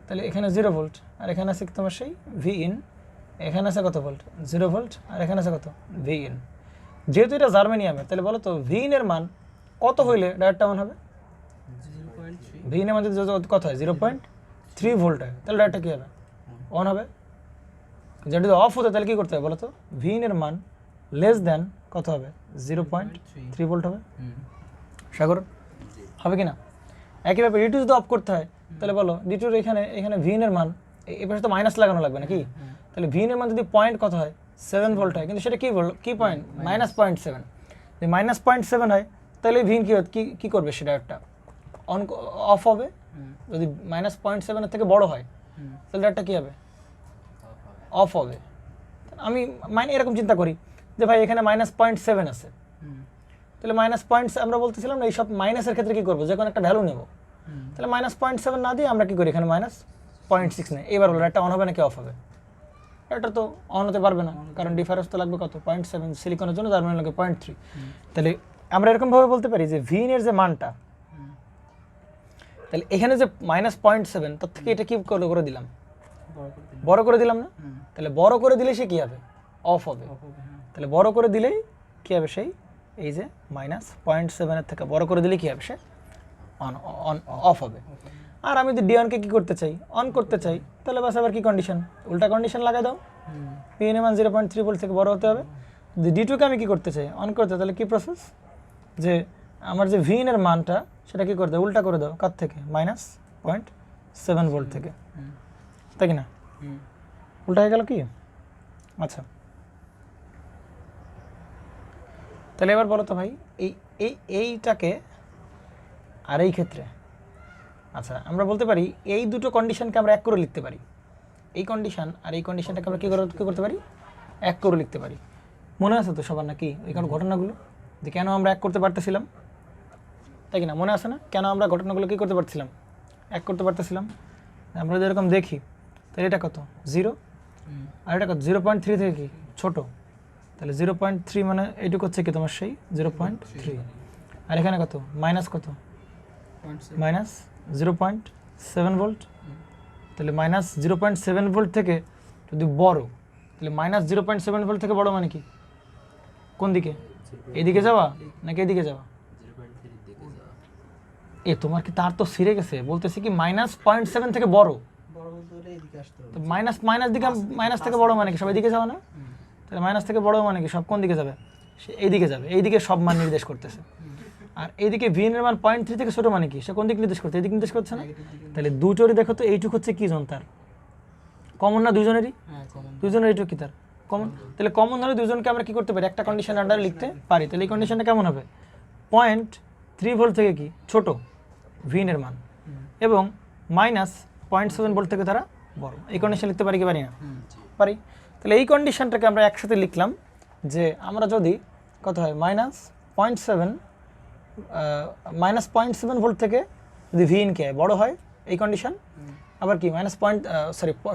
তাহলে এখানে 0 ভোল্ট, আর এখানে আছে তোমার সেই ভি ইন, এখানে আছে কত ভোল্ট, 0 ভোল্ট, আর এখানে আছে কত, ভি ইন। যেহেতু এটা জার্মেনিয়ামের, তাহলে বলো তো ভি ইনের মান কত হইলে ডায়োডটা অন হবে, ভি ইনের মান যদি কত হয় 0.3 ভোল্ট হয় তাহলে ডায়োডটা কী হবে, অন হবে। যেটা যদি অফ হতো তাহলে কী করতে হবে বলো তো, ভি ইনের মান লেস দেন কত হবে, 0.3 ভোল্ট হবে। সাগর হবে কি না? একইভাবে D2 যদি অফ করতে হয় তাহলে বলো D2-র এখানে ভি ইনের মান, এই পাশে তো মাইনাস লাগানো লাগবে নাকি, তাহলে ভি ইনের মান যদি পয়েন্ট কত হয় 7 ভোল্ট হয়, কিন্তু সেটা কি পয়েন্ট, -0.7, যদি -0.7 হয় তাহলে ভি ইন কী করবে, সেটা একটা অফ হবে। যদি -0.7-এর থেকে বড় হয় তাহলে একটা কী হবে, অফ হবে। আমি এরকম চিন্তা করি যে ভাই এখানে -0.7 আছে, তাহলে আমরা বলতেছিলাম না এই সব মাইনাসের ক্ষেত্রে কী করবো, যে কোনো একটা ভ্যালু নেব, তাহলে -0.7 না দিয়ে আমরা কী করি এখানে -0.6 নেই। এবার হলো একটা অন হবে নাকি অফ হবে, এটা তো অন হতে পারবে না, কারণ ডিফারেন্স তো লাগবে কত, 0.7, সিলিকনের জন্য জার্মেনিয়াম লাগে 0.3। তাহলে আমরা এরকমভাবে বলতে পারি যে ভি ইনের যে মানটা, তাহলে এখানে যে -0.7 তার থেকে এটা কি করে দিলাম, বড় করে দিলাম না, তাহলে বড় করে দিলে সে কী হবে, অফ হবে। তাহলে বড় করে দিলেই কী হবে, সেই এই যে -0.7-এর থেকে বড় করে দিলে কী হবে, সে অফ হবে। আর আমি যদি D1-কে কী করতে চাই, অন করতে চাই, তাহলে বাস আবার কি কন্ডিশন, উল্টা কন্ডিশন লাগাই দাও, পি এর মান 0.3 ভোল্ট থেকে বড় হতে হবে। যদি D2-কে আমি কী করতে চাই, অন করতে, তাহলে কী প্রসেস, যে আমার যে ভি এর মানটা সেটা কী করতে, উল্টা করে দাও, কার থেকে, -0.7 ভোল্ট থেকে, তাই কি না? উল্টা হয়ে গেল কি? আচ্ছা, তাহলে এবার বলো তো ভাই এইটাকে আর এই ক্ষেত্রে, আচ্ছা আমরা বলতে পারি এই দুটো কন্ডিশনকে আমরা এক করে লিখতে পারি, এই কন্ডিশন আর এই কন্ডিশনটাকে আমরা কী করতে পারি, এক করে লিখতে পারি। মনে আছে তো সবার নাকি এই কারণ ঘটনাগুলো, যে কেন আমরা এক করতে পারতেছিলাম? তাই কি না? মনে আছে না কেন আমরা ঘটনাগুলো কী করতে পারছিলাম, এক করতে পারতেছিলাম? আমরা যেরকম দেখি তাহলে এটা কত 0 আর এটা কত 0.3 থেকে কি ছোট, তাহলে 0.3 মানে এইটুকু হচ্ছে কি তোমার সেই 0.3, আর এখানে কত মাইনাস কত মাইনাস 0.7 ভোল্ট, তাহলে মাইনাস 0.7 ভোল্ট থেকে যদি বড়, তাহলে মাইনাস 0.7 ভোল্ট থেকে বড় মানে কি কোন দিকে, এইদিকে যাওয়া নাকি এদিকে যাওয়া? এ তোমার কি তার তো ছিঁড়ে গেছে, বলতেছি কি মাইনাস 0.7 থেকে বড়, তো মাইনাস মাইনাস দিকে মাইনাস থেকে বড় মানে কি সব এদিকে যাওয়া না? তাহলে মাইনাস থেকে বড় মানে কি সব কোন দিকে যাবে, সে এইদিকে যাবে, এইদিকে সব মান নির্দেশ করতেছে। আর এইদিকে ভিএন এর মান 0.3 থেকে ছোট মানে কি সে কোন দিকে নির্দেশ করছে, এইদিকে নির্দেশ করছে না? তাহলে দুটোরই দেখো তো এইটুক হচ্ছে কি জন তার কমন না, দুজনেরই দুজনের এইটুক কি তার কমন, তাহলে কমন হলে দুজনকে আমরা কি করতে পারি একটা কন্ডিশন আন্ডারে লিখতে পারি। তাহলে এই কন্ডিশনটা কেমন হবে, 0.3 ভোল্ট থেকে কি ছোট ভিএন এর মান এবং মাইনাস 0.7 ভোল্ট থেকে তারা বড়, এই কন্ডিশন লিখতে পারি কি পারি না? পারি। তাহলে এই কন্ডিশনটাকে আমরা একসাথে লিখলাম যে আমরা যদি কত হয় মাইনাস 0.7 ভোল্ট থেকে যদি ভিএন কে বড় হয় এই কন্ডিশন, আবার কি মাইনাস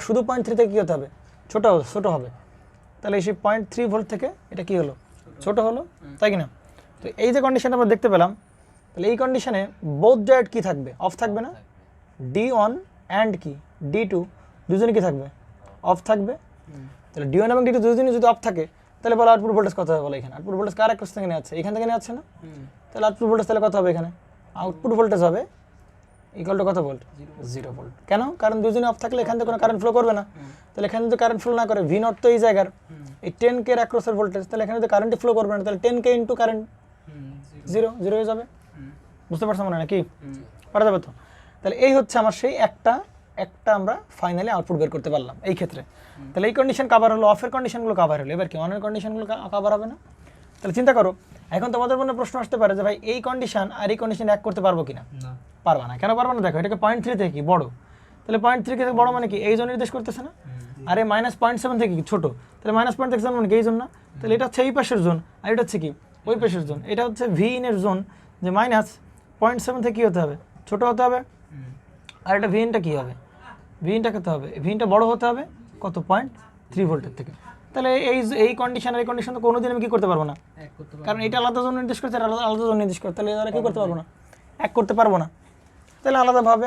শুধু 0.3 থেকে কী হতে হবে ছোট হবে, তাহলে সেই 0.3 ভোল্ট থেকে এটা কি হলো ছোট হলো, তাই কি না? তো এই যে কন্ডিশনটা আমরা দেখতে পেলাম, তাহলে এই কন্ডিশনে বোথ ডায়োড কি থাকবে, অফ থাকবে না? D1 অ্যান্ড কি D2 দুজনই কি থাকবে, অফ থাকবে। তাহলে D1 এবং D2 দুজনই যদি অফ থাকে তাহলে বলো আউটপুট ভোল্টেজ কত হবে বলো, এখানে আউটপুট ভোল্টেজ কার এক থেকে নিয়ে আছে, এখান থেকে নিয়ে আছে না? তাহলে আউটপুট ভোল্টেজ তাহলে কত হবে, এখানে আউটপুট ভোল্টেজ হবে ইকুয়াল টু কত ভোল্ট, 0 ভোল্ট। কেন? কারণ দুজনে অফ থাকলে এখান থেকে কোনো কারেন্ট ফ্লো করবে না, তাহলে এখানে যদি কারেন্ট ফ্লো না করে ভি নট তো এই জায়গার এই 10K এর অ্যাক্রসের ভোল্টেজ, তাহলে এখানে যদি কারেন্ট ফ্লো করবে না, তাহলে 10K ইন্টু কারেন্ট 0 হয়ে যাবে। বুঝতে পারছো মনে নাকি? পারা যাবে তো? তাহলে এই হচ্ছে আমার সেই একটা আমরা ফাইনালি আউটপুট বের করতে পারলাম এই ক্ষেত্রে। তাহলে এই কন্ডিশন কাভার হলো, অফের কন্ডিশনগুলো কাভার হলো, এবার কি অনের কন্ডিশনগুলো কাভার হবে না? তাহলে চিন্তা করো, এখন তোমাদের মনে প্রশ্ন আসতে পারে যে ভাই এই কন্ডিশন আর এই কন্ডিশন এক করতে পারবো কিনা? পারবা না। কেন পারবো না? দেখো এটাকে 0.3 থেকে কি বড়, তাহলে 0.3 থেকে বড় মানে কি এই জন্য নির্দেশ করতেছে না? আরে মাইনাস 0.7 থেকে কি ছোট, তাহলে মাইনাস 0.7 মানে কি এই জন্য না? তাহলে এটা হচ্ছে এই পাশের জোন আর এটা হচ্ছে কি ওই পাশের জোন, এটা হচ্ছে ভি ইন এর জোন, যে মাইনাস 0.7 থেকে কী হতে হবে ছোট হতে হবে, আর এটা ভি ইনটা কী হবে, ভি ইনটা কত হবে, ভি ইনটা বড় হতে হবে কত 0.3 ভোল্টের থেকে। তাহলে এই কন্ডিশন আর এই কন্ডিশন তো কোনোদিন আমি কী করতে পারবো না, কারণ এটা আলাদা জোন নির্দেশ করছে আর আলাদা জোন নির্দেশ করে, তাহলে এরা কী করতে পারবো না, এক করতে পারবো না। তাহলে আলাদাভাবে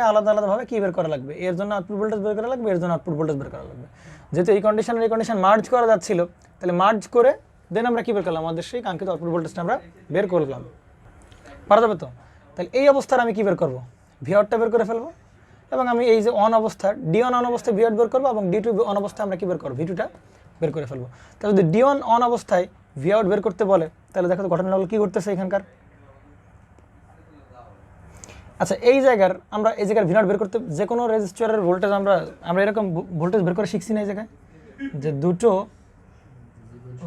কী বের করা লাগবে, এর জন্য আউটপুট ভোল্টেজ বের করা লাগবে, এর জন্য আউটপুট ভোল্টেজ বের করা লাগবে। যেহেতু এই কন্ডিশন আর এই কন্ডিশন মার্জ করা যাচ্ছিল, তাহলে মার্জ করে দেন আমরা কী বের করলাম, আমাদের সেই কাঙ্ক্ষিত আউটপুট ভোল্টেজটা আমরা বের করলাম। পারা যাবে তো? তাহলে এই অবস্থার আমি কী বের করবো, ভিআউটটা বের করে ফেলবো, এবং আমি এই যে অন অবস্থার D1 অন অবস্থায় ভিআউট বের করবো, এবং D2 অন অবস্থায় আমরা কী বের করবো, V2টা বের করে ফেলবো। তাহলে যদি D1 অন অবস্থায় ভিআউট বের করতে বলে, তাহলে দেখো তো ঘটনাগুলো কী ঘটতেছে এখানকার। আচ্ছা এই জায়গার আমরা এই জায়গার ভিআউট বের করতে যে কোনো রেজিস্টারের ভোল্টেজ আমরা এরকম ভোল্টেজ বের করে শিখছি না এই জায়গায়, যে দুটো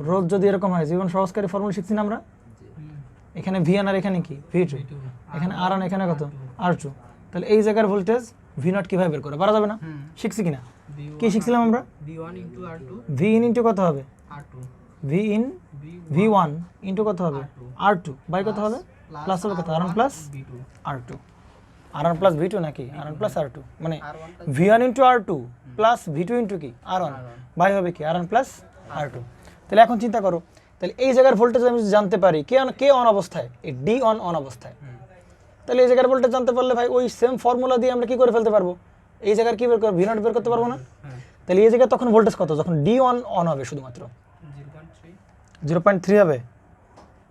রোধ যদি এরকম হয়, জীবন সহজকারী ফর্মুলা শিখছি না আমরা, এখানে V1 আর এখানে কি V2, এখানে R1 এখানে কত R2, তাহলে এই জায়গার ভোল্টেজ V0 কিভাবে বের করে পারা যাবে না? শিখছি কিনা? কি শিখছিলাম আমরা? V in ইন্টু কত হবে V1 ইন্টু কত হবে R2 বাই কত হবে প্লাস হবে কত R1 plus R2, R1 plus V2 নাকি R1 প্লাস R2, মানে V1 into R2 plus V2 into কি R1 বাই হবে কি R1 প্লাস R2। তাহলে এখন চিন্তা করো, তাহলে এই জায়গার ভোল্টেজ আমি যদি জানতে পারি কে অন অবস্থায়, এই D1 অন অবস্থায়, তাহলে এই জায়গার ভোল্টেজ জানতে পারলে ভাই ওই সেম ফর্মুলা দিয়ে আমরা কি করে ফেলতে পারবো, এই জায়গার কি বের করবো V0 বের করতে পারবো না? তাহলে এই জায়গায় তখন ভোল্টেজ কত, যখন D1 অন হবে শুধুমাত্র 0.3 হবে,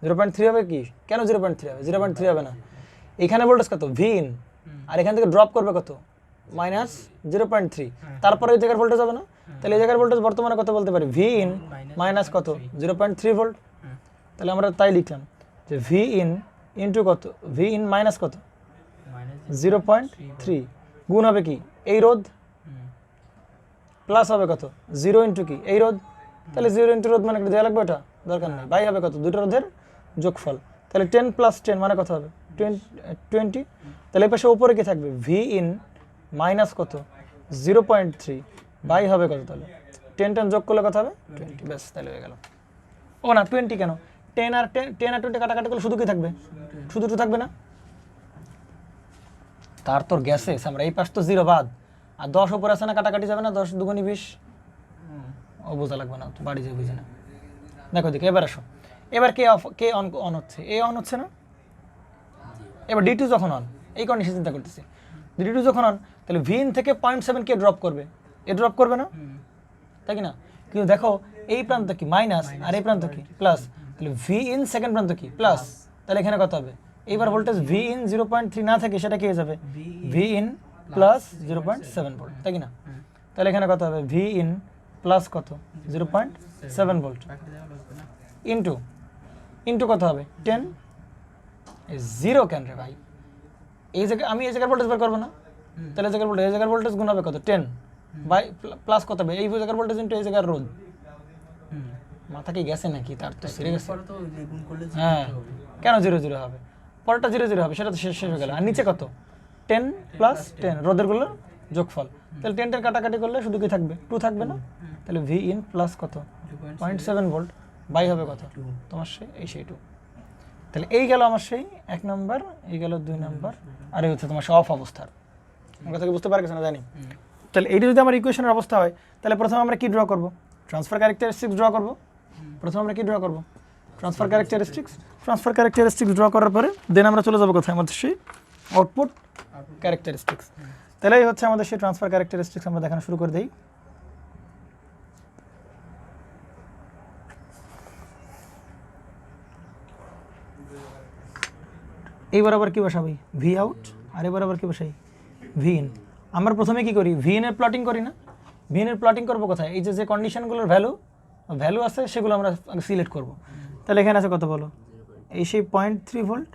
0.3 হবে কি, কেন 0.3 হবে, 0.3 হবে না, এখানে ভোল্টেজ কত Vin, আর এখান থেকে ড্রপ করবে কত মাইনাস 0.3, তারপরে এই জায়গার ভোল্টেজ হবে না? তাহলে এই জায়গার ভোল্টেজ বর্তমানে কত বলতে পারি, Vin মাইনাস কত 0.3 ভোল্ট। তাহলে আমরা তাই লিখলাম যে Vin ইন্টু কত, Vin মাইনাস কত 0.3 গুণ হবে কি এই রোধ, প্লাস হবে কত 0 ইন্টু কি এই রোধ, তাহলে 0 ইন্টু রোধ মানে দেওয়া লাগবে, ওটা দরকার নেই, বাই হবে কত দুটো রোধের যোগফল, তাহলে 10 প্লাস 10 মানে কত হবে 20, তাহলে এই পাশে উপরে কি থাকবে Vin মাইনাস কত 0.3 বাই হবে কত, তাহলে 10 যোগ করলে কত হবে 20, ব্যাস তাহলে হয়ে গেল। ও না 20 কেন, 10 আর 20 কাটাকাটি করলে শুধু কি থাকবে, শুধু 2 থাকবে না, তার তোর গেছে আমরা এই পাশ তো 0 বাদ, আর 10 উপর আছে না, কাটাকাটি যাবে না, 10 দুগুণী 20, ও বোঝা লাগবে না, তো বাড়ি যাবে বুঝে না। দেখো দেখো এবার আসো, এবার কে অন হচ্ছে, এ অন হচ্ছে না, এবার D2 যখন অন, এই কন্ডিশন চিন্তা করতেছি, D2 যখন অন, তাহলে ভিন থেকে 0.7 কে ড্রপ করবে, এ ড্রপ করবে না, তাই কি না? কিন্তু দেখো এই প্রান্ত কি মাইনাস আর এই প্রান্ত কি প্লাস, তাহলে ভি ইন সেকেন্ড প্রান্ত কি প্লাস, তাহলে এখানে কত হবে? এইবার ভোল্টেজ ভি ইন 0.3 না থাকে সেটা কি হয়ে যাবে ভি ইন প্লাস 0.7 ভোল্ট, তাই কি না? তাহলে এখানে কত হবে ভি ইন প্লাস কত 0.7 ভোল্ট ইন্টু কত হবে 10, এই 0 কেন রে ভাই? এই জায়গায় আমি এই জায়গার ভোল্টেজ বের করবো না, তাহলে এই জায়গার ভোল্টেজ গুণ হবে কত 10 বাই প্লাস কত হবে এই জায়গার ভোল্টেজ ইন্টু এই জায়গার রোধ। মাথা কি গেছে নাকি? তার তো সেরে গেছে। হ্যাঁ, কেন 0 0 হবে? পরেরটা 0 0 হবে, সেটা তো শেষ হয়ে গেল। আর নিচে কত 10 প্লাস 10 রোধের গুলো যোগফল, তাহলে 10 কাটাকাটি করলে শুধু কি থাকবে 2 থাকবে না, তাহলে ভি ইন প্লাস কত 0.7 ভোল্ট বাই হবে কত তোমার সেই 2। তাহলে এই গেল আমার সেই 1 নাম্বার, এই গেল 2 নাম্বার, আর এই হচ্ছে তোমার অফ অবস্থার। আমার কথা কি বুঝতে পারছো না জানি? তাহলে এইটা যদি আমার ইকুয়েশনের অবস্থা হয়, তাহলে প্রথমে আমরা কি ড্র করব? ট্রান্সফার ক্যারেক্টারিস্টিক্স ড্র করব। প্রথমে আমরা কি ড্র করব? ট্রান্সফার ক্যারেক্টারিস্টিক্স ড্র করার পরে দেন আমরা চলে যাব কোথায়? আমাদের সেই আউটপুট ক্যারেক্টারিস্টিক্স। তাহলে এই হচ্ছে আমাদের সেই ট্রান্সফার ক্যারেক্টারিস্টিক্স, আমরা দেখানো শুরু করে দিই। এই বরাবর কি বসাবো? ভি আউট, আর এই বরাবর কি বসাই? V in. আমরা প্রথমে কি করি? ভি ইন এর প্লটিং করি না? ভি ইন এর প্লটিং করবো কোথায়? এই যে কন্ডিশনগুলোর ভ্যালু আছে সেগুলো আমরা সিলেক্ট করব। তাহলে এখানে আছে কত বলো? এই সেই 0.3 ভোল্ট,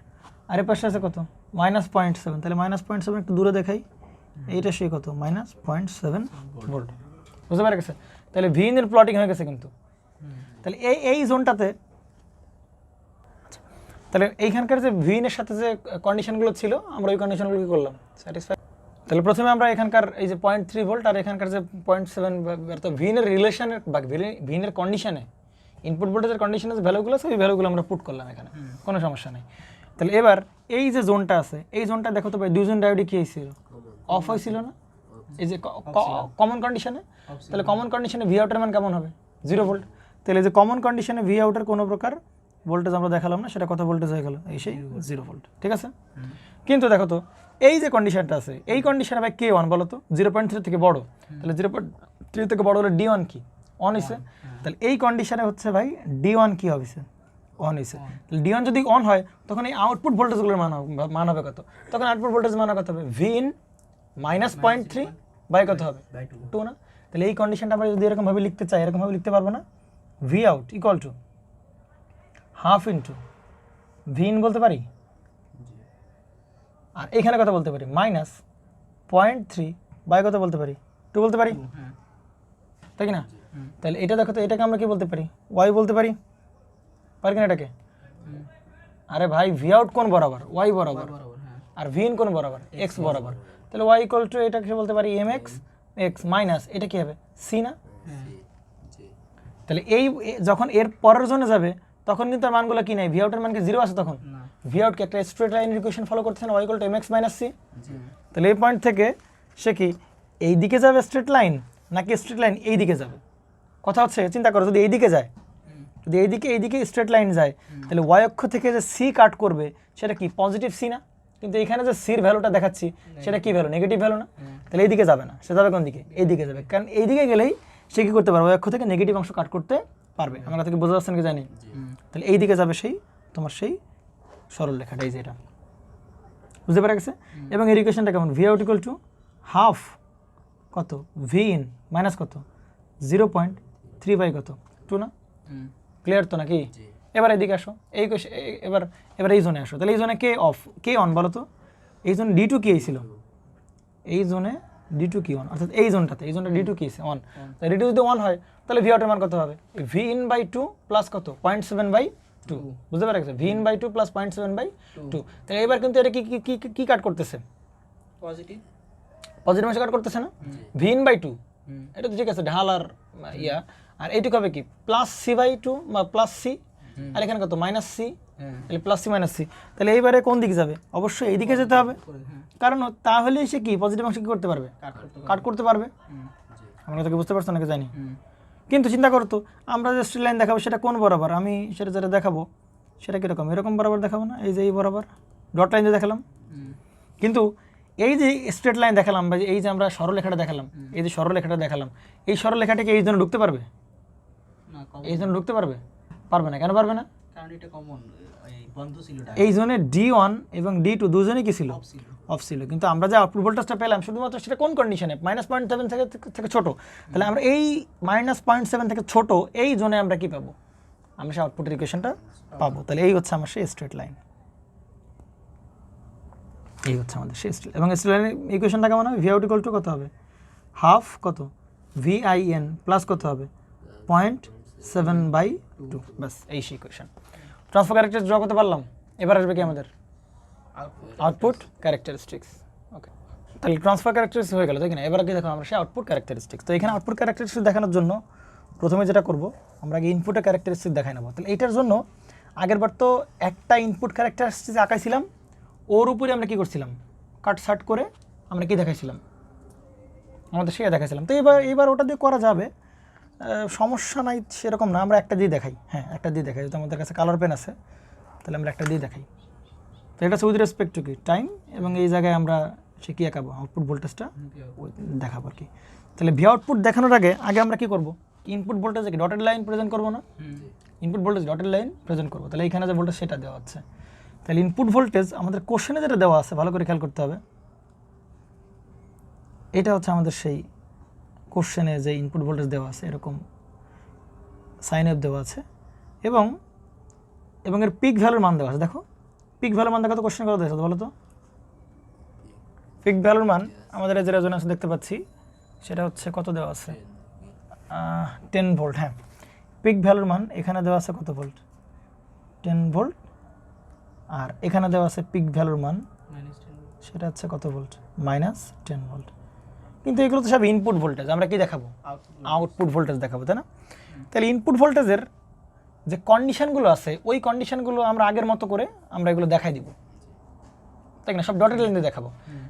আর এর পাশে আছে কত -0.7, তাহলে -0.7 একটু দূরে দেখাই, এইটা সেই কত -0.7 ভোল্ট। বুঝতে পারা গেছে? তাহলে ভি ইন এর প্লটিং হয়ে গেছে কিন্তু। তাহলে এই জোনটাতে, তাহলে এইখানকার যে ভি ইন এর সাথে যে কন্ডিশনগুলো ছিল আমরা ওই কন্ডিশনগুলো কি করলাম? স্যাটিসফাই। তাহলে প্রথমে আমরা এখানকার এই যে 0.3 ভোল্ট আর এখানকার যে 0.7, অর্থাৎ ভি ইন এর রিলেশনের বা ভি ইন এর কন্ডিশনে, ইনপুট ভোল্টেজের কন্ডিশনে যে ভ্যালুগুলো আছে ওই ভ্যালুগুলো আমরা পুট করলাম এখানে, কোনো সমস্যা নেই। তাহলে এবার এই যে জোনটা আছে, এই জোনটা দেখো তো ভাই, দুইজন ডায়োডই কি হয়েছিল? অফ হয়েছিল না? এই যে কমন কন্ডিশনে, তাহলে কমন কন্ডিশনে ভি আউটের মান কেমন হবে? 0 ভোল্ট। তাহলে এই যে কমন কন্ডিশনে ভি আউটের কোনো প্রকার ভোল্টেজ আমরা দেখালাম না, সেটা কত ভোল্টেজ হয়ে গেল? এই সেই 0 ভোল্ট, ঠিক আছে? কিন্তু দেখো তো এই যে কন্ডিশনটা আছে, এই কন্ডিশনে ভাই কে অন বলো তো? 0.3 থেকে বড়, তাহলে 0.3 থেকে বড় হলে D1 কি অন হয়েছে, তাহলে এই কন্ডিশনে হচ্ছে ভাই D1 কি হবে? অন হয়েছে। তাহলে D1 যদি অন হয় তখন এই আউটপুট ভোল্টেজগুলোর মান হবে কত? তখন আউটপুট ভোল্টেজ মান কত হবে? ভি ইন -0.3 বাই কত হবে? 2 না? তাহলে এই কন্ডিশনটা আমরা যদি এরকম ভাবে লিখতে চাই, এরকম ভাবে লিখতে পারবো না? V out equal to half into V in বলতে পারি, আর এখানে কথা বলতে পারি -0.3 বাই কত বলতে পারি? 2 বলতে পারি, তাই কি না? তাহলে এটা দেখো তো, এটাকে আমরা কি বলতে পারি? ওয়াই বলতে পারি, পারি কিনা এটাকে? আরে ভাই ভি আউট কোন বরাবর? ওয়াই বরাবর। আর ভি ইন কোন বরাবর? এক্স বরাবর। তাহলে ওয়াই ইকুয়াল টু এটাকে বলতে পারি এম এক্স এক্স মাইনাস এটা কি হবে? সি না? তাহলে এই যখন এর পরের জন্য যাবে তখন কিন্তু তার মানগুলো কি নাই? ভি আউটের মান কি 0 আছে তখন? ভি আউট কি একটা স্ট্রেট লাইনের ইকুয়েশন ফলো করতেছে না? Y equal to m x minus c. তাহলে এই পয়েন্ট থেকে সে কি এই দিকে যাবে স্ট্রেট লাইন, নাকি স্ট্রেট লাইন এই দিকে যাবে? কথা হচ্ছে চিন্তা করো, যদি এই দিকে যায়, যদি এইদিকে স্ট্রেট লাইন যায়, তাহলে ওয়াই অক্ষ থেকে যে সি কাট করবে সেটা কি পজিটিভ সি না? কিন্তু এখানে যে সির ভ্যালুটা দেখাচ্ছি সেটা কি ভ্যালু? নেগেটিভ ভ্যালু না? তাহলে এইদিকে যাবে না, সে যাবে কোন দিকে? এইদিকে যাবে, কারণ এইদিকে গেলেই সে কি করতে পারবে? ওয়াই অক্ষ থেকে নেগেটিভ অংশ কাট করতে পারবে। আমরা তাকে বোঝা যাচ্ছেন কি জানি? তাহলে এইদিকে যাবে সেই তোমার সেই সরল রেখাটা, এই যে এটা, বুঝতে পারা গেছে? এবং এর ইকুয়েশনটা কেমন? V out equal to half কত ভি ইন মাইনাস কত 0.3 বাই কত 2 না? ক্লিয়ার তো নাকি? এবার এদিকে আসো, এবার এই জোনে আসো। তাহলে এই জোনে কে অফ কে অন বলো তো? এই জোনে D2 কি ছিল? এই জোনে D2 কি অন, অর্থাৎ এই জোনটাতে এই জোনটা D2 কি আছে? অন। তাহলে D2 যদি অন হয় তাহলে ভি আউটের মান কত হবে? ভি ইন বাই 2 প্লাস কত 0.7 বাই 2, বুঝতে পারা গেছে? V in by 2 plus 0.7 by 2। তাহলে এবার কিন্তু এটা কি কাট করতেছে? পজিটিভ অংশ কাট করতেছে না? ভি ইন বাই 2 এটা তো ঠিক আছে, ঢাল আর ইয়া, আর এইটুকু হবে কি প্লাস সি বাই 2 বা প্লাস সি, আর এখানে কত মাইনাস সি হ্যাঁ তাহলে প্লাস সি মাইনাস সি, তাহলে এইবারে কোন দিকে যাবে? অবশ্যই এই দিকে যেতে হবে, কারণ তাহলেই সে কি পজিটিভ অংশ কি করতে পারবে, কাট করতে পারবে। আমরা তোকে বুঝতে পারছো নাকি জানি, কিন্তু চিন্তা করো তো আমরা যে স্ট্রেট লাইন দেখাবো সেটা কোন বরাবর, আমি সেটা যেটা দেখাবো সেটা কীরকম, এরকম বরাবর দেখাবো না, এই যে এই বরাবর ডট লাইন যে দেখালাম। কিন্তু এই যে স্ট্রেট লাইন দেখালাম বা এই যে আমরা সরলরেখাটা দেখালাম, এই যে সরলরেখাটা দেখালাম, এই সরলরেখাটাকে এই জন্য ঢুকতে পারবে, না এই জন্য ঢুকতে পারবে? পারবে না। কেন পারবে না? কারণ এটা কমন এই বন্ধ ছিল এই জোনে D1 এবং D2 দুজনেই কি ছিল? ছিল। অফ ছিল। কিন্তু আমরা যে আউটপুট ভোল্টেজটা পেলাম শুধুমাত্র সেটা কোন কন্ডিশনে? -0.7 থেকে ছোট। তাহলে আমরা এই -0.7 থেকে ছোট এই জোনে আমরা কি পাবো? আমরা সেই আউটপুটের ইকুয়েশনটা পাবো। তাহলে এই হচ্ছে আমার সেই স্ট্রেট লাইন, এই হচ্ছে আমাদের সেই স্ট্রেট। এবং স্ট্রেট লাইনের ইকুয়েশনটা কেমন হবে? Vout ইকুয়াল টু কত হবে? হাফ কত? VIN প্লাস কত হবে? 0.7/2। বাস এই সেই ইকুয়েশন। ট্রান্সফার ক্যারেক্টার ড্র করতে পারলাম। এবার আসবে কি আমাদের আউটপুট ক্যারেক্টারিস্টিক্স। ওকে, তাহলে ট্রান্সফার ক্যারেক্টারিস্টিক্স হয়ে গেল, তাই না? এবার কি দেখো আমরা সেই আউটপুট ক্যারেক্টারিস্টিক্স। তো এখানে আউটপুট ক্যারেক্টারিস্টিক্স দেখানোর জন্য প্রথমে যেটা করব আমরা আগে ইনপুটের ক্যারেক্টারিস্টিক্স দেখাই নেব। তাহলে এইটার জন্য আগেরবার তো একটা ইনপুট ক্যারেক্টারিস্টিক্স আঁকাইছিলাম, ওর উপরে আমরা কি করছিলাম? কাট সাট করে আমরা কি দেখাইছিলাম? আমাদের সে দেখাইছিলাম। তো এবার ওটা দিয়ে করা যাবে, সমস্যা নাই সেরকম না। আমরা একটা দিয়ে দেখাই, হ্যাঁ একটা দিয়ে দেখাই, যেহেতু আমাদের কাছে কালার পেন আছে তাহলে আমরা একটা দিয়ে দেখাই। তো এটা হচ্ছে উইথ রেসপেক্ট টু কি টাইম, এবং এই জায়গায় আমরা সে কী আঁকাবো? আউটপুট ভোল্টেজটা দেখাবো আর কি। তাহলে ভি আউটপুট দেখানোর আগে আমরা কি করব? ইনপুট ভোল্টেজ কি ডটেড লাইন প্রেজেন্ট করবো না? Input voltage dotted line present করবো। তাহলে এখানে যে ভোল্টেজ সেটা দেওয়া হচ্ছে। তাহলে ইনপুট ভোল্টেজ আমাদের কোশ্চেনে যেটা দেওয়া আছে ভালো করে খেয়াল করতে হবে, এটা হচ্ছে আমাদের সেই কোশ্চেনে যে ইনপুট ভোল্টেজ দেওয়া আছে, এরকম সাইন ওয়েভ দেওয়া আছে এবং এর পিক ভ্যালুর মান দেওয়া আছে। দেখো পিক ভ্যালুর মান দেখো তো, কোশ্চেন কত দিয়েছে বলো তো? পিক ভ্যালুর মান আমাদের যে রেজোন্যান্স দেখতে পাচ্ছি সেটা হচ্ছে কত দেওয়া আছে? 10 ভোল্ট। হ্যাঁ, পিক ভ্যালুর মান এখানে দেওয়া আছে কত ভোল্ট? 10 ভোল্ট। আর এখানে দেওয়া আছে পিক ভ্যালুর মান সেটা হচ্ছে কত ভোল্ট? -10 ভোল্ট। কিন্তু এগুলো তো সব ইনপুট ভোল্টেজ, আমরা কি দেখাবো? আউটপুট ভোল্টেজ দেখাবো, তাই না? তাহলে ইনপুট ভোল্টেজের যে কন্ডিশনগুলো আছে ওই কন্ডিশনগুলো আমরা আগের মতো করে আমরা এগুলো দেখাই দিব, তাই না? সব ডটেড লাইন দিয়ে দেখাবো।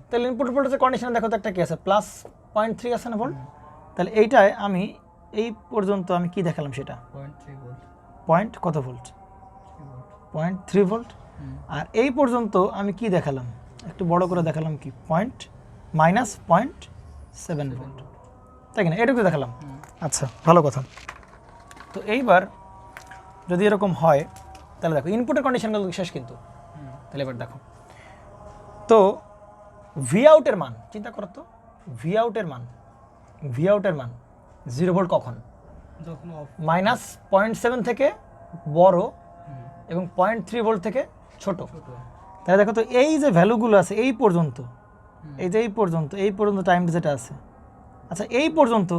তাহলে ইনপুট ভোল্টেজের কন্ডিশন দেখো তো একটা কি আছে? +0.3 আছে না ভোল্ট? তাহলে এইটায় আমি এই পর্যন্ত আমি কি দেখালাম সেটা? 0.3 ভোল্ট। পয়েন্ট কত ভোল্ট? 0.3 ভোল্ট। আর এই পর্যন্ত আমি কি দেখালাম? একটু বড় করে দেখালাম কি? -0.7 ভোল্ট, তাই না? এটুকু দেখালাম। আচ্ছা, ভালো কথা। তো এইবার যদি এরকম হয় তাহলে দেখো ইনপুটের কন্ডিশনগুলো শেষ কিন্তু। তাহলে এবার দেখো তো ভি আউটের মান চিন্তা করো তো, ভি আউটের মান 0 ভোল্ট কখন? যখন অফ -0.7 থেকে বড় এবং 0.3 ভোল্ট থেকে ছোট। তাহলে দেখো তো এই যে ভ্যালুগুলো আছে এই পর্যন্ত, এই যে এই পর্যন্ত টাইম যেটা আছে, আচ্ছা এই পর্যন্ত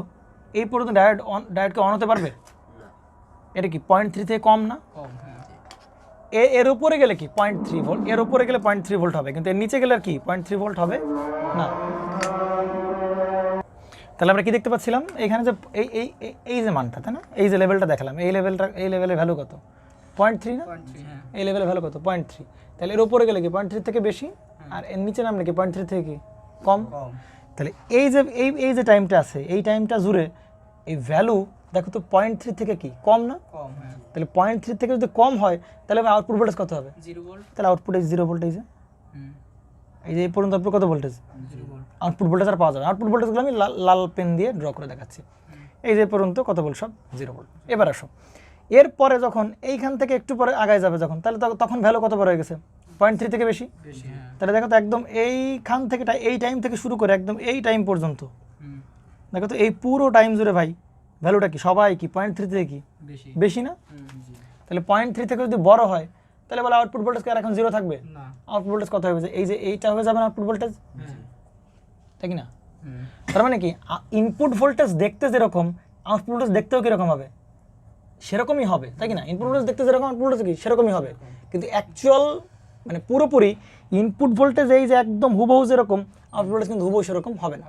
ডায়োডকে অন হতে পারবে? এটা কি 0.3 থেকে কম না? কম, হ্যাঁ। এর উপরে গেলে কি 0.3 ভোল্ট, এর উপরে গেলে 0.3 ভোল্ট হবে, কিন্তু এর নিচে গেলে আর কি 0.3 ভোল্ট হবে না। তাহলে আমরা কি দেখতে পাচ্ছিলাম এখানে যে এই যে মানটা, তাই না? এই যে লেভেলটা দেখালাম, এই লেভেলের ভ্যালু কত? 0.3 না? এই লেভেলের ভ্যালু কত? 0.3। তাহলে এর উপরে গেলে কি 0.3 থেকে বেশি, আর এর নিচে নামলে কি 0.3 থেকে কি কম? তাহলে এই যে টাইমটা আছে এই টাইমটা জুড়ে এই ভ্যালু দেখো তো 0.3 থেকে কি কম না? কম, হ্যাঁ। তাহলে 0.3 থেকে যদি কম হয় তাহলে আউটপুট ভোল্টেজ কত হবে? 0 ভোল্ট। তাহলে আউটপুট 0 ভোল্ট। এই যে এই পর্যন্ত আউটপুট কত ভোল্টেজ? 0 ভোল্ট। আউটপুট ভোল্টেজ আর পাওয়া যাবে। আউটপুট ভোল্টেজগুলো আমি লাল পেন দিয়ে ড্র করে দেখাচ্ছি। এই যে পর্যন্ত কত ভোল্ট? সব 0 ভোল্ট। এবার আসো এরপরে যখন এইখান থেকে একটু পরে আগায় যাবে যখন, তাহলে তখন ভ্যালু কত বড় হয়ে গেছে? 0.3 থেকে বেশি। হ্যাঁ। তাহলে দেখো তো একদম এইখান থেকে এই টাইম থেকে শুরু করে একদম এই টাইম পর্যন্ত দেখো তো এই পুরো টাইম জুড়ে ভাই ভ্যালুটা কি সবাই কি 0.3 থেকে কি বেশি না? তাহলে 0.3 থেকে যদি বড় হয় তাহলে বলে আউটপুট ভোল্টেজ আর এখন 0 থাকবে না। আউটপুট ভোল্টেজ কত হবে? এই যে এইটা হয়ে যাবে না আউটপুট ভোল্টেজ, তাই কি না? তার মানে কি ইনপুট ভোল্টেজ দেখতে যেরকম আউটপুট ভোল্টেজ দেখতেও কিরকম হবে? সেরকমই হবে, তাই কি না? ইনপুট ভোল্টেজ দেখতে যেরকম আউটপুট ভোল্টেজ কি সেরকমই হবে, কিন্তু অ্যাকচুয়াল মানে পুরোপুরি ইনপুট ভোল্টেজ এই যে একদম হুবহু যেরকম আউটপুট ভোল্টেজ কিন্তু হুবহু সেরকম হবে না।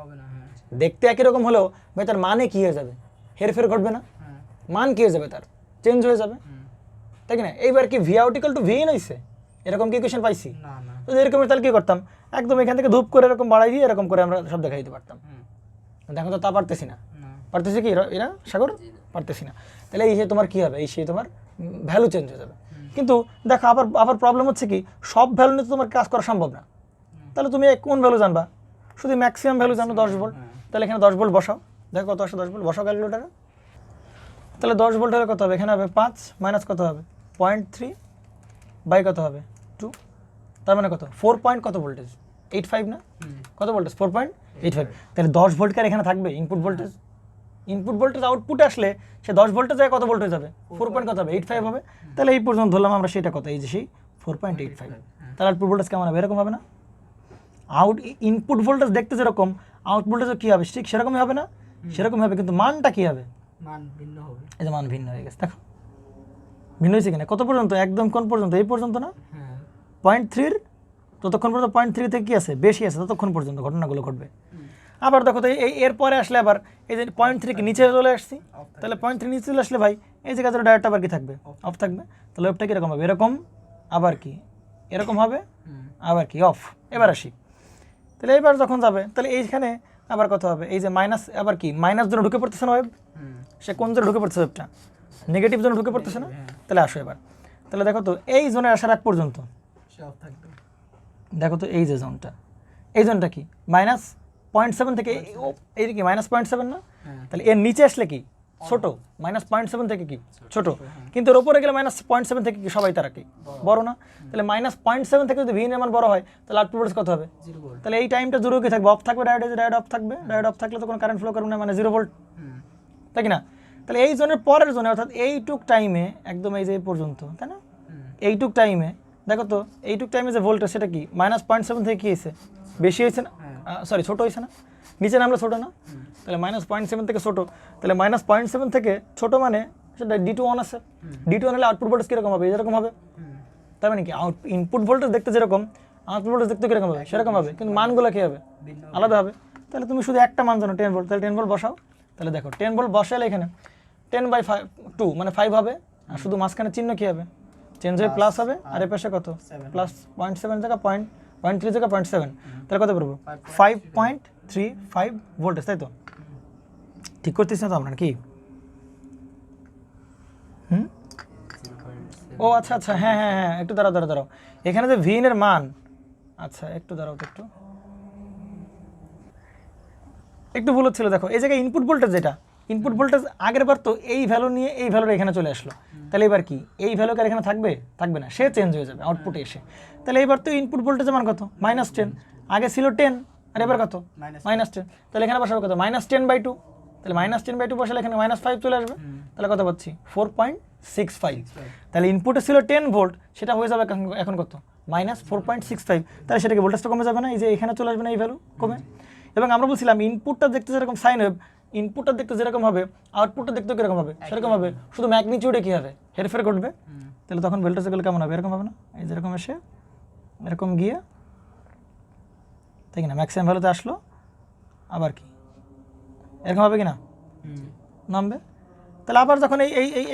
দেখতে একই রকম হলেও ভাই তার মানে কি হয়ে যাবে? হেরফের ঘটবে না? মান কি হয়ে যাবে? তার চেঞ্জ হয়ে যাবে, তাই কি না? এইবার কি V out equal to V in হয়েছে, এরকম কি ইকুয়েশন পাইছি? না না তো এরকম তাহলে কি করতাম, একদম এখান থেকে ধূপ করে এরকম বাড়াই দিয়ে এরকম করে আমরা সব দেখাই দিতে পারতাম। দেখো তো তা পারতেছি না, না পারতেছি কি এরা সাগর? পারতেছি না। তাহলে এই যে তোমার কি হবে, এই সেই তোমার ভ্যালু চেঞ্জ হয়ে যাবে। কিন্তু দেখো আবার প্রবলেম হচ্ছে কি, সব ভ্যালু নিয়ে তো তোমার কাজ করা সম্ভব না। তাহলে তুমি কোন ভ্যালু জানবা? শুধু ম্যাক্সিমাম ভ্যালু জানো 10 ভোল্ট। তাহলে এখানে 10 ভোল্ট বসাও, দেখো কত আসে 10 ভোল্ট বসাও ক্যালকুলেটারে। তাহলে 10 ভোল্ট হলে কত হবে? এখানে হবে 5 মাইনাস কত হবে 0.3 বাই কত হবে 2, তার মানে কত 4 পয়েন্ট কত ভোল্টেজ 85 না? কত ভোল্টেজ 4.85। তাহলে 10 ভোল্ট কার এখানে থাকবে ইনপুট ভোল্টেজ? ইনপুট ভোল্টেজ আউটপুটে আসলে সে 10 ভোল্টে যায় কত ভোল্ট হয়ে যাবে 4 পয়েন্ট কত হবে 85 হবে। তাহলে এই পর্যন্ত ধরলাম আমরা সেটা কত, এই যে সেই 4.85। তাহলে আউটপুট ভোল্টেজ কেমন হবে? এরকম হবে না? ইনপুট ভোল্টেজ দেখতে যেরকম আউটপুট ভোল্টেজ কী হবে ঠিক সেরকমই হবে না? সেরকম হবে, কিন্তু মানটা কী হবে? মান ভিন্ন হবে। এই যে মান ভিন্ন হয়ে গেছে, দেখো ভিন্ন হয়েছে কিনা? কত পর্যন্ত? একদম কোন পর্যন্ত? এই পর্যন্ত না? হ্যাঁ 0.3 যতক্ষণ পর্যন্ত 0.3 থেকে কী আছে বেশি আছে ততক্ষণ পর্যন্ত ঘটনাগুলো ঘটবে। আবার দেখো তো এর পরে আসলে আবার এই যে 0.3 কি নিচে চলে আসছি, তাহলে 0.3 নিচে চলে আসলে ভাই এই জায়গাতে ডায়োডটা আবার কি থাকবে? অফ থাকবে। তাহলে ওয়েভটা কীরকম হবে? এরকম, আবার কি এরকম হবে, আবার কি অফ। এবার আসি, তাহলে এবার যখন যাবে তাহলে এইখানে আবার কত হবে? এই যে মাইনাস, আবার কি মাইনাস জোনে ঢুকে পড়তেছে না ওয়েভ? সে কোন জোনে ঢুকে পড়তেছে ওয়েভটা? নেগেটিভ জোনে ঢুকে পড়তেছে না? তাহলে আসো এবার, তাহলে দেখো তো এই জোনে আসার আগ পর্যন্ত সব থাকবে। দেখো তো এই যে জোনটা, এই জোনটা কি -0.7 থেকে এই কি -0.7 না? তাহলে এর নিচে আসলে কি ছোট, -0.7 থেকে কি ছোট, কিন্তু এর উপরে গেলে -0.7 থেকে কি সবাই তারা কি বড় না? তাহলে -0.7 থেকে যদি ভি এর মান বড় হয় তাহলে আউটপুট ভোল্টেজ কত হবে? 0 ভোল্ট। তাহলে এই টাইমটা জুড়ে কি থাকবে? অফ থাকবে, ডায়োড অফ থাকবে। ডায়োড অফ থাকলে তো কোনো কারেন্ট ফ্লো করবে না, মানে 0 ভোল্ট, তাই কি না? তাহলে এই জোনের পরের জোনে অর্থাৎ এইটুক টাইমে একদম এই যে এই পর্যন্ত, তাই না? এইটুক টাইমে দেখো তো এইটুক টাইমে যে ভোল্টেজ সেটা কি -0.7 থেকে কি হয়েছে? বেশি হয়েছে না? সরি ছোট হয়েছে না? নিচে নামলে ছোটো না? তাহলে -0.7 থেকে ছোটো, তাহলে -0.7 থেকে ছোটো মানে সেটা D2 অন আছে। D2 অন হলে আউটপুট ভোল্টেজ কীরকম হবে? এরকম হবে। তার মানে কি ইনপুট ভোল্টেজ দেখতে যেরকম আউটপুট ভোল্টেজ দেখতে কীরকম হবে? সেরকম হবে, কিন্তু মানগুলো কী হবে? আলাদা হবে। তাহলে তুমি শুধু একটা মান জানো 10 ভোল্ট, তাহলে 10 ভোল্ট বসাও। তাহলে দেখো 10 ভোল্ট বসালে এখানে 10/2 মানে 5 হবে, আর শুধু মাঝখানে চিহ্ন কী হবে? চেঞ্জ হয়ে প্লাস হবে, আর এর পাশে কত প্লাস 0.7 জায়গা 0.3 জায়গা 0.7, তাহলে কত পড়বো 5.35 ভোল্টেজ, তাই তো? ঠিক করতেছ না তো আমরা কি? ও আচ্ছা আচ্ছা, হ্যাঁ হ্যাঁ হ্যাঁ, একটু দাঁড়াও এখানে যে ভিন এর মান, আচ্ছা একটু দাঁড়াও তো, একটু ভুল হচ্ছিল। দেখো এই জায়গায় ইনপুট ভোল্টেজ, যেটা ইনপুট ভোল্টেজ আগের বার তো এই ভ্যালু নিয়ে এই ভ্যালুর এখানে চলে আসলো, তাহলে এবার কি এই ভ্যালু কার এখানে থাকবে? থাকবে না, সে চেঞ্জ হয়ে যাবে আউটপুটে এসে। তাহলে এবার তো ইনপুট ভোল্টেজের মান কত? -10, আগে ছিল 10 আর এবার কত? -10। তাহলে এখানে বসাবে কত? -10/2। তাহলে -10/2 বসালে এখানে -5 চলে আসবে, তাহলে কত পাচ্ছি? 4.65। তাহলে ইনপুটে ছিল 10 ভোল্ট, সেটা হয়ে যাবে এখন কত? -4.65। তাহলে সেটাকে ভোল্টেজটা কমে যাবে না? এই যে এখানে চলে আসবে না এই ভ্যালু কমে। এবং আমরা বলছিলাম ইনপুটটা দেখতে যেরকম সাইন ওয়েভ, ইনপুটটা দেখতে যেরকম হবে আউটপুটটা দেখতে কীরকম হবে? সেরকম হবে, শুধু ম্যাগনিটিউডে কী হবে? হেরফের ঘটবে। তাহলে তখন ভোল্টেজগুলো কেমন হবে? এরকম হবে না? এই যেরকম এসে এরকম গিয়ে, তাই কি না, ম্যাক্সিমাম ভ্যালুতে আসলো, আবার কি এরকম হবে কি না? নামবে। তাহলে আবার যখন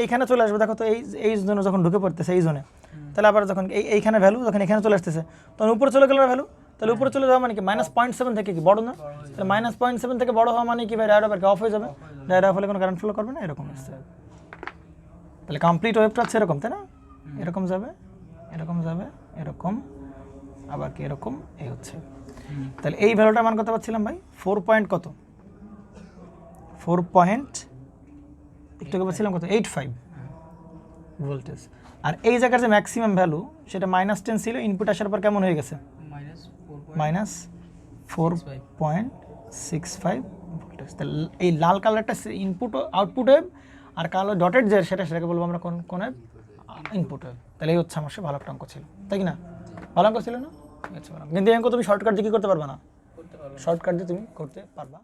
এইখানে চলে আসবে, দেখো তো এই জোনে যখন ঢুকে পড়তেছে এই জোনে, তাহলে আবার যখন এইখানে ভ্যালু যখন এখানে চলে আসতেছে তখন উপরে চলে গেল ভ্যালু, তাহলে উপরে চলে যাওয়া মানে কি -0.7 থেকে কি বড় না? তাহলে -0.7 থেকে বড় হওয়া মানে কি ভাই ডায়োড আবার অফ হয়ে যাবে, ডায়োড অফ হলে কোনো কারেন্ট ফ্লো করবে না, এরকম আসছে। তাহলে কমপ্লিট ওয়েভটা হচ্ছে এরকম, তাই না? এরকম যাবে, এরকম যাবে, এরকম, আবার কি এরকম, এই হচ্ছে। তাহলে এই ভ্যালুটার মান কত পাচ্ছিলাম ভাই? 4 পয়েন্ট কত? 4 পয়েন্ট একটু পাচ্ছিলাম কত? 85 ভোল্টেজ। আর এই জায়গার যে ম্যাক্সিমাম ভ্যালু সেটা -10 ছিল, ইনপুট আসার পর কেমন হয়ে গেছে? -4.65 ভোল্টেজ। তাহলে এই লাল কালারটা ইনপুট আউটপুট ওয়েভ, আর কালো ডটেড যে সেটাকে বলবো আমরা কোন ওয়েভ? Input wave. তাহলে এই হচ্ছে আমার সে ভালো একটা অঙ্ক ছিল, তাই কি না? ভালো অঙ্ক ছিল না? আচ্ছা, কিন্তু এই অঙ্ক তুমি শর্টকাট দিয়ে কি করতে পারবে না, শর্টকাট দিয়ে তুমি করতে পারবা।